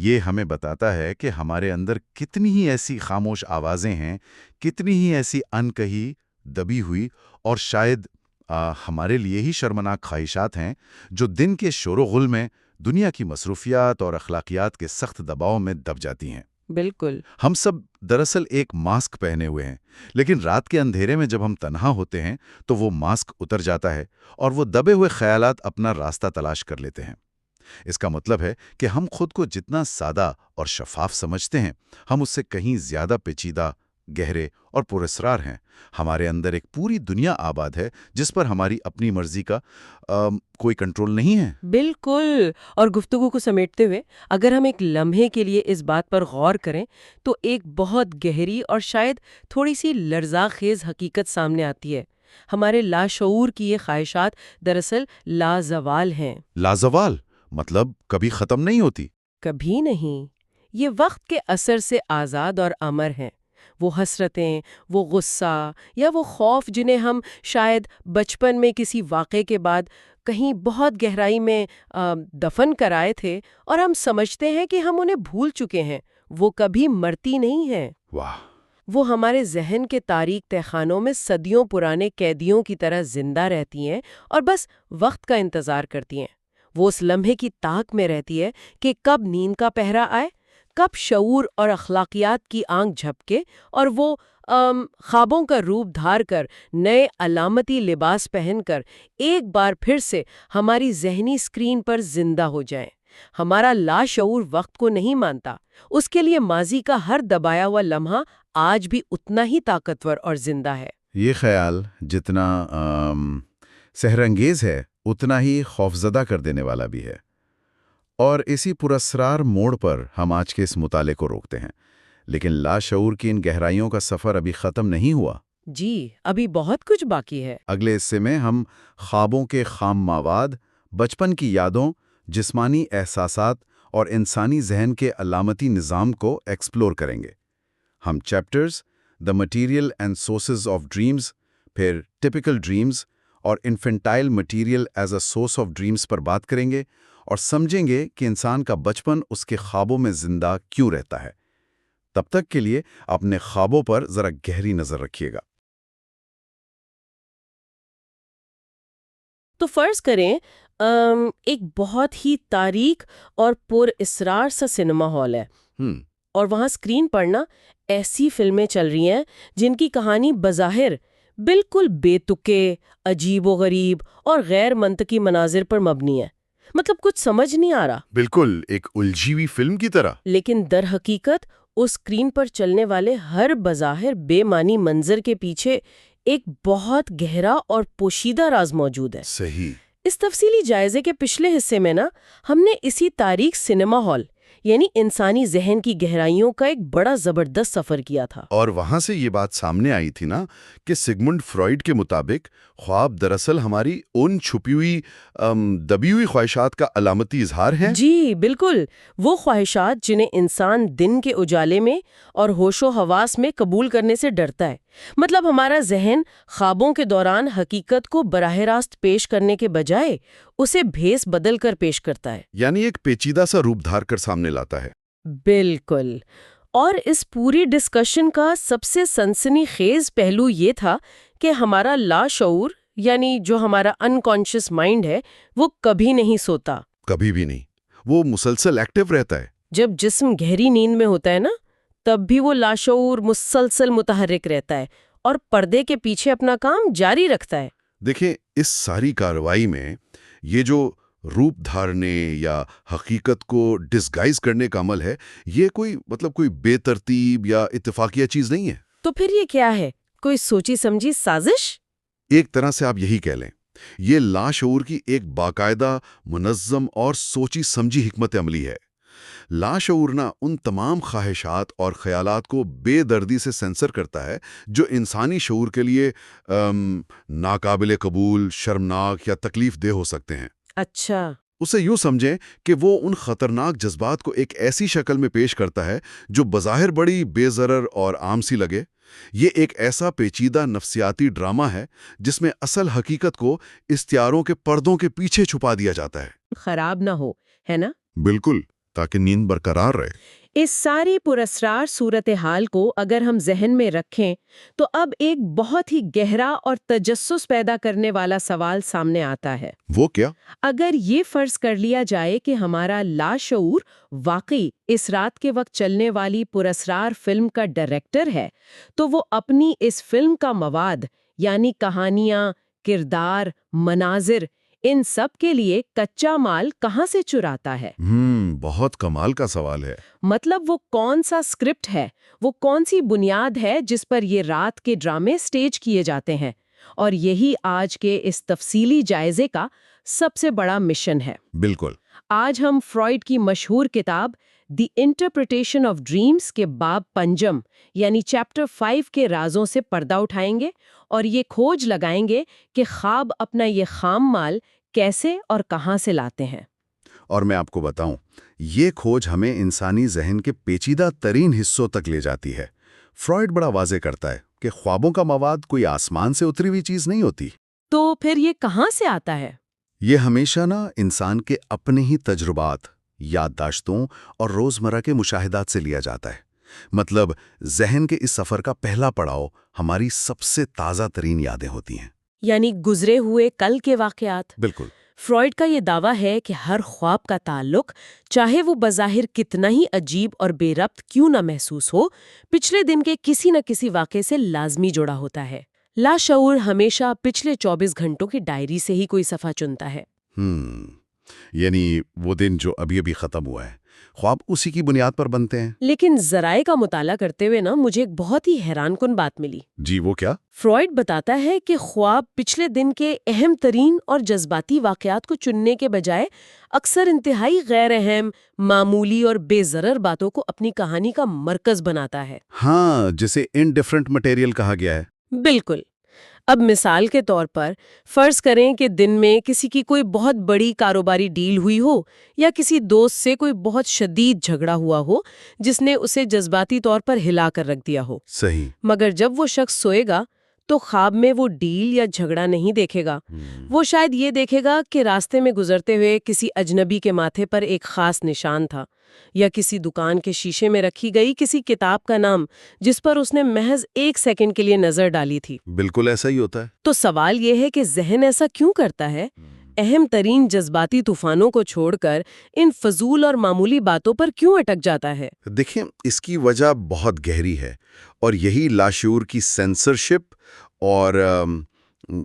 یہ ہمیں بتاتا ہے کہ ہمارے اندر کتنی ہی ایسی خاموش آوازیں ہیں، کتنی ہی ایسی انکہی، دبی ہوئی اور شاید ہمارے لیے ہی شرمناک خواہشات ہیں جو دن کے شور و غل میں دنیا کی مصروفیات اور اخلاقیات کے سخت دباؤ میں دب جاتی ہیں۔ بالکل۔ ہم سب دراصل ایک ماسک پہنے ہوئے ہیں، لیکن رات کے اندھیرے میں جب ہم تنہا ہوتے ہیں تو وہ ماسک اتر جاتا ہے اور وہ دبے ہوئے خیالات اپنا راستہ تلاش کر لیتے ہیں۔ اس کا مطلب ہے کہ ہم خود کو جتنا سادہ اور شفاف سمجھتے ہیں، ہم اس سے کہیں زیادہ پیچیدہ، گہرے اور پراسرار ہیں۔ ہمارے اندر ایک پوری دنیا آباد ہے جس پر ہماری اپنی مرضی کا کوئی کنٹرول نہیں ہے۔ بالکل۔ اور گفتگو کو سمیٹتے ہوئے اگر ہم ایک لمحے کے لیے اس بات پر غور کریں تو ایک بہت گہری اور شاید تھوڑی سی لرزا خیز حقیقت سامنے آتی ہے۔ ہمارے لاشعور کی یہ خواہشات دراصل لازوال ہیں۔ لازوال مطلب کبھی ختم نہیں ہوتی؟ کبھی نہیں۔ یہ وقت کے اثر سے آزاد اور امر ہیں۔ وہ حسرتیں، وہ غصہ یا وہ خوف جنہیں ہم شاید بچپن میں کسی واقعے کے بعد کہیں بہت گہرائی میں دفن کرائے تھے اور ہم سمجھتے ہیں کہ ہم انہیں بھول چکے ہیں، وہ کبھی مرتی نہیں ہیں۔ واہ! وہ ہمارے ذہن کے تاریک تہخانوں میں صدیوں پرانے قیدیوں کی طرح زندہ رہتی ہیں اور بس وقت کا انتظار کرتی ہیں۔ وہ اس لمحے کی تاک میں رہتی ہے کہ کب نیند کا پہرا آئے، کب شعور اور اخلاقیات کی آنکھ جھپکے اور وہ خوابوں کا روپ دھار کر، نئے علامتی لباس پہن کر ایک بار پھر سے ہماری ذہنی اسکرین پر زندہ ہو جائیں۔ ہمارا لاشعور وقت کو نہیں مانتا، اس کے لیے ماضی کا ہر دبایا ہوا لمحہ آج بھی اتنا ہی طاقتور اور زندہ ہے۔ یہ خیال جتنا سحرانگیز ہے اتنا ہی خوفزدہ کر دینے والا بھی ہے۔ اور اسی پراسرار موڑ پر ہم آج کے اس مطالعے کو روکتے ہیں، لیکن لاشعور کی ان گہرائیوں کا سفر ابھی ختم نہیں ہوا۔ جی، ابھی بہت کچھ باقی ہے۔ اگلے حصے میں ہم خوابوں کے خام مواد، بچپن کی یادوں، جسمانی احساسات اور انسانی ذہن کے علامتی نظام کو ایکسپلور کریں گے۔ ہم chapters the material and sources of dreams, پھر ٹپیکل ڈریمز اور infantile material as a source of dreams پر بات کریں گے اور سمجھیں گے کہ انسان کا بچپن اس کے خوابوں میں زندہ کیوں رہتا ہے۔ تب تک کے لیے اپنے خوابوں پر ذرا گہری نظر رکھیے گا۔ تو فرض کریں ایک بہت ہی تاریک اور پر اسرار سا سنیما ہال ہے، اور وہاں اسکرین پر نا ایسی فلمیں چل رہی ہیں جن کی کہانی بظاہر بالکل بے تکے، عجیب و غریب اور غیر منطقی مناظر پر مبنی ہے۔ مطلب کچھ سمجھ نہیں آ رہا، بالکل ایک الجھی ہوئی فلم کی طرح۔ لیکن در حقیقت اس اسکرین پر چلنے والے ہر بظاہر بے معنی منظر کے پیچھے ایک بہت گہرا اور پوشیدہ راز موجود ہے۔ صحیح۔ اس تفصیلی جائزے کے پچھلے حصے میں نا ہم نے اسی تاریک سنیما ہال یعنی انسانی ذہن کی گہرائیوں کا ایک بڑا زبردست سفر کیا تھا۔ اور وہاں سے یہ بات سامنے آئی تھی نا کہ سگمنڈ فرائڈ کے مطابق خواب دراصل ہماری ان چھپی ہوئی دبی ہوئی خواہشات کا علامتی اظہار ہیں۔ جی بالکل، وہ خواہشات جنہیں انسان دن کے اجالے میں اور ہوش و حواس میں قبول کرنے سے ڈرتا ہے۔ مطلب ہمارا ذہن خوابوں کے دوران حقیقت کو براہ راست پیش کرنے کے بجائے اسے بھیس بدل کر پیش کرتا ہے، یعنی ایک پیچیدہ سا روپ دھار کر سامنے لاتا ہے۔ بالکل۔ اور اس پوری ڈسکشن کا سب سے سنسنی خیز پہلو یہ تھا کہ ہمارا لاشعور یعنی جو ہمارا انکانشس مائنڈ ہے وہ کبھی نہیں سوتا، کبھی بھی نہیں، وہ مسلسل ایکٹیو رہتا ہے۔ جب جسم گہری نیند میں ہوتا ہے نا تب بھی وہ لاشعور مسلسل متحرک رہتا ہے اور پردے کے پیچھے اپنا کام جاری رکھتا ہے۔ دیکھیں اس ساری کارروائی میں یہ جو روپ دھارنے یا حقیقت کو ڈسگائز کرنے کا عمل ہے، یہ کوئی بے ترتیب یا اتفاقیہ چیز نہیں ہے۔ تو پھر یہ کیا ہے؟ کوئی سوچی سمجھی سازش؟ ایک طرح سے آپ یہی کہہ لیں، یہ لاشعور کی ایک باقاعدہ، منظم اور سوچی سمجھی حکمت عملی ہے۔ لاشعور نہ ان تمام خواہشات اور خیالات کو بے دردی سے سینسر کرتا ہے جو انسانی شعور کے لیے ناقابل قبول، شرمناک یا تکلیف دہ ہو سکتے ہیں۔ اچھا۔ اسے یوں سمجھیں کہ وہ ان خطرناک جذبات کو ایک ایسی شکل میں پیش کرتا ہے جو بظاہر بڑی بے ضرر اور عام سی لگے۔ یہ ایک ایسا پیچیدہ نفسیاتی ڈرامہ ہے جس میں اصل حقیقت کو استعاروں کے پردوں کے پیچھے چھپا دیا جاتا ہے۔ خراب نہ ہو، ہے نا؟ بالکل، تاکہ نیند برقرار رہے۔ اس ساری پراسرار صورتحال کو اگر ہم ذہن میں رکھیں تو اب ایک بہت ہی گہرا اور تجسس پیدا کرنے والا سوال سامنے آتا ہے۔ وہ کیا؟ اگر یہ فرض کر لیا جائے کہ ہمارا لاشعور واقعی اس رات کے وقت چلنے والی پراسرار فلم کا ڈائریکٹر ہے، تو وہ اپنی اس فلم کا مواد یعنی کہانیاں، کردار، مناظر، ان سب کے لیے کچا مال کہاں سے چراتا ہے؟ بہت کمال کا سوال ہے۔ مطلب وہ کون سا اسکرپٹ ہے، وہ کون سی بنیاد ہے جس پر یہ رات کے ڈرامے سٹیج کیے جاتے ہیں؟ اور یہی آج کے اس تفصیلی جائزے کا سب سے بڑا مشن ہے۔ بالکل۔ آج ہم فرائیڈ کی مشہور کتاب دی انٹرپریٹیشن آف ڈریمز کے باب پنجم یعنی چیپٹر 5 کے رازوں سے پردہ اٹھائیں گے اور یہ کھوج لگائیں گے کہ خواب اپنا یہ خام مال کیسے اور کہاں سے لاتے ہیں۔ اور میں آپ کو بتاؤں، یہ کھوج ہمیں انسانی ذہن کے پیچیدہ ترین حصوں تک لے جاتی ہے۔ فرائیڈ بڑا واضح کرتا ہے کہ خوابوں کا مواد کوئی آسمان سے اتری ہوئی چیز نہیں ہوتی۔ تو پھر یہ کہاں سے آتا ہے؟ یہ ہمیشہ انسان کے اپنے ہی تجربات، یادداشتوں اور روزمرہ کے مشاہدات سے لیا جاتا ہے۔ مطلب ذہن کے اس سفر کا پہلا پڑاؤ ہماری سب سے تازہ ترین یادیں ہوتی ہیں، یعنی گزرے ہوئے کل کے واقعات۔ بالکل۔ فرائیڈ کا یہ دعویٰ ہے کہ ہر خواب کا تعلق، چاہے وہ بظاہر کتنا ہی عجیب اور بے ربط کیوں نہ محسوس ہو، پچھلے دن کے کسی نہ کسی واقعے سے لازمی جڑا ہوتا ہے۔ لاشعور ہمیشہ پچھلے 24 گھنٹوں کی ڈائری سے ہی کوئی صفحہ چنتا ہے۔ یعنی وہ دن جو ابھی ابھی ختم ہوا ہے، خواب اسی کی بنیاد پر بنتے ہیں۔ لیکن ذرائع کا مطالعہ کرتے ہوئے مجھے ایک بہت ہی حیران کن بات ملی۔ جی، وہ کیا؟ فرائیڈ بتاتا ہے کہ خواب پچھلے دن کے اہم ترین اور جذباتی واقعات کو چننے کے بجائے اکثر انتہائی غیر اہم، معمولی اور بے ضرر باتوں کو اپنی کہانی کا مرکز بناتا ہے۔ ہاں، جسے انڈیفرنٹ مٹیریل کہا گیا ہے۔ بالکل۔ اب مثال کے طور پر فرض کریں کہ دن میں کسی کی کوئی بہت بڑی کاروباری ڈیل ہوئی ہو یا کسی دوست سے کوئی بہت شدید جھگڑا ہوا ہو جس نے اسے جذباتی طور پر ہلا کر رکھ دیا ہو۔ صحیح۔ مگر جب وہ شخص سوئے گا تو خواب میں وہ ڈیل یا جھگڑا نہیں دیکھے گا۔ وہ شاید یہ دیکھے گا کہ راستے میں گزرتے ہوئے کسی اجنبی کے ماتھے پر ایک خاص نشان تھا، یا کسی دکان کے شیشے میں رکھی گئی کسی کتاب کا نام جس پر اس نے محض 1 سیکنڈ کے لیے نظر ڈالی تھی۔ بالکل ایسا ہی ہوتا ہے۔ تو سوال یہ ہے کہ ذہن ایسا کیوں کرتا ہے؟ اہم ترین جذباتی طوفانوں کو چھوڑ کر ان فضول اور معمولی باتوں پر کیوں اٹک جاتا ہے؟ دیکھیں، اس کی وجہ بہت گہری ہے، اور یہی لاشعور کی سینسرشپ اور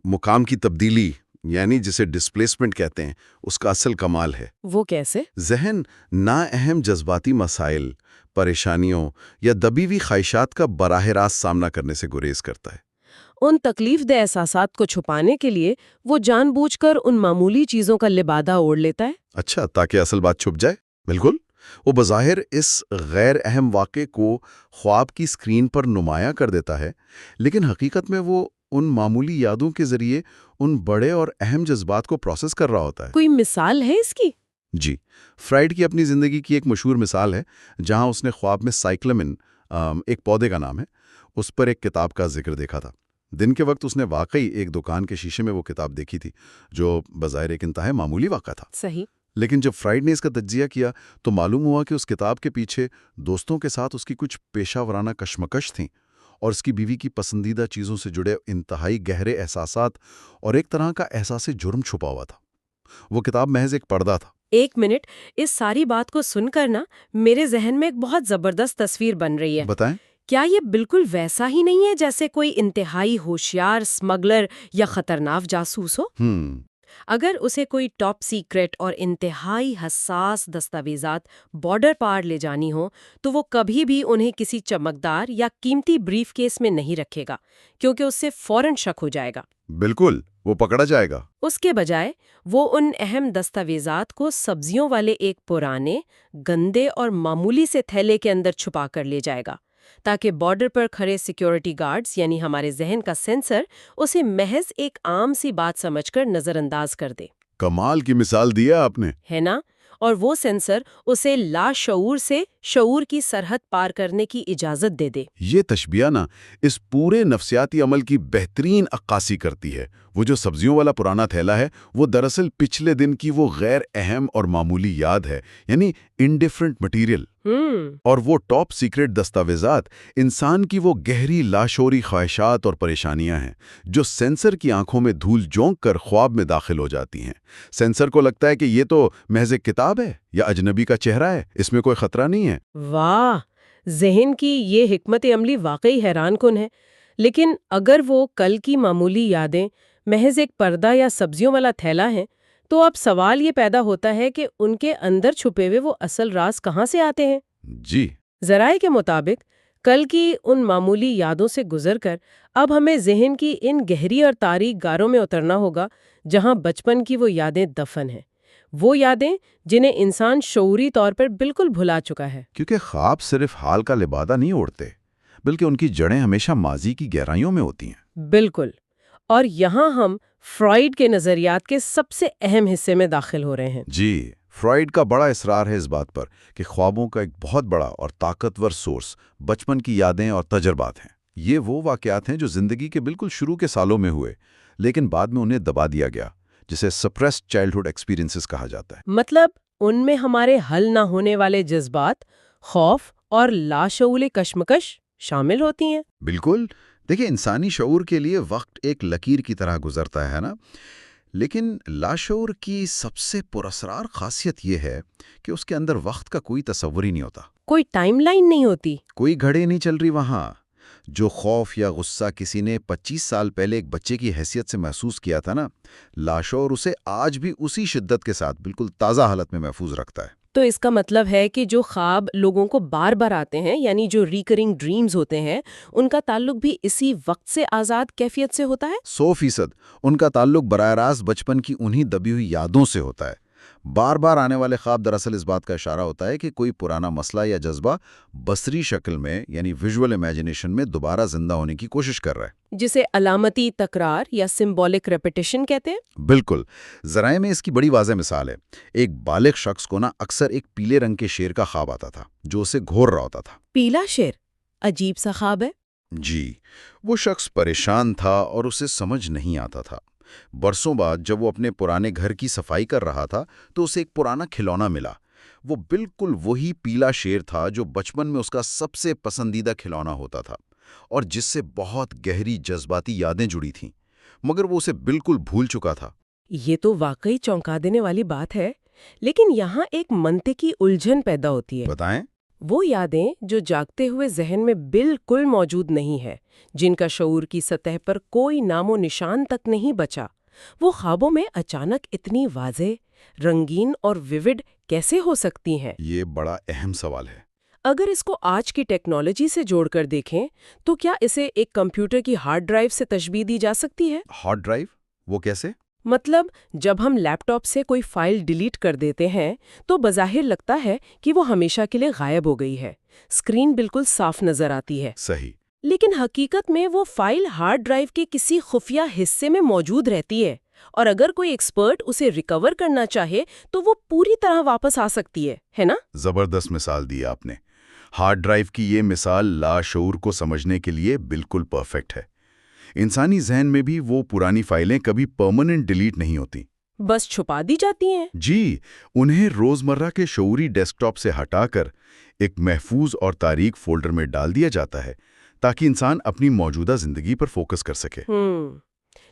مقام کی تبدیلی، یعنی جسے ڈسپلیسمنٹ کہتے ہیں، اس کا اصل کمال ہے۔ وہ کیسے؟ ذہن نااہم جذباتی مسائل، پریشانیوں یا دبی ہوئی خواہشات کا براہ راست سامنا کرنے سے گریز کرتا ہے۔ ان تکلیف دہ احساسات کو چھپانے کے لیے وہ جان بوجھ کر ان معمولی چیزوں کا لبادہ اوڑھ لیتا ہے۔ اچھا، تاکہ اصل بات چھپ جائے۔ بالکل۔ وہ بظاہر اس غیر اہم واقعے کو خواب کی سکرین پر نمایاں کر دیتا ہے، لیکن حقیقت میں وہ ان معمولی یادوں کے ذریعے ان بڑے اور اہم جذبات کو پروسیس کر رہا ہوتا ہے۔ کوئی مثال ہے اس کی؟ جی، فرائیڈ کی اپنی زندگی کی ایک مشہور مثال ہے جہاں اس نے خواب میں سائیکلمن، ایک پودے کا نام ہے، اس پر ایک کتاب کا ذکر دیکھا تھا۔ دن کے وقت اس نے واقعی ایک دکان کے شیشے میں وہ کتاب دیکھی تھی جو بظاہر ایک انتہائی معمولی واقعہ تھا۔ صحیح۔ لیکن جب فرائیڈ نے اس کا تجزیہ کیا تو معلوم ہوا کہ اس کتاب کے پیچھے دوستوں کے ساتھ اس کی کچھ پیشہ ورانہ کشمکش تھیں، اور اس کی بیوی کی پسندیدہ چیزوں سے جڑے انتہائی گہرے احساسات اور ایک طرح کا احساس جرم چھپا ہوا تھا۔ وہ کتاب محض ایک پردہ تھا۔ 1 منٹ، اس ساری بات کو سن کر میرے ذہن میں ایک بہت زبردست تصویر بن رہی ہے۔ بتائیں۔ کیا یہ بالکل ویسا ہی نہیں ہے جیسے کوئی انتہائی ہوشیار اسمگلر یا خطرناک جاسوس ہو؟ اگر اسے کوئی ٹاپ سیکرٹ اور انتہائی حساس دستاویزات بارڈر پار لے جانی ہو تو وہ کبھی بھی انہیں کسی چمکدار یا قیمتی بریف کیس میں نہیں رکھے گا، کیونکہ اس سے فوراً شک ہو جائے گا۔ بالکل، وہ پکڑا جائے گا۔ اس کے بجائے وہ ان اہم دستاویزات کو سبزیوں والے ایک پرانے، گندے اور معمولی سے تھیلے کے اندر چھپا کر لے جائے گا، تاکہ بارڈر پر کھڑے سیکیورٹی گارڈز یعنی ہمارے ذہن کا سینسر اسے محض ایک عام سی بات سمجھ کر نظر انداز کر دے۔ کمال کی مثال دیا آپ نے۔ ہے نا؟ اور وہ سینسر اسے لاشعور سے شعور کی سرحد پار کرنے کی اجازت دے دے۔ یہ تشبیہ نا اس پورے نفسیاتی عمل کی بہترین عکاسی کرتی ہے۔ وہ جو سبزیوں والا پرانا تھیلا ہے وہ دراصل پچھلے دن کی وہ غیر اہم اور معمولی یاد ہے، یعنی انڈیفرنٹ مٹیریل۔ اور وہ ٹاپ سیکرٹ دستاویزات انسان کی وہ گہری لاشعوری خواہشات اور پریشانیاں ہیں جو سینسر کی آنکھوں میں دھول جھونک کر خواب میں داخل ہو جاتی ہیں۔ سینسر کو لگتا ہے کہ یہ تو محض ایک کتاب ہے یا اجنبی کا چہرہ ہے، اس میں کوئی خطرہ نہیں ہے۔ واہ، ذہن کی یہ حکمت عملی واقعی حیران کن ہے۔ لیکن اگر وہ کل کی معمولی یادیں محض ایک پردہ یا سبزیوں والا تھیلا ہیں، تو اب سوال یہ پیدا ہوتا ہے کہ ان کے اندر چھپے ہوئے وہ اصل راز کہاں سے آتے ہیں؟ جی، ذرائع کے مطابق کل کی ان معمولی یادوں سے گزر کر اب ہمیں ذہن کی ان گہری اور تاریک غاروں میں اترنا ہوگا جہاں بچپن کی وہ یادیں دفن ہیں، وہ یادیں جنہیں انسان شعوری طور پر بالکل بھلا چکا ہے۔ کیونکہ خواب صرف حال کا لبادہ نہیں اوڑھتے، بلکہ ان کی جڑیں ہمیشہ ماضی کی گہرائیوں میں ہوتی ہیں۔ بالکل، اور یہاں ہم فرائیڈ کے نظریات کے سب سے اہم حصے میں داخل ہو رہے ہیں۔ جی، فرائیڈ کا بڑا اصرار ہے اس بات پر کہ خوابوں کا ایک بہت بڑا اور طاقتور سورس بچپن کی یادیں اور تجربات ہیں۔ یہ وہ واقعات ہیں جو زندگی کے بالکل شروع کے سالوں میں ہوئے، لیکن بعد میں انہیں دبا دیا گیا، جسے سپریسڈ چائلڈہڈ ایکسپیرینسز کہا جاتا ہے۔ مطلب ان میں ہمارے حل نہ ہونے والے جذبات، خوف اور لاشعوری کشمکش شامل ہوتی ہیں۔ بالکل، دیکھیں انسانی شعور کے لیے وقت ایک لکیر کی طرح گزرتا ہے نا، لیکن لاشعور کی سب سے پراسرار خاصیت یہ ہے کہ اس کے اندر وقت کا کوئی تصور ہی نہیں ہوتا، کوئی ٹائم لائن نہیں ہوتی، کوئی گھڑی نہیں چل رہی وہاں۔ جو خوف یا غصہ کسی نے 25 سال پہلے ایک بچے کی حیثیت سے محسوس کیا تھا نا، لاشعور اسے آج بھی اسی شدت کے ساتھ بالکل تازہ حالت میں محفوظ رکھتا ہے۔ تو اس کا مطلب ہے کہ جو خواب لوگوں کو بار بار آتے ہیں، یعنی جو ریکرنگ ڈریمز ہوتے ہیں، ان کا تعلق بھی اسی وقت سے آزاد کیفیت سے ہوتا ہے؟ 100% ان کا تعلق براہ راست بچپن کی انہی دبی ہوئی یادوں سے ہوتا ہے۔ بار بار آنے والے خواب دراصل اس بات کا اشارہ ہوتا ہے کہ کوئی پرانا مسئلہ یا جذبہ بصری شکل میں یعنی ویژول امیجنیشن میں دوبارہ زندہ ہونے کی کوشش کر رہا ہے، جسے علامتی تکرار یا سمبولک ریپیٹیشن کہتے ہیں۔ بالکل، ذرائع میں اس کی بڑی واضح مثال ہے۔ ایک بالغ شخص کو نا اکثر ایک پیلے رنگ کے شیر کا خواب آتا تھا جو اسے گھور رہا ہوتا تھا۔ پیلا شیر، عجیب سا خواب ہے۔ جی، وہ شخص پریشان تھا اور اسے سمجھ نہیں آتا تھا۔ برسوں بعد جب وہ اپنے پرانے گھر کی صفائی کر رہا تھا تو اسے ایک پرانا کھلونا ملا۔ وہ بالکل وہی پیلا شیر تھا جو بچپن میں اس کا سب سے پسندیدہ کھلونا ہوتا تھا اور جس سے بہت گہری جذباتی یادیں جڑی تھیں، مگر وہ اسے بالکل بھول چکا تھا۔ یہ تو واقعی چونکا دینے والی بات ہے، لیکن یہاں ایک منطقی الجھن پیدا ہوتی ہے۔ بتائیں؟ وہ یادیں جو جاگتے ہوئے ذہن میں بالکل موجود نہیں ہے، جن کا شعور کی سطح پر کوئی نام و نشان تک نہیں بچا، وہ خوابوں میں اچانک اتنی واضح، رنگین اور ویوڈ کیسے ہو سکتی ہیں؟ یہ بڑا اہم سوال ہے۔ اگر اس کو آج کی ٹیکنالوجی سے جوڑ کر دیکھیں تو کیا اسے ایک کمپیوٹر کی ہارڈ ڈرائیو سے تشبیہ دی جا سکتی ہے؟ Hard drive? وہ کیسے؟ مطلب جب ہم لیپ ٹاپ سے کوئی فائل ڈیلیٹ کر دیتے ہیں تو بظاہر لگتا ہے کہ وہ ہمیشہ کے لیے غائب ہو گئی ہے، اسکرین بالکل صاف نظر آتی ہے۔ صحیح۔ لیکن حقیقت میں وہ فائل ہارڈ ڈرائیو کے کسی خفیہ حصے میں موجود رہتی ہے، اور اگر کوئی ایکسپرٹ اسے ریکور کرنا چاہے تو وہ پوری طرح واپس آ سکتی ہے نا؟ زبردست مثال دی آپ نے۔ ہارڈ ڈرائیو کی یہ مثال لاشعور کو سمجھنے کے لیے بالکل پرفیکٹ ہے۔ انسانی ذہن میں بھی وہ پرانی فائلیں کبھی پرماننٹ ڈیلیٹ نہیں ہوتی، بس چھپا دی جاتی ہیں۔ جی، انہیں روزمرہ کے شعوری ڈیسک ٹاپ سے ہٹا کر ایک محفوظ اور تاریک فولڈر میں ڈال دیا جاتا ہے تاکہ انسان اپنی موجودہ زندگی پر فوکس کر سکے۔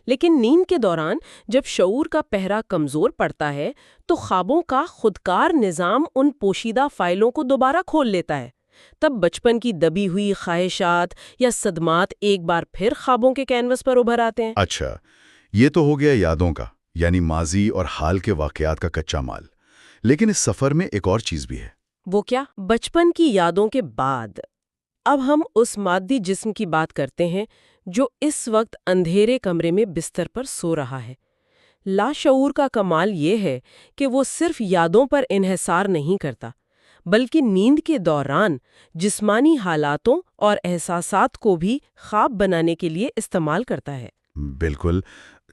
لیکن نیند کے دوران جب شعور کا پہرا کمزور پڑتا ہے تو خوابوں کا خودکار نظام ان پوشیدہ فائلوں کو دوبارہ کھول لیتا ہے، تب بچپن کی دبی ہوئی خواہشات یا صدمات ایک بار پھر خوابوں کے کینوس پر ابھر آتے ہیں۔ اچھا، یہ تو ہو گیا یادوں کا، یعنی ماضی اور حال کے واقعات کا کچا مال۔ لیکن اس سفر میں ایک اور چیز بھی ہے۔ وہ کیا؟ بچپن کی یادوں کے بعد اب ہم اس مادی جسم کی بات کرتے ہیں جو اس وقت اندھیرے کمرے میں بستر پر سو رہا ہے۔ لاشعور کا کمال یہ ہے کہ وہ صرف یادوں پر انحصار نہیں کرتا، بلکہ نیند کے دوران جسمانی حالاتوں اور احساسات کو بھی خواب بنانے کے لیے استعمال کرتا ہے۔ بالکل،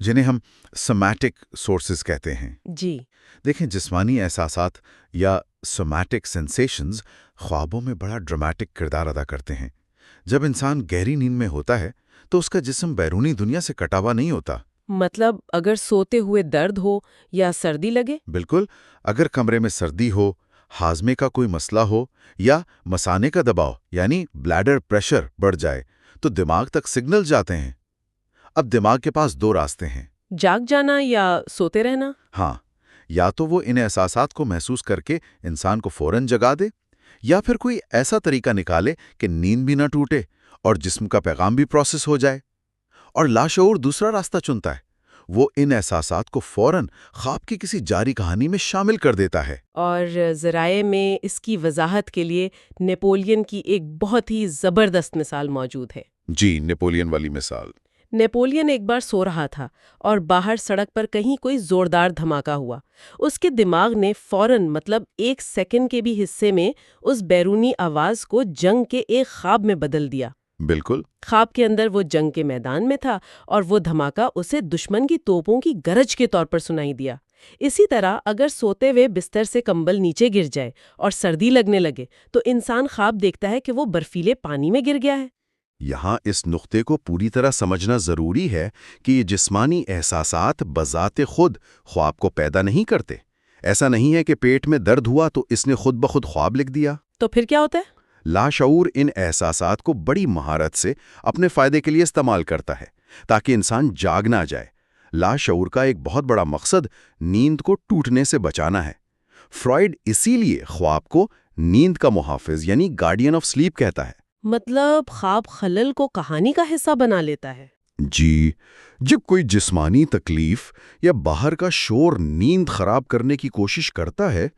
جنہیں ہم سومیٹک سورسز کہتے ہیں۔ جی، دیکھیں، جسمانی احساسات یا سومیٹک سینسیشنز خوابوں میں بڑا ڈرامیٹک کردار ادا کرتے ہیں۔ جب انسان گہری نیند میں ہوتا ہے تو اس کا جسم بیرونی دنیا سے کٹا ہوا نہیں ہوتا۔ مطلب اگر سوتے ہوئے درد ہو یا سردی لگے؟ بالکل، اگر کمرے میں سردی ہو، ہاضمے کا کوئی مسئلہ ہو یا مثانے کا دباؤ یعنی بلیڈر پریشر بڑھ جائے تو دماغ تک سگنل جاتے ہیں۔ اب دماغ کے پاس دو راستے ہیں، جاگ جانا یا سوتے رہنا؟ ہاں، یا تو وہ ان احساسات کو محسوس کر کے انسان کو فوراً جگا دے، یا پھر کوئی ایسا طریقہ نکالے کہ نیند بھی نہ ٹوٹے اور جسم کا پیغام بھی پروسیس ہو جائے۔ اور لاشعور دوسرا راستہ چنتا ہے، وہ ان احساسات کو فوراً خواب کی کسی جاری کہانی میں شامل کر دیتا ہے۔ اور ذرائع میں اس کی وضاحت کے لیے نیپولین کی ایک بہت ہی زبردست مثال موجود ہے۔ جی، نیپولین والی مثال۔ نیپولین ایک بار سو رہا تھا اور باہر سڑک پر کہیں کوئی زوردار دھماکہ ہوا۔ اس کے دماغ نے فوراً، مطلب ایک سیکنڈ کے بھی حصے میں، اس بیرونی آواز کو جنگ کے ایک خواب میں بدل دیا۔ بالکل۔ خواب کے اندر وہ جنگ کے میدان میں تھا اور وہ دھماکہ اسے دشمن کی توپوں کی گرج کے طور پر سنائی دیا۔ اسی طرح اگر سوتے ہوئے بستر سے کمبل نیچے گر جائے اور سردی لگنے لگے تو انسان خواب دیکھتا ہے کہ وہ برفیلے پانی میں گر گیا ہے۔ یہاں اس نقطے کو پوری طرح سمجھنا ضروری ہے کہ یہ جسمانی احساسات بذات خود خواب کو پیدا نہیں کرتے۔ ایسا نہیں ہے کہ پیٹ میں درد ہوا تو اس نے خود بخود خواب لکھ دیا۔ تو پھر کیا ہوتا ہے؟ لاشعور ان احساسات کو بڑی مہارت سے اپنے فائدے کے لیے استعمال کرتا ہے تاکہ انسان جاگ نہ جائے۔ لاشعور کا ایک بہت بڑا مقصد نیند کو ٹوٹنے سے بچانا ہے۔ فرائیڈ اسی لیے خواب کو نیند کا محافظ یعنی گارڈین آف سلیپ کہتا ہے۔ مطلب خواب خلل کو کہانی کا حصہ بنا لیتا ہے۔ جی، جب کوئی جسمانی تکلیف یا باہر کا شور نیند خراب کرنے کی کوشش کرتا ہے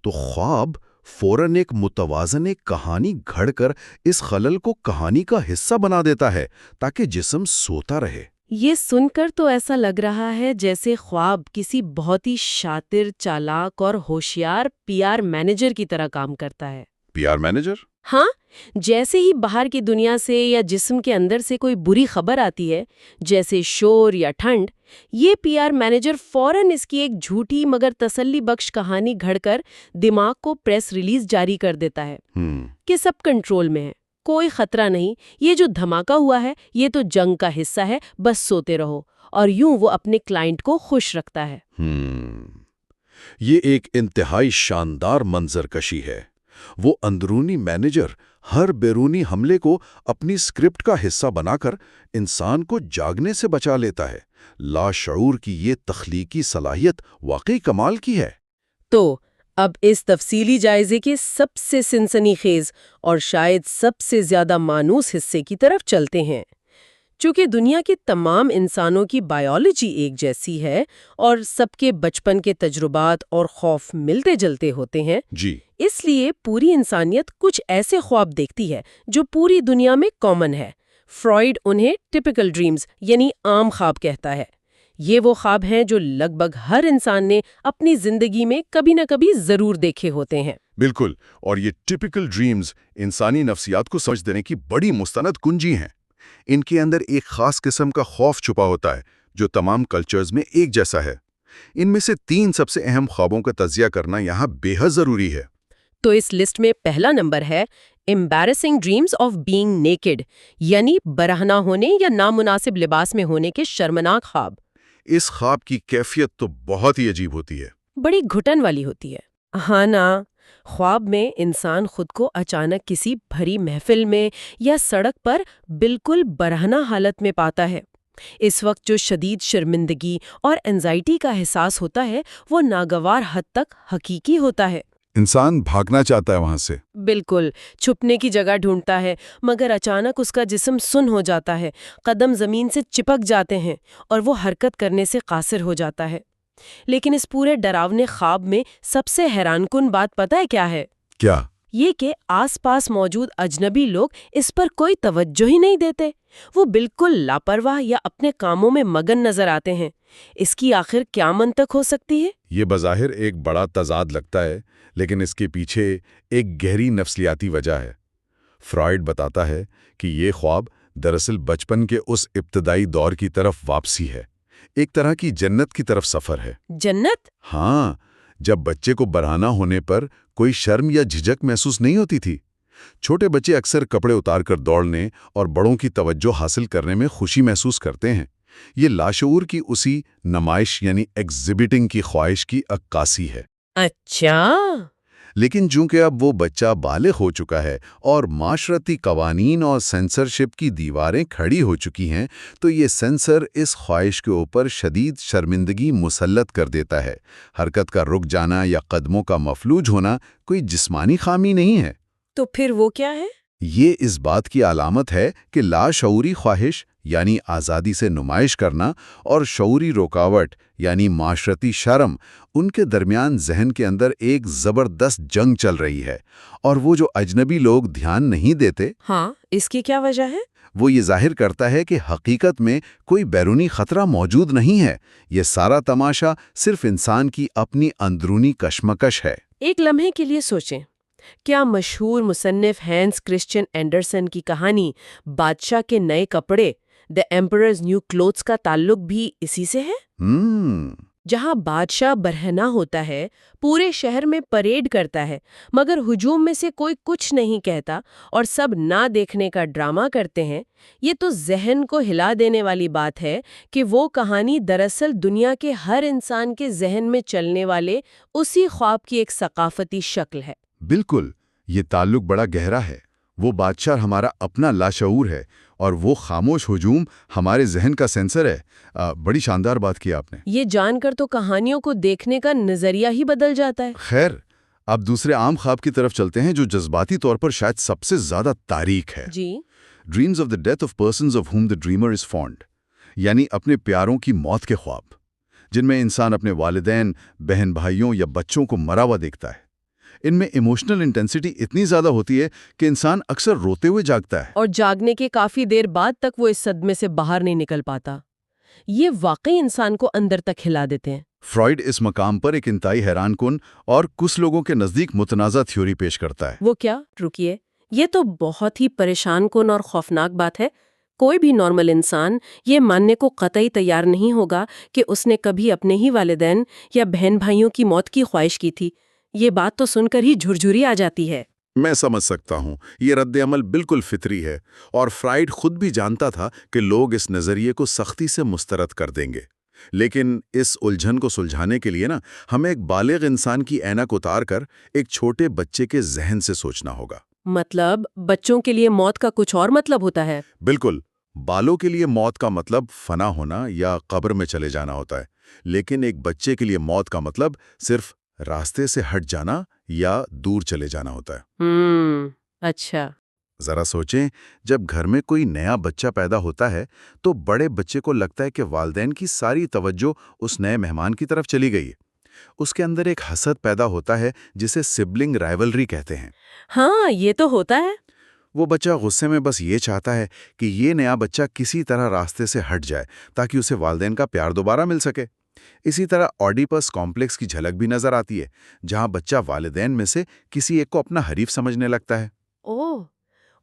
تو خواب فوراً ایک متوازن کہانی گھڑ کر اس خلل کو کہانی کا حصہ بنا دیتا ہے تاکہ جسم سوتا رہے۔ یہ سن کر تو ایسا لگ رہا ہے جیسے خواب کسی بہت ہی شاطر، چالاک اور ہوشیار PR مینیجر کی طرح کام کرتا ہے۔ PR manager? ہاں، جیسے ہی باہر کی دنیا سے یا جسم کے اندر سے کوئی بری خبر آتی ہے، جیسے شور یا ٹھنڈ، یہ PR مینیجر فوراً اس کی ایک جھوٹی مگر تسلی بخش کہانی گھڑ کر دماغ کو پریس ریلیز جاری کر دیتا ہے کہ سب کنٹرول میں ہے، کوئی خطرہ نہیں، یہ جو دھماکہ ہوا ہے یہ تو جنگ کا حصہ ہے، بس سوتے رہو۔ اور یوں وہ اپنے کلائنٹ کو خوش رکھتا ہے۔ یہ ایک انتہائی شاندار منظر کشی ہے۔ وہ اندرونی مینیجر ہر بیرونی حملے کو اپنی سکرپٹ کا حصہ بنا کر انسان کو جاگنے سے بچا لیتا ہے۔ لاشعور کی یہ تخلیقی صلاحیت واقعی کمال کی ہے۔ تو اب اس تفصیلی جائزے کے سب سے سنسنی خیز اور شاید سب سے زیادہ مانوس حصے کی طرف چلتے ہیں۔ چونکہ دنیا کے تمام انسانوں کی بائیولوجی ایک جیسی ہے اور سب کے بچپن کے تجربات اور خوف ملتے جلتے ہوتے ہیں، جی، اس لیے پوری انسانیت کچھ ایسے خواب دیکھتی ہے جو پوری دنیا میں کامن ہے۔ فرائیڈ انہیں ٹپیکل ڈریمز یعنی عام خواب کہتا ہے۔ یہ وہ خواب ہیں جو لگ بھگ ہر انسان نے اپنی زندگی میں کبھی نہ کبھی ضرور دیکھے ہوتے ہیں۔ بالکل، اور یہ ٹپیکل ڈریمز انسانی نفسیات کو سمجھ دینے کی بڑی مستند کنجی ہیں۔ ان کے اندر ایک خاص قسم کا خوف چھپا ہوتا ہے جو تمام کلچرز میں ایک جیسا ہے۔ ان میں سے 3 سب سے اہم خوابوں کا تجزیہ کرنا یہاں بے حد ضروری ہے۔ تو اس لسٹ میں پہلا نمبر ہے embarrassing dreams of being naked، یعنی برہنہ ہونے یا نامناسب لباس میں ہونے کے شرمناک خواب۔ اس خواب کی کیفیت تو بہت ہی عجیب ہوتی ہے، بڑی گھٹن والی ہوتی ہے۔ ہاں نا، خواب میں انسان خود کو اچانک کسی بھری محفل میں یا سڑک پر بالکل برہنہ حالت میں پاتا ہے۔ اس وقت جو شدید شرمندگی اور انزائٹی کا احساس ہوتا ہے وہ ناگوار حد تک حقیقی ہوتا ہے۔ انسان بھاگنا چاہتا ہے وہاں سے۔ بالکل، چھپنے کی جگہ ڈھونڈتا ہے، مگر اچانک اس کا جسم سن ہو جاتا ہے، قدم زمین سے چپک جاتے ہیں اور وہ حرکت کرنے سے قاصر ہو جاتا ہے۔ لیکن اس پورے ڈراونے خواب میں سب سے حیران کن بات پتہ ہے کیا ہے؟ کیا؟ یہ کہ آس پاس موجود اجنبی لوگ اس پر کوئی توجہ ہی نہیں دیتے۔ وہ بالکل لاپرواہ یا اپنے کاموں میں مگن نظر آتے ہیں۔ اس کی آخر کیا منطق ہو سکتی ہے؟ یہ بظاہر ایک بڑا تضاد لگتا ہے، لیکن اس کے پیچھے ایک گہری نفسیاتی وجہ ہے۔ فرائیڈ بتاتا ہے کہ یہ خواب دراصل بچپن کے اس ابتدائی دور کی طرف واپسی ہے، ایک طرح کی جنت کی طرف سفر ہے۔ جنت؟ ہاں، جب بچے کو برہنہ ہونے پر کوئی شرم یا جھجک محسوس نہیں ہوتی تھی۔ چھوٹے بچے اکثر کپڑے اتار کر دوڑنے اور بڑوں کی توجہ حاصل کرنے میں خوشی محسوس کرتے ہیں۔ یہ لاشعور کی اسی نمائش یعنی ایگزیبٹنگ کی خواہش کی عکاسی ہے۔ اچھا۔ لیکن چونکہ اب وہ بچہ بالغ ہو چکا ہے اور معاشرتی قوانین اور سینسرشپ کی دیواریں کھڑی ہو چکی ہیں، تو یہ سینسر اس خواہش کے اوپر شدید شرمندگی مسلط کر دیتا ہے۔ حرکت کا رک جانا یا قدموں کا مفلوج ہونا کوئی جسمانی خامی نہیں ہے۔ تو پھر وہ کیا ہے؟ یہ اس بات کی علامت ہے کہ لاشعوری خواہش یعنی آزادی سے نمائش کرنا اور شعوری رکاوٹ یعنی معاشرتی شرم، ان کے درمیان ذہن کے اندر ایک زبردست جنگ چل رہی ہے، اور وہ جو اجنبی لوگ دھیان نہیں دیتے، ہاں، اس کی کیا وجہ ہے؟ وہ یہ ظاہر کرتا ہے کہ حقیقت میں کوئی بیرونی خطرہ موجود نہیں ہے۔ یہ سارا تماشا صرف انسان کی اپنی اندرونی کشمکش ہے۔ ایک لمحے کے لیے سوچیں، کیا مشہور مصنف ہینس کرسچن اینڈرسن کی کہانی بادشاہ کے نئے کپڑے دی ایمپررز نیو کلوتھس کا تعلق بھی اسی سے ہے؟ جہاں بادشاہ برہنہ ہوتا ہے، پورے شہر میں پریڈ کرتا ہے، مگر ہجوم میں سے کوئی کچھ نہیں کہتا اور سب نہ دیکھنے کا ڈرامہ کرتے ہیں۔ یہ تو ذہن کو ہلا دینے والی بات ہے کہ وہ کہانی دراصل دنیا کے ہر انسان کے ذہن میں چلنے والے اسی خواب کی ایک ثقافتی شکل ہے۔ بالکل، یہ تعلق بڑا گہرا ہے۔ وہ بادشاہ ہمارا اپنا لاشعور ہے اور وہ خاموش ہجوم ہمارے ذہن کا سینسر ہے۔ بڑی شاندار بات کی آپ نے۔ یہ جان کر تو کہانیوں کو دیکھنے کا نظریہ ہی بدل جاتا ہے۔ خیر، اب دوسرے عام خواب کی طرف چلتے ہیں جو جذباتی طور پر شاید سب سے زیادہ تاریک ہے۔ جی۔ Dreams of the death of persons of whom the dreamer is fond, یعنی اپنے پیاروں کی موت کے خواب، جن میں انسان اپنے والدین، بہن بھائیوں یا بچوں کو مرا ہوا دیکھتا ہے۔ ان میں ایموشنل انٹینسٹی اتنی زیادہ ہوتی ہے کہ انسان اکثر روتے ہوئے جاگتا ہے، اور جاگنے کے کافی دیر بعد تک وہ اس صدمے سے باہر نہیں نکل پاتا۔ یہ واقعی انسان کو اندر تک ہلا دیتے ہیں۔ فرائیڈ اس مقام پر ایک انتہائی حیران کن اور کچھ لوگوں کے نزدیک متنازع تھیوری پیش کرتا ہے۔ وہ کیا؟ رکیے، یہ تو بہت ہی پریشان کن اور خوفناک بات ہے۔ کوئی بھی نارمل انسان یہ ماننے کو قطعی تیار نہیں ہوگا کہ اس نے کبھی اپنے ہی والدین یا بہن بھائیوں کی موت کی خواہش کی تھی۔ یہ بات تو سن کر ہی جھرجھری آ جاتی ہے۔ میں سمجھ سکتا ہوں، یہ رد عمل بالکل فطری ہے، اور فرائیڈ خود بھی جانتا تھا کہ لوگ اس نظریے کو سختی سے مسترد کر دیں گے۔ لیکن اس الجھن کو سلجھانے کے لیے ہمیں ایک بالغ انسان کی اینک اتار کر ایک چھوٹے بچے کے ذہن سے سوچنا ہوگا۔ مطلب بچوں کے لیے موت کا کچھ اور مطلب ہوتا ہے؟ بالکل، بالوں کے لیے موت کا مطلب فنا ہونا یا قبر میں چلے جانا ہوتا ہے، لیکن ایک بچے کے لیے موت کا مطلب صرف راستے سے ہٹ جانا یا دور چلے جانا ہوتا ہے۔ اچھا۔ ذرا سوچیں، جب گھر میں کوئی نیا بچہ پیدا ہوتا ہے تو بڑے بچے کو لگتا ہے کہ والدین کی ساری توجہ اس نئے مہمان کی طرف چلی گئی ہے۔ اس کے اندر ایک حسد پیدا ہوتا ہے جسے سبلنگ رائیولری کہتے ہیں۔ ہاں، یہ تو ہوتا ہے۔ وہ بچہ غصے میں بس یہ چاہتا ہے کہ یہ نیا بچہ کسی طرح راستے سے ہٹ جائے تاکہ اسے والدین کا پیار دوبارہ مل سکے۔ اسی طرح اوڈیپس کمپلیکس کی جھلک بھی نظر آتی ہے، جہاں بچہ والدین میں سے کسی ایک کو اپنا حریف سمجھنے لگتا ہے۔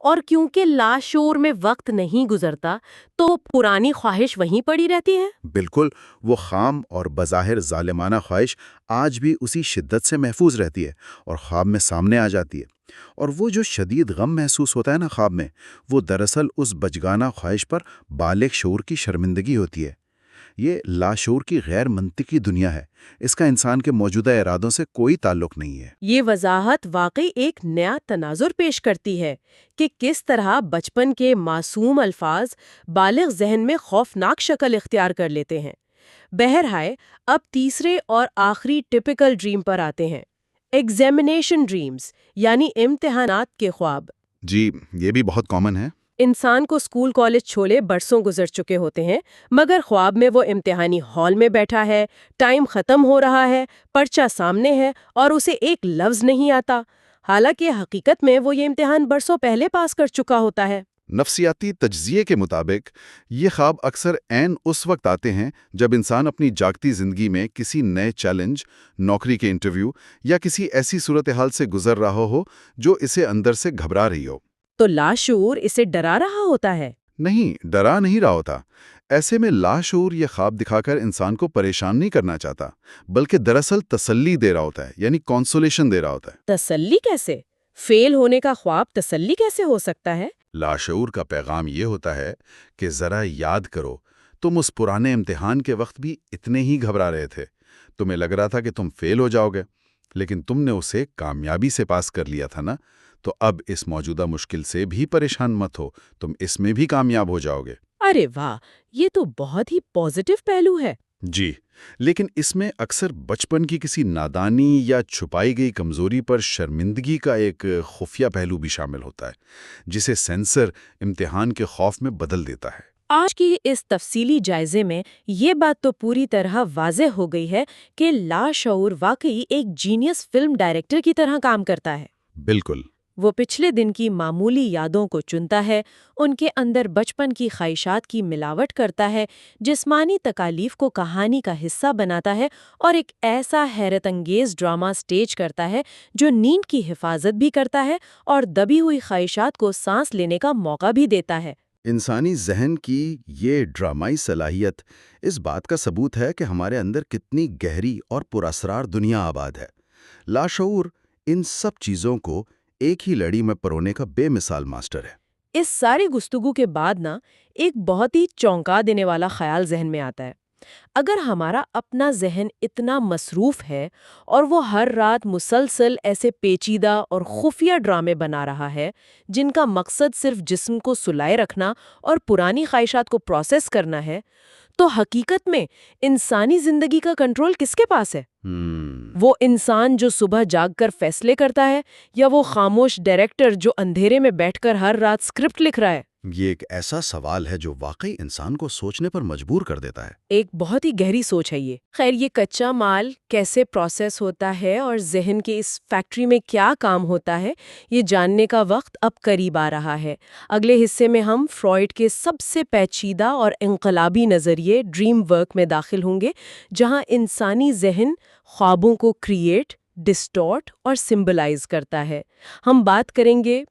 اور کیونکہ لاشعور میں وقت نہیں گزرتا تو پرانی خواہش وہیں پڑی رہتی ہے؟ بالکل، وہ خام اور بظاہر ظالمانہ خواہش آج بھی اسی شدت سے محفوظ رہتی ہے اور خواب میں سامنے آ جاتی ہے۔ اور وہ جو شدید غم محسوس ہوتا ہے خواب میں، وہ دراصل اس بچگانہ خواہش پر بالغ شعور کی شرمندگی ہوتی ہے۔ یہ لاشعور کی غیر منطقی دنیا ہے، اس کا انسان کے موجودہ ارادوں سے کوئی تعلق نہیں ہے۔ یہ وضاحت واقعی ایک نیا تناظر پیش کرتی ہے کہ کس طرح بچپن کے معصوم الفاظ بالغ ذہن میں خوفناک شکل اختیار کر لیتے ہیں۔ بہرحال اب تیسرے اور آخری ٹپیکل ڈریم پر آتے ہیں۔ ایگزامینیشن ڈریمز یعنی امتحانات کے خواب۔ جی، یہ بھی بہت کامن ہے۔ انسان کو اسکول کالج چھوڑے برسوں گزر چکے ہوتے ہیں، مگر خواب میں وہ امتحانی ہال میں بیٹھا ہے، ٹائم ختم ہو رہا ہے، پرچہ سامنے ہے اور اسے ایک لفظ نہیں آتا، حالانکہ حقیقت میں وہ یہ امتحان برسوں پہلے پاس کر چکا ہوتا ہے۔ نفسیاتی تجزیے کے مطابق یہ خواب اکثر عین اس وقت آتے ہیں جب انسان اپنی جاگتی زندگی میں کسی نئے چیلنج، نوکری کے انٹرویو یا کسی ایسی صورتحال سے گزر رہا ہو جو اسے اندر سے گھبرا رہی ہو۔ تو لاشعور اسے ڈرا رہا ہوتا ہے؟ نہیں، ڈرا نہیں رہا ہوتا۔ ایسے میں لاشعور یہ خواب دکھا کر انسان کو پریشان نہیں کرنا چاہتا، بلکہ دراصل تسلی دے رہا ہوتا ہے، یعنی کانسولیشن دے رہا ہوتا ہے۔ تسلی کیسے؟ فیل ہونے کا خواب تسلی کیسے ہو سکتا ہے؟ لاشعور کا پیغام یہ ہوتا ہے کہ ذرا یاد کرو، تم اس پرانے امتحان کے وقت بھی اتنے ہی گھبرا رہے تھے، تمہیں لگ رہا تھا کہ تم فیل ہو جاؤ گے، لیکن تم نے اسے کامیابی سے پاس کر لیا تھا نا، تو اب اس موجودہ مشکل سے بھی پریشان مت ہو، تم اس میں بھی کامیاب ہو جاؤ گے۔ ارے واہ، یہ تو بہت ہی پازیٹیو پہلو ہے۔ جی، لیکن اس میں اکثر بچپن کی کسی نادانی یا چھپائی گئی کمزوری پر شرمندگی کا ایک خفیہ پہلو بھی شامل ہوتا ہے، جسے سینسر امتحان کے خوف میں بدل دیتا ہے۔ آج کی اس تفصیلی جائزے میں یہ بات تو پوری طرح واضح ہو گئی ہے کہ لاشعور واقعی ایک جینیس فلم ڈائریکٹر کی طرح کام کرتا ہے۔ بالکل۔ وہ پچھلے دن کی معمولی یادوں کو چنتا ہے، ان کے اندر بچپن کی خواہشات کی ملاوٹ کرتا ہے، جسمانی تکالیف کو کہانی کا حصہ بناتا ہے اور ایک ایسا حیرت انگیز ڈرامہ سٹیج کرتا ہے جو نیند کی حفاظت بھی کرتا ہے اور دبی ہوئی خواہشات کو سانس لینے کا موقع بھی دیتا ہے۔ انسانی ذہن کی یہ ڈرامائی صلاحیت اس بات کا ثبوت ہے کہ ہمارے اندر کتنی گہری اور پراسرار دنیا آباد ہے۔ لاشعور ان سب چیزوں کو ایک ہی لڑی میں پرونے کا بے مثال ماسٹر ہے۔ اس ساری گفتگو کے بعد ایک بہت ہی چونکا دینے والا خیال ذہن میں آتا ہے۔ اگر ہمارا اپنا ذہن اتنا مصروف ہے اور وہ ہر رات مسلسل ایسے پیچیدہ اور خفیہ ڈرامے بنا رہا ہے جن کا مقصد صرف جسم کو سلائے رکھنا اور پرانی خواہشات کو پروسیس کرنا ہے، تو حقیقت میں انسانی زندگی کا کنٹرول کس کے پاس ہے؟ وہ انسان جو صبح جاگ کر فیصلے کرتا ہے، یا وہ خاموش ڈائریکٹر جو اندھیرے میں بیٹھ کر ہر رات سکرپٹ لکھ رہا ہے؟ یہ ایک ایسا سوال ہے جو واقعی انسان کو سوچنے پر مجبور کر دیتا ہے۔ ایک بہت ہی گہری سوچ ہے یہ۔ خیر، یہ کچا مال کیسے پروسیس ہوتا ہے اور ذہن کے اس فیکٹری میں کیا کام ہوتا ہے، یہ جاننے کا وقت اب قریب آ رہا ہے۔ اگلے حصے میں ہم فرائیڈ کے سب سے پیچیدہ اور انقلابی نظریے ڈریم ورک میں داخل ہوں گے، جہاں انسانی ذہن خوابوں کو کریٹ، ڈسٹورٹ اور سمبلائز کرتا ہے۔ ہم بات کریں گے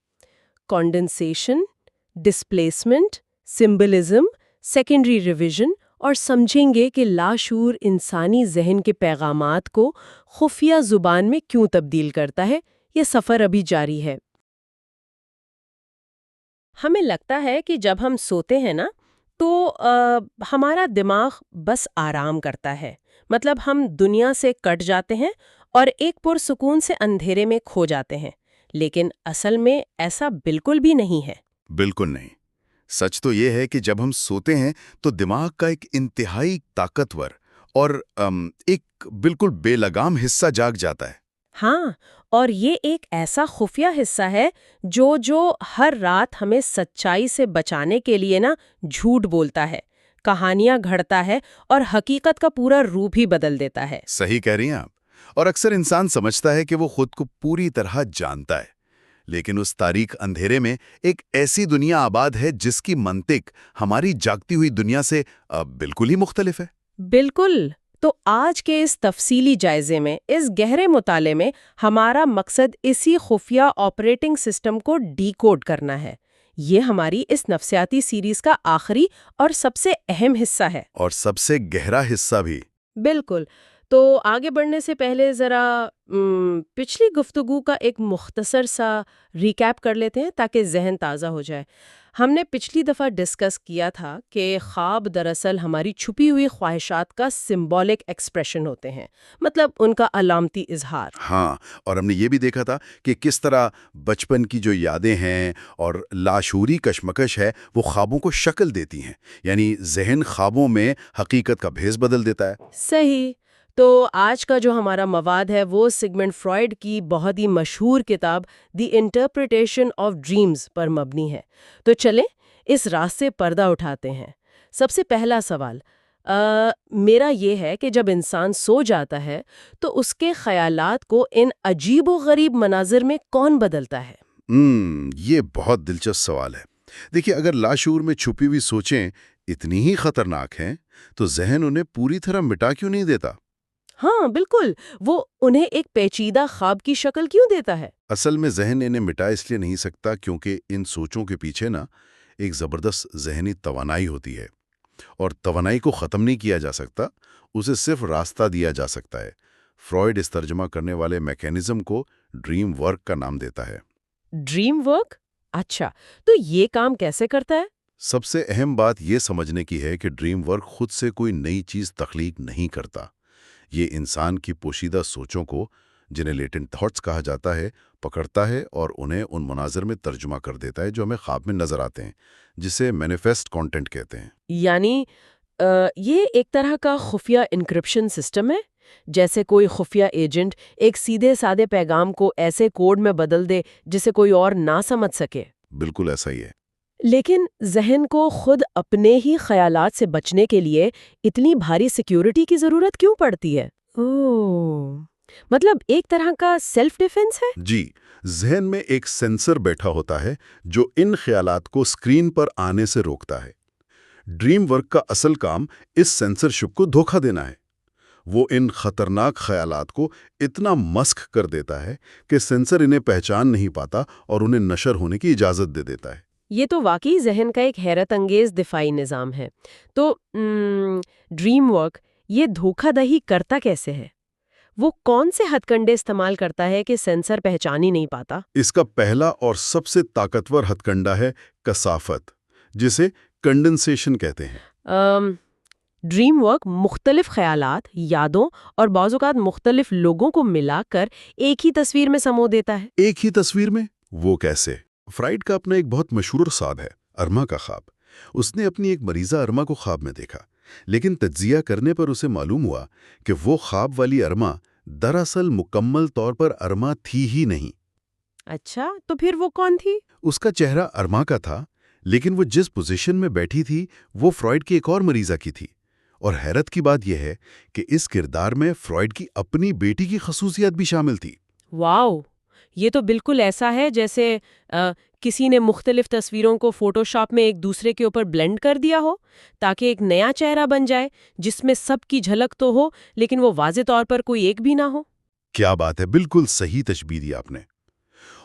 کانڈنسیشن، ڈسپلیسمنٹ، سمبلزم، سیکنڈری ریویژن، اور سمجھیں گے کہ لاشعور انسانی ذہن کے پیغامات کو خفیہ زبان میں کیوں تبدیل کرتا ہے۔ یہ سفر ابھی جاری ہے۔ ہمیں لگتا ہے کہ جب ہم سوتے ہیں نا تو ہمارا دماغ بس آرام کرتا ہے، مطلب ہم دنیا سے کٹ جاتے ہیں اور ایک پرسکون سے اندھیرے میں کھو جاتے ہیں، لیکن اصل میں ایسا بالکل بھی نہیں ہے۔ بالکل نہیں۔ سچ تو یہ ہے کہ جب ہم سوتے ہیں تو دماغ کا ایک انتہائی طاقتور اور ایک بالکل بے لگام حصہ جاگ جاتا ہے۔ ہاں، اور یہ ایک ایسا خفیہ حصہ ہے جو ہر رات ہمیں سچائی سے بچانے کے لیے جھوٹ بولتا ہے، کہانیاں گھڑتا ہے اور حقیقت کا پورا روپ ہی بدل دیتا ہے۔ صحیح کہہ رہی ہیں آپ۔ اور اکثر انسان سمجھتا ہے کہ وہ خود کو پوری طرح جانتا ہے، لیکن اس تاریک اندھیرے میں ایک ایسی دنیا آباد ہے جس کی منطق ہماری جاگتی ہوئی دنیا سے بالکل ہی مختلف ہے۔ بالکل۔ تو آج کے اس تفصیلی جائزے میں، اس گہرے مطالعے میں، ہمارا مقصد اسی خفیہ آپریٹنگ سسٹم کو ڈی کوڈ کرنا ہے۔ یہ ہماری اس نفسیاتی سیریز کا آخری اور سب سے اہم حصہ ہے، اور سب سے گہرا حصہ بھی۔ بالکل۔ تو آگے بڑھنے سے پہلے ذرا پچھلی گفتگو کا ایک مختصر سا ریکیپ کر لیتے ہیں تاکہ ذہن تازہ ہو جائے۔ ہم نے پچھلی دفعہ ڈسکس کیا تھا کہ خواب دراصل ہماری چھپی ہوئی خواہشات کا سمبولک ایکسپریشن ہوتے ہیں، مطلب ان کا علامتی اظہار۔ ہاں، اور ہم نے یہ بھی دیکھا تھا کہ کس طرح بچپن کی جو یادیں ہیں اور لاشعوری کشمکش ہے وہ خوابوں کو شکل دیتی ہیں، یعنی ذہن خوابوں میں حقیقت کا بھیس بدل دیتا ہے۔ صحیح۔ تو آج کا جو ہمارا مواد ہے وہ سگمنڈ فرائیڈ کی بہت ہی مشہور کتاب دی انٹرپریٹیشن آف ڈریمز پر مبنی ہے۔ تو چلیں اس راز سے پردہ اٹھاتے ہیں۔ سب سے پہلا سوال میرا یہ ہے کہ جب انسان سو جاتا ہے تو اس کے خیالات کو ان عجیب و غریب مناظر میں کون بدلتا ہے؟ یہ بہت دلچسپ سوال ہے۔ دیکھیے، اگر لاشعور میں چھپی ہوئی سوچیں اتنی ہی خطرناک ہیں تو ذہن انہیں پوری طرح مٹا کیوں نہیں دیتا؟ ہاں بالکل، وہ انہیں ایک پیچیدہ خواب کی شکل کیوں دیتا ہے؟ اصل میں ذہن انہیں مٹا اس لیے نہیں سکتا کیونکہ ان سوچوں کے پیچھے ایک زبردست ذہنی توانائی ہوتی ہے، اور توانائی کو ختم نہیں کیا جا سکتا، اسے صرف راستہ دیا جا سکتا ہے۔ فرائیڈ اس ترجمہ کرنے والے میکینزم کو ڈریم ورک کا نام دیتا ہے۔ Dream work? اچھا، تو یہ کام کیسے کرتا ہے؟ سب سے اہم بات یہ سمجھنے کی ہے کہ ڈریم ورک خود سے کوئی نئی چیز تخلیق نہیں کرتا۔ یہ انسان کی پوشیدہ سوچوں کو، جنہیں لیٹنٹ تھاٹس کہا جاتا ہے، پکڑتا ہے اور انہیں ان مناظر میں ترجمہ کر دیتا ہے جو ہمیں خواب میں نظر آتے ہیں، جسے مینیفیسٹ کانٹینٹ کہتے ہیں۔ یعنی یہ ایک طرح کا خفیہ انکرپشن سسٹم ہے، جیسے کوئی خفیہ ایجنٹ ایک سیدھے سادے پیغام کو ایسے کوڈ میں بدل دے جسے کوئی اور نہ سمجھ سکے۔ بالکل ایسا ہی ہے۔ لیکن ذہن کو خود اپنے ہی خیالات سے بچنے کے لیے اتنی بھاری سیکیورٹی کی ضرورت کیوں پڑتی ہے؟ مطلب ایک طرح کا سیلف ڈیفنس ہے؟ جی، ذہن میں ایک سینسر بیٹھا ہوتا ہے جو ان خیالات کو اسکرین پر آنے سے روکتا ہے۔ ڈریم ورک کا اصل کام اس سینسرشپ کو دھوکہ دینا ہے۔ وہ ان خطرناک خیالات کو اتنا مسخ کر دیتا ہے کہ سینسر انہیں پہچان نہیں پاتا اور انہیں نشر ہونے کی اجازت دے دیتا ہے۔ یہ تو واقعی ذہن کا ایک حیرت انگیز دفاعی نظام ہے۔ تو ڈریم ورک یہ دھوکہ دہی کرتا کیسے ہے؟ وہ کون سے ہتھ کنڈے استعمال کرتا ہے کہ سینسر پہچان ہی نہیں پاتا؟ اس کا پہلا اور سب سے طاقتور ہتھ کنڈا ہے کثافت، جسے کنڈنسیشن کہتے ہیں۔ ڈریم ورک مختلف خیالات، یادوں اور بعض اوقات مختلف لوگوں کو ملا کر ایک ہی تصویر میں سمو دیتا ہے۔ ایک ہی تصویر میں؟ وہ کیسے؟ فرائیڈ کا اپنا ایک بہت مشہور سوال ہے، ارما کا خواب۔ اس نے اپنی ایک مریضہ ارما کو خواب میں دیکھا، لیکن تجزیہ کرنے پر اسے معلوم ہوا کہ وہ خواب والی ارما دراصل مکمل طور پر ارما تھی ہی نہیں۔ اچھا، تو پھر وہ کون تھی؟ اس کا چہرہ ارما کا تھا، لیکن وہ جس پوزیشن میں بیٹھی تھی وہ فرائیڈ کی ایک اور مریضہ کی تھی۔ اور حیرت کی بات یہ ہے کہ اس کردار میں فرائیڈ کی اپنی بیٹی کی خصوصیت بھی شامل تھی۔ واو، یہ تو بالکل ایسا ہے جیسے کسی نے مختلف تصویروں کو فوٹو شاپ میں ایک دوسرے کے اوپر بلینڈ کر دیا ہو تاکہ ایک نیا چہرہ بن جائے جس میں سب کی جھلک تو ہو لیکن وہ واضح طور پر کوئی ایک بھی نہ ہو۔ کیا بات ہے، بالکل صحیح تشبیہ دی آپ نے۔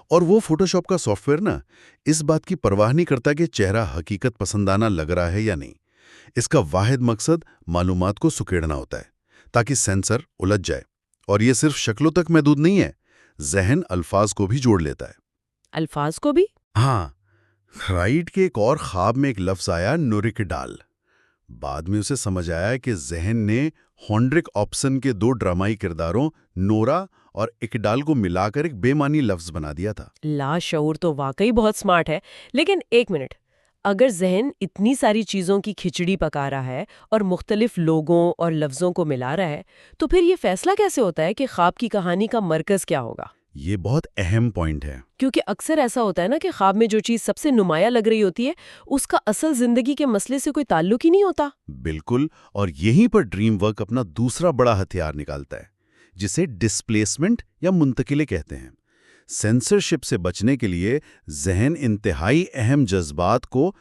اور وہ فوٹو شاپ کا سافٹ ویئر اس بات کی پرواہ نہیں کرتا کہ چہرہ حقیقت پسندانہ لگ رہا ہے یا نہیں۔ اس کا واحد مقصد معلومات کو سکیڑنا ہوتا ہے تاکہ سینسر الجھ جائے۔ اور یہ صرف شکلوں تک محدود نہیں ہے، ذہن الفاظ کو بھی جوڑ لیتا ہے۔ الفاظ کو بھی؟ ہاں، فرائیڈ کے ایک اور خواب میں ایک لفظ آیا، نورکڈال۔ بعد میں اسے سمجھ آیا کہ ذہن نے ہونڈرک آپسن کے دو ڈرامائی کرداروں نورا اور اکڈال کو ملا کر ایک بے معنی لفظ بنا دیا تھا۔ لاشعور تو واقعی بہت سمارٹ ہے، لیکن ایک منٹ، اگر ذہن اتنی ساری چیزوں کی کھچڑی پکا رہا ہے اور مختلف لوگوں اور لفظوں کو ملا رہا ہے تو پھر یہ فیصلہ کیسے ہوتا ہے کہ خواب کی کہانی کا مرکز کیا ہوگا؟ یہ بہت اہم پوائنٹ ہے، کیونکہ اکثر ایسا ہوتا ہے نا کہ خواب میں جو چیز سب سے نمایاں لگ رہی ہوتی ہے اس کا اصل زندگی کے مسئلے سے کوئی تعلق ہی نہیں ہوتا۔ بالکل، اور یہیں پر ڈریم ورک اپنا دوسرا بڑا ہتھیار نکالتا ہے، جسے ڈسپلیسمنٹ یا منتقلے کہتے ہیں۔ سینسرشپ سے بچنے کے لیے ذہن انتہائی اہم جذبات کو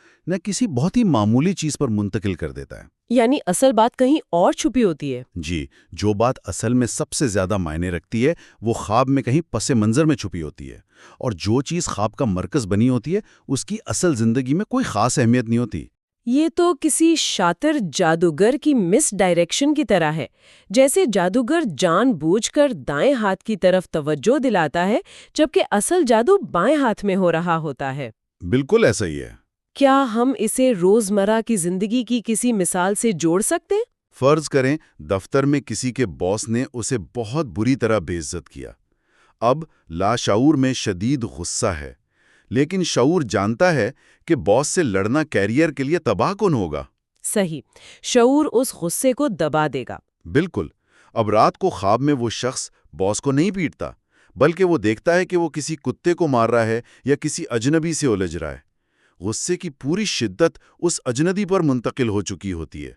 کسی بہت ہی معمولی چیز پر منتقل کر دیتا ہے۔ یعنی اصل بات کہیں اور چھپی ہوتی ہے۔ جی، جو بات اصل میں سب سے زیادہ معنی رکھتی ہے وہ خواب میں کہیں پس منظر میں چھپی ہوتی ہے، اور جو چیز خواب کا مرکز بنی ہوتی ہے اس کی اصل زندگی میں کوئی خاص اہمیت نہیں ہوتی۔ یہ تو کسی شاطر جادوگر کی مس ڈائریکشن کی طرح ہے، جیسے جادوگر جان بوجھ کر دائیں ہاتھ کی طرف توجہ دلاتا ہے جبکہ اصل جادو بائیں ہاتھ میں ہو رہا ہوتا ہے۔ بالکل ایسا ہی ہے۔ کیا ہم اسے روزمرہ کی زندگی کی کسی مثال سے جوڑ سکتے ہیں؟ فرض کریں دفتر میں کسی کے باس نے اسے بہت بری طرح بے عزت کیا۔ اب لاشعور میں شدید غصہ ہے، لیکن شعور جانتا ہے کہ باس سے لڑنا کیریئر کے لیے تباہ کن ہوگا۔ صحیح، شعور اس غصے کو دبا دے گا۔ بالکل۔ اب رات کو خواب میں وہ شخص باس کو نہیں پیٹتا، بلکہ وہ دیکھتا ہے کہ وہ کسی کتے کو مار رہا ہے یا کسی اجنبی سے الجھ رہا ہے۔ غصے کی پوری شدت اس اجنبی پر منتقل ہو چکی ہوتی ہے۔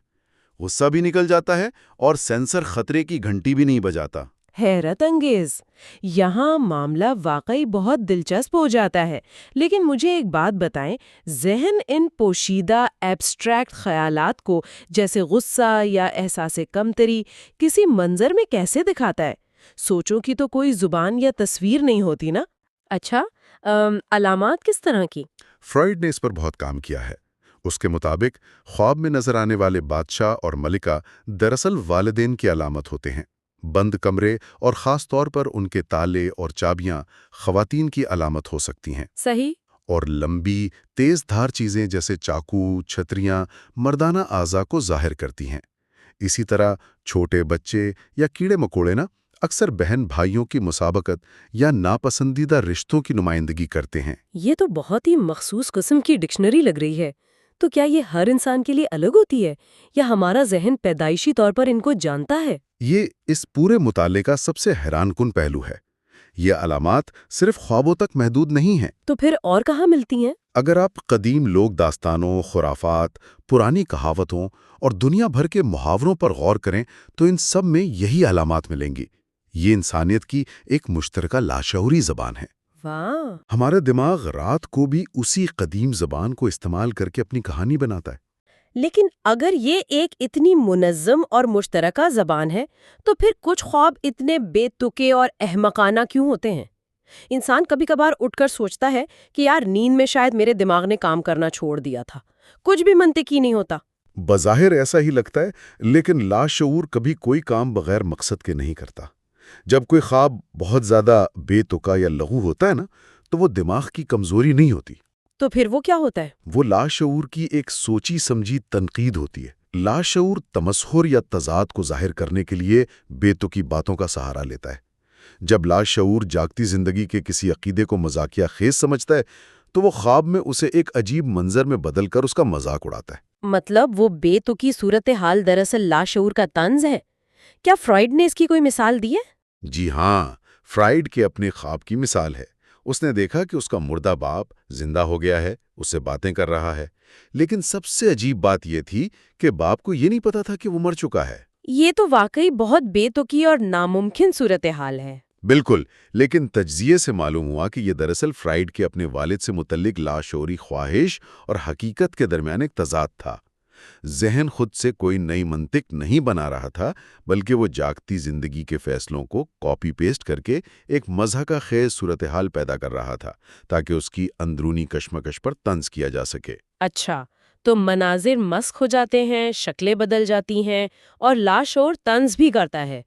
غصہ بھی نکل جاتا ہے اور سینسر خطرے کی گھنٹی بھی نہیں بجاتا۔ حیرت انگیز! یہاں معاملہ واقعی بہت دلچسپ ہو جاتا ہے، لیکن مجھے ایک بات بتائیں، ذہن ان پوشیدہ ایبسٹریکٹ خیالات کو جیسے غصہ یا احساس کمتری کسی منظر میں کیسے دکھاتا ہے؟ سوچوں کی تو کوئی زبان یا تصویر نہیں ہوتی نا؟ اچھا، علامات کس طرح کی؟ فرائیڈ نے اس پر بہت کام کیا ہے۔ اس کے مطابق خواب میں نظر آنے والے بادشاہ اور ملکہ دراصل والدین کی علامت ہوتے ہیں۔ بند کمرے اور خاص طور پر ان کے تالے اور چابیاں خواتین کی علامت ہو سکتی ہیں۔ صحیح۔ اور لمبی، تیز دھار چیزیں جیسے چاقو، چھتریاں مردانہ اعضاء کو ظاہر کرتی ہیں۔ اسی طرح چھوٹے بچے یا کیڑے مکوڑے اکثر بہن بھائیوں کی مسابقت یا ناپسندیدہ رشتوں کی نمائندگی کرتے ہیں۔ یہ تو بہت ہی مخصوص قسم کی ڈکشنری لگ رہی ہے۔ تو کیا یہ ہر انسان کے لیے الگ ہوتی ہے یا ہمارا ذہن پیدائشی طور پر ان کو جانتا ہے؟ یہ اس پورے مطالعے کا سب سے حیران کن پہلو ہے۔ یہ علامات صرف خوابوں تک محدود نہیں ہیں۔ تو پھر اور کہاں ملتی ہیں؟ اگر آپ قدیم لوک داستانوں، خرافات، پرانی کہاوتوں اور دنیا بھر کے محاوروں پر غور کریں تو ان سب میں یہی علامات ملیں گی۔ یہ انسانیت کی ایک مشترکہ لاشعوری زبان ہے۔ واہ! ہمارا دماغ رات کو بھی اسی قدیم زبان کو استعمال کر کے اپنی کہانی بناتا ہے۔ لیکن اگر یہ ایک اتنی منظم اور مشترکہ زبان ہے تو پھر کچھ خواب اتنے بے تکے اور احمقانہ کیوں ہوتے ہیں؟ انسان کبھی کبھار اٹھ کر سوچتا ہے کہ یار نیند میں شاید میرے دماغ نے کام کرنا چھوڑ دیا تھا، کچھ بھی منطقی نہیں ہوتا۔ بظاہر ایسا ہی لگتا ہے، لیکن لاشعور کبھی کوئی کام بغیر مقصد کے نہیں کرتا۔ جب کوئی خواب بہت زیادہ بے تکا یا لغو ہوتا ہے تو وہ دماغ کی کمزوری نہیں ہوتی۔ تو پھر وہ کیا ہوتا ہے؟ وہ لاشعور کی ایک سوچی سمجھی تنقید ہوتی ہے۔ لاشعور تمسخر یا تضاد کو ظاہر کرنے کے لیے بے تکی باتوں کا سہارا لیتا ہے۔ جب لاشعور جاگتی زندگی کے کسی عقیدے کو مذاقیہ خیز سمجھتا ہے تو وہ خواب میں اسے ایک عجیب منظر میں بدل کر اس کا مذاق اڑاتا ہے۔ مطلب وہ بے تکی صورتحال دراصل لاشعور کا طنز ہے۔ کیا فرائیڈ نے اس کی کوئی مثال دی ہے؟ جی ہاں، فرائیڈ کے اپنے خواب کی مثال ہے۔ اس نے دیکھا کہ اس کا مردہ باپ زندہ ہو گیا ہے، اس سے باتیں کر رہا ہے، لیکن سب سے عجیب بات یہ تھی کہ باپ کو یہ نہیں پتا تھا کہ وہ مر چکا ہے۔ یہ تو واقعی بہت بے تکی اور ناممکن صورتحال ہے۔ بالکل، لیکن تجزیے سے معلوم ہوا کہ یہ دراصل فرائیڈ کے اپنے والد سے متعلق لاشعوری خواہش اور حقیقت کے درمیان ایک تضاد تھا۔ ذہن خود سے کوئی نئی منطق نہیں بنا رہا تھا، بلکہ وہ جاگتی زندگی کے فیصلوں کو کاپی پیسٹ کر کے ایک مضحکہ خیز صورتحال پیدا کر رہا تھا تاکہ اس کی اندرونی کشمکش پر طنز کیا جا سکے۔ اچھا، تو مناظر مسخ ہو جاتے ہیں، شکلیں بدل جاتی ہیں اور لاشعور طنز بھی کرتا ہے۔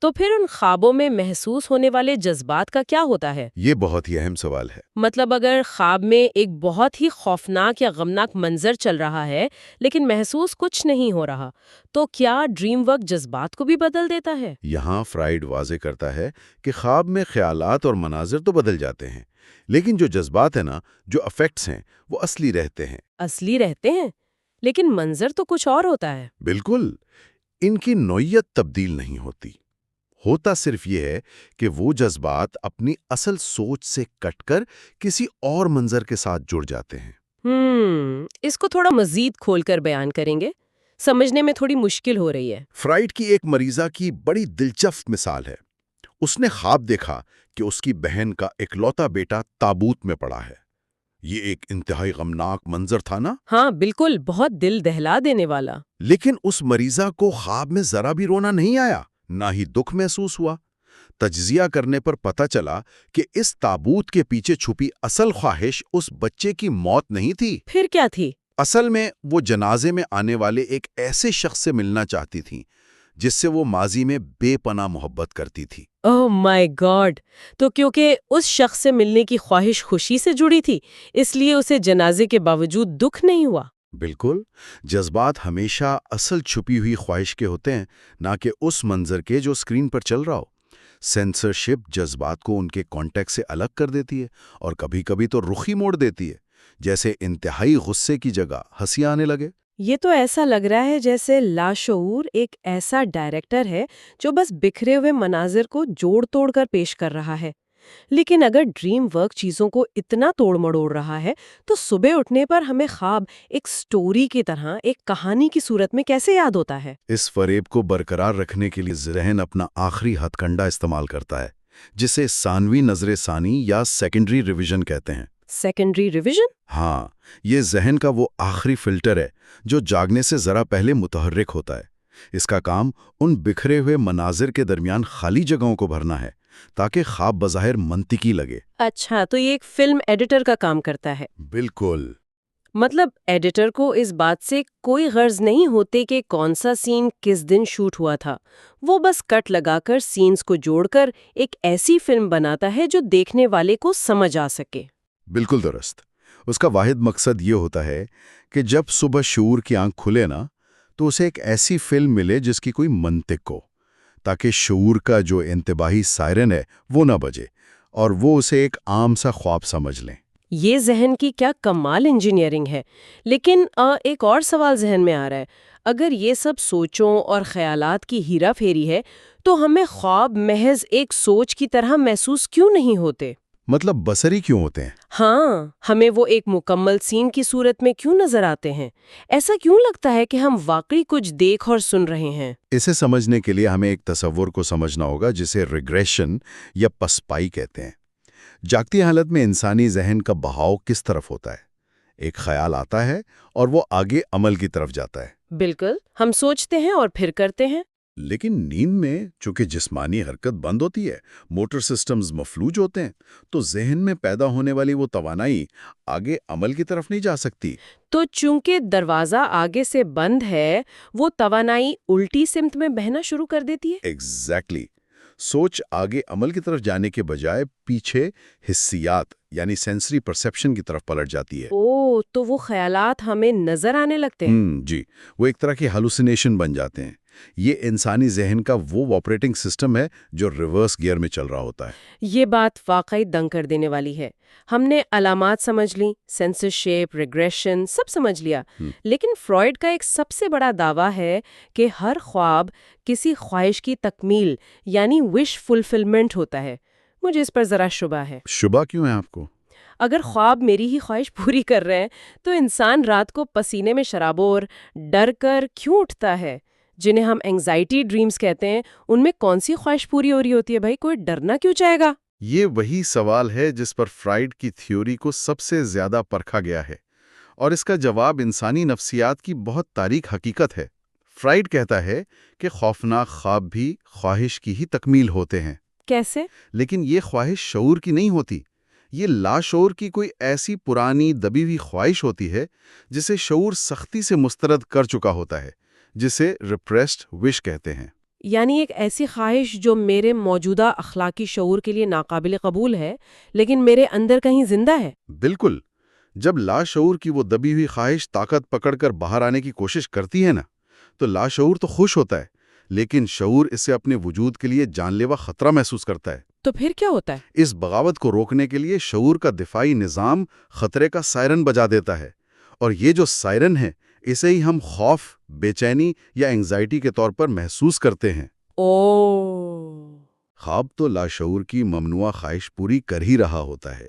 تو پھر ان خوابوں میں محسوس ہونے والے جذبات کا کیا ہوتا ہے؟ یہ بہت ہی اہم سوال ہے۔ مطلب اگر خواب میں ایک بہت ہی خوفناک یا غمناک منظر چل رہا ہے لیکن محسوس کچھ نہیں ہو رہا، تو کیا ڈریم ورک جذبات کو بھی بدل دیتا ہے؟ یہاں فرائیڈ واضح کرتا ہے کہ خواب میں خیالات اور مناظر تو بدل جاتے ہیں، لیکن جو جذبات ہیں جو افیکٹس ہیں، وہ اصلی رہتے ہیں۔ اصلی رہتے ہیں، لیکن منظر تو کچھ اور ہوتا ہے۔ بالکل، ان کی نوعیت تبدیل نہیں ہوتی۔ ہوتا صرف یہ ہے کہ وہ جذبات اپنی اصل سوچ سے کٹ کر کسی اور منظر کے ساتھ جڑ جاتے ہیں۔ اس کو تھوڑا مزید کھول کر بیان کریں گے؟ سمجھنے میں تھوڑی مشکل ہو رہی ہے۔ فرائیڈ کی ایک مریضہ کی بڑی دلچسپ مثال ہے۔ اس نے خواب دیکھا کہ اس کی بہن کا اکلوتا بیٹا تابوت میں پڑا ہے۔ یہ ایک انتہائی غمناک منظر تھا نا؟ ہاں بالکل، بہت دل دہلا دینے والا۔ لیکن اس مریضہ کو خواب میں ذرا بھی رونا نہیں آیا، نہ ہی دکھ محسوس ہوا۔ تجزیہ کرنے پر پتہ چلا کہ اس تابوت کے پیچھے چھپی اصل خواہش اس بچے کی موت نہیں تھی۔ پھر کیا تھی؟ اصل میں وہ جنازے میں آنے والے ایک ایسے شخص سے ملنا چاہتی تھی جس سے وہ ماضی میں بے پناہ محبت کرتی تھی۔ اوہ مائی گاڈ! تو کیونکہ اس شخص سے ملنے کی خواہش خوشی سے جڑی تھی، اس لیے اسے جنازے کے باوجود دکھ نہیں ہوا۔ بالکل، جذبات ہمیشہ اصل چھپی ہوئی خواہش کے ہوتے ہیں، نہ کہ اس منظر کے جو اسکرین پر چل رہا ہو۔ سینسرشپ جذبات کو ان کے کانٹیکٹ سے الگ کر دیتی ہے اور کبھی کبھی تو رخ ہی موڑ دیتی ہے، جیسے انتہائی غصے کی جگہ ہنسی آنے لگے۔ یہ تو ایسا لگ رہا ہے جیسے لاشعور ایک ایسا ڈائریکٹر ہے جو بس بکھرے ہوئے مناظر کو جوڑ توڑ کر پیش کر رہا ہے. لیکن اگر ڈریم ورک چیزوں کو اتنا توڑ مڑوڑ رہا ہے تو صبح اٹھنے پر ہمیں خواب ایک سٹوری کی طرح، ایک کہانی کی صورت میں کیسے یاد ہوتا ہے؟ اس فریب کو برقرار رکھنے کے لیے ذہن اپنا آخری ہتھ کنڈا استعمال کرتا ہے، جسے ثانوی نظر ثانی یا سیکنڈری ریویژن کہتے ہیں. Secondary revision? ہاں، یہ ذہن کا وہ آخری فلٹر ہے جو جاگنے سے ذرا پہلے متحرک ہوتا ہے. اس کا کام ان بکھرے ہوئے مناظر کے درمیان خالی جگہوں کو بھرنا ہے تاکہ خواب بظاہر منطقی لگے. اچھا، تو یہ ایک فلم ایڈیٹر کا کام کرتا ہے. بالکل. مطلب ایڈیٹر کو اس بات سے کوئی غرض نہیں ہوتے کہ کون سا سین کس دن شوٹ ہوا تھا. وہ بس کٹ لگا کر سینز کو جوڑ کر ایک ایسی فلم بناتا ہے جو دیکھنے والے کو سمجھ آ سکے. بالکل درست. اس کا واحد مقصد یہ ہوتا ہے کہ جب صبح شعور کی آنکھ کھلے نا تو اسے ایک ایسی فلم ملے جس کی کوئی منطق ہو، تاکہ شعور کا جو انتباہی سائرن ہے وہ نہ بجے اور وہ اسے ایک عام سا خواب سمجھ لیں. یہ ذہن کی کیا کمال انجینئرنگ ہے. لیکن ایک اور سوال ذہن میں آ رہا ہے. اگر یہ سب سوچوں اور خیالات کی ہیرا پھیری ہے تو ہمیں خواب محض ایک سوچ کی طرح محسوس کیوں نہیں ہوتے؟ مطلب بصری کیوں ہوتے ہیں؟ ہاں، ہمیں وہ ایک مکمل سین کی صورت میں کیوں نظر آتے ہیں؟ ایسا کیوں لگتا ہے کہ ہم واقعی کچھ دیکھ اور سن رہے ہیں؟ اسے سمجھنے کے لیے ہمیں ایک تصور کو سمجھنا ہوگا جسے ریگریشن یا پسپائی کہتے ہیں. جاگتی حالت میں انسانی ذہن کا بہاؤ کس طرف ہوتا ہے؟ ایک خیال آتا ہے اور وہ آگے عمل کی طرف جاتا ہے. بالکل، ہم سوچتے ہیں اور پھر کرتے ہیں. لیکن نیند میں چونکہ جسمانی حرکت بند ہوتی ہے، موٹر سسٹمز مفلوج ہوتے ہیں، تو ذہن میں پیدا ہونے والی وہ توانائی آگے عمل کی طرف نہیں جا سکتی. تو چونکہ دروازہ آگے سے بند ہے، وہ توانائی الٹی سمت میں بہنا شروع کر دیتی ہے. ایگزیکٹلی. سوچ آگے عمل کی طرف جانے کے بجائے پیچھے حسیات یعنی سینسری پرسیپشن کی طرف پلٹ جاتی ہے. تو وہ خیالات ہمیں نظر آنے لگتے ہیں. جی، وہ ایک طرح کی ہیلوسینیشن بن جاتے ہیں. یہ انسانی ذہن کا وہ آپریٹنگ سسٹم ہے جو ریورس گیئر میں چل رہا ہوتا ہے. یہ بات واقعی دنگ کر دینے والی ہے. ہم نے علامات سمجھ لیں، سینسرشپ، ریگریشن، سب سمجھ لیا. لیکن فرائیڈ کا ایک سب سے بڑا دعویٰ ہے کہ ہر خواب کسی خواہش کی تکمیل یعنی وش فلفلمنٹ ہوتا ہے. مجھے اس پر ذرا شبہ ہے. شبہ کیوں ہے آپ کو؟ اگر خواب میری ہی خواہش پوری کر رہے ہیں تو انسان رات کو پسینے میں شرابور ڈر کر کیوں اٹھتا ہے؟ جنہیں ہم اینگزائٹی ڈریمز کہتے ہیں، ان میں کون سی خواہش پوری ہو رہی ہوتی ہے؟ بھائی کوئی ڈرنا کیوں چاہے گا؟ یہ وہی سوال ہے جس پر فرائیڈ کی تھیوری کو سب سے زیادہ پرکھا گیا ہے، اور اس کا جواب انسانی نفسیات کی بہت تاریک حقیقت ہے. فرائیڈ کہتا ہے کہ خوفناک خواب بھی خواہش کی ہی تکمیل ہوتے ہیں. کیسے؟ لیکن یہ خواہش شعور کی نہیں ہوتی. یہ لاشعور کی کوئی ایسی پرانی دبی ہوئی خواہش ہوتی ہے جسے شعور سختی سے مسترد کر چکا ہوتا ہے، جسے ریپریسڈ وش کہتے ہیں. یعنی ایک ایسی خواہش جو میرے موجودہ اخلاقی شعور کے لیے ناقابل قبول ہے لیکن میرے اندر کہیں زندہ ہے. بالکل. جب لاشعور کی وہ دبی ہوئی خواہش طاقت پکڑ کر باہر آنے کی کوشش کرتی ہے نا، تو لاشعور تو خوش ہوتا ہے، لیکن شعور اسے اپنے وجود کے لیے جان لیوا خطرہ محسوس کرتا ہے. تو پھر کیا ہوتا ہے؟ اس بغاوت کو روکنے کے لیے شعور کا دفاعی نظام خطرے کا سائرن بجا دیتا ہے، اور یہ جو سائرن ہے اسے ہی ہم خوف، بے چینی یا اینگزائٹی کے طور پر محسوس کرتے ہیں. خواب تو لاشعور کی ممنوعہ خواہش پوری کر ہی رہا ہوتا ہے،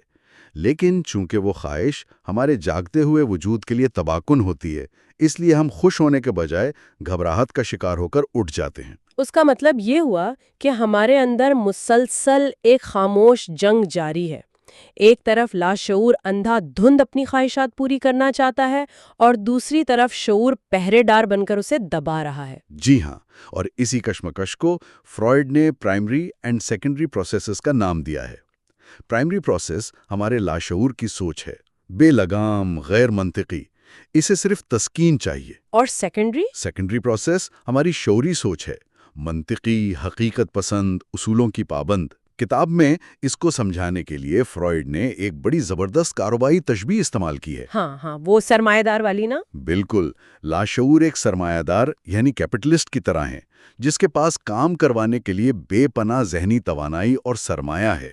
لیکن چونکہ وہ خواہش ہمارے جاگتے ہوئے وجود کے لیے تباکن ہوتی ہے، اس لیے ہم خوش ہونے کے بجائے گھبراہٹ کا شکار ہو کر اٹھ جاتے ہیں. اس کا مطلب یہ ہوا کہ ہمارے اندر مسلسل ایک خاموش جنگ جاری ہے. ایک طرف لاشعور اندھا دھند اپنی خواہشات پوری کرنا چاہتا ہے اور دوسری طرف شعور پہرے دار بن کر اسے دبا رہا ہے. جی ہاں، اور اسی کشمکش کو فرائیڈ نے پرائمری اینڈ سیکنڈری پروسیسز کا نام دیا ہے. پرائمری پروسیس ہمارے لاشعور کی سوچ ہے، بے لگام، غیر منطقی، اسے صرف تسکین چاہیے. اور سیکنڈری پروسیس ہماری شعوری سوچ ہے، منطقی، حقیقت پسند، اصولوں کی پابند. کتاب میں اس کو سمجھانے کے لیے فرائیڈ نے ایک بڑی زبردست کاروباری تشبیہ استعمال کی ہے. ہاں، وہ سرمایہ دار والی نا؟ بالکل. لاشعور ایک سرمایہ دار یعنی کیپٹلسٹ کی طرح ہے، جس کے پاس کام کروانے کے لیے بے پناہ ذہنی توانائی اور سرمایہ ہے.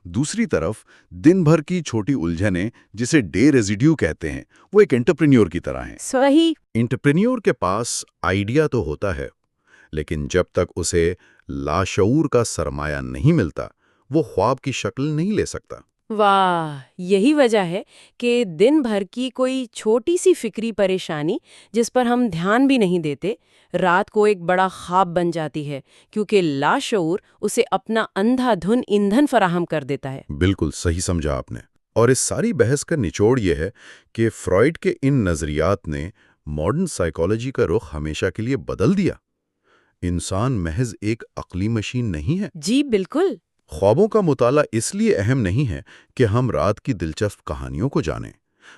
دوسری طرف دن بھر کی چھوٹی الجھنیں جسے ڈے ریزیڈیو کہتے ہیں وہ ایک انٹرپرینیور کی طرح ہیں۔ صحیح۔ انٹرپرینیور کے پاس آئیڈیا تو ہوتا ہے لیکن جب تک اسے لاشعور کا سرمایہ نہیں ملتا وہ خواب کی شکل نہیں لے سکتا۔ واہ، یہی وجہ ہے کہ دن بھر کی کوئی چھوٹی سی فکری پریشانی جس پر ہم دھیان بھی نہیں دیتے رات کو ایک بڑا خواب بن جاتی ہے، کیونکہ لاشعور اسے اپنا اندھا دھن ایندھن فراہم کر دیتا ہے۔ بالکل صحیح سمجھا آپ نے۔ اور اس ساری بحث کا نچوڑ یہ ہے کہ فرائیڈ کے ان نظریات نے ماڈرن سائیکالوجی کا رخ ہمیشہ کے لیے بدل دیا۔ انسان محض ایک عقلی مشین نہیں ہے۔ جی بالکل۔ خوابوں کا مطالعہ اس لیے اہم نہیں ہے کہ ہم رات کی دلچسپ کہانیوں کو جانیں،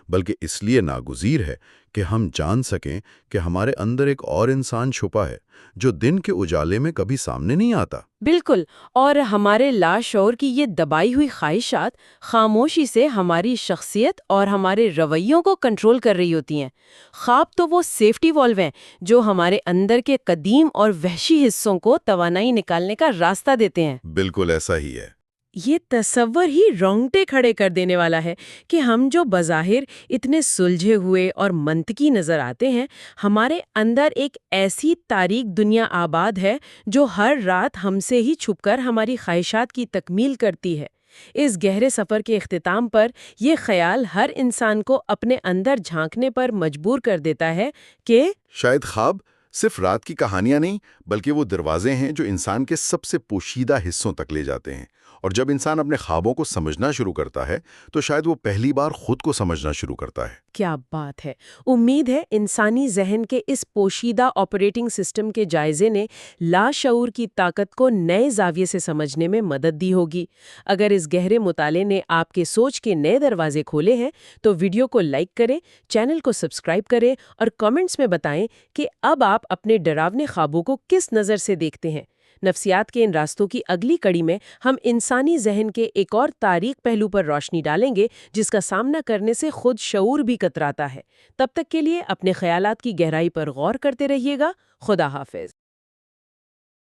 بلکہ اس لیے ناگزیر ہے کہ ہم جان سکیں کہ ہمارے اندر ایک اور انسان چھپا ہے جو دن کے اجالے میں کبھی سامنے نہیں آتا۔ بالکل، اور ہمارے لاشعور کی یہ دبائی ہوئی خواہشات خاموشی سے ہماری شخصیت اور ہمارے رویوں کو کنٹرول کر رہی ہوتی ہیں۔ خواب تو وہ سیفٹی والو ہیں جو ہمارے اندر کے قدیم اور وحشی حصوں کو توانائی نکالنے کا راستہ دیتے ہیں۔ بالکل ایسا ہی ہے۔ یہ تصور ہی رونگٹے کھڑے کر دینے والا ہے کہ ہم جو بظاہر اتنے سلجھے ہوئے اور منطقی نظر آتے ہیں، ہمارے اندر ایک ایسی تاریک دنیا آباد ہے جو ہر رات ہم سے ہی چھپ کر ہماری خواہشات کی تکمیل کرتی ہے۔ اس گہرے سفر کے اختتام پر یہ خیال ہر انسان کو اپنے اندر جھانکنے پر مجبور کر دیتا ہے کہ شاید خواب صرف رات کی کہانیاں نہیں بلکہ وہ دروازے ہیں جو انسان کے سب سے پوشیدہ حصوں تک لے جاتے ہیں، اور جب انسان اپنے خوابوں کو سمجھنا شروع کرتا ہے تو شاید وہ پہلی بار خود کو سمجھنا شروع کرتا ہے۔ کیا بات ہے! امید ہے انسانی ذہن کے اس پوشیدہ آپریٹنگ سسٹم کے جائزے نے لاشعور کی طاقت کو نئے زاویے سے سمجھنے میں مدد دی ہوگی۔ اگر اس گہرے مطالعے نے آپ کے سوچ کے نئے دروازے کھولے ہیں تو ویڈیو کو لائک کریں، چینل کو سبسکرائب کریں اور کامنٹس میں بتائیں کہ اب آپ اپنے ڈراونے خوابوں کو کس نظر سے دیکھتے ہیں۔ نفسیات کے ان راستوں کی اگلی کڑی میں ہم انسانی ذہن کے ایک اور تاریک پہلو پر روشنی ڈالیں گے جس کا سامنا کرنے سے خود شعور بھی کتراتا ہے۔ تب تک کے لیے اپنے خیالات کی گہرائی پر غور کرتے رہیے گا۔ خدا حافظ۔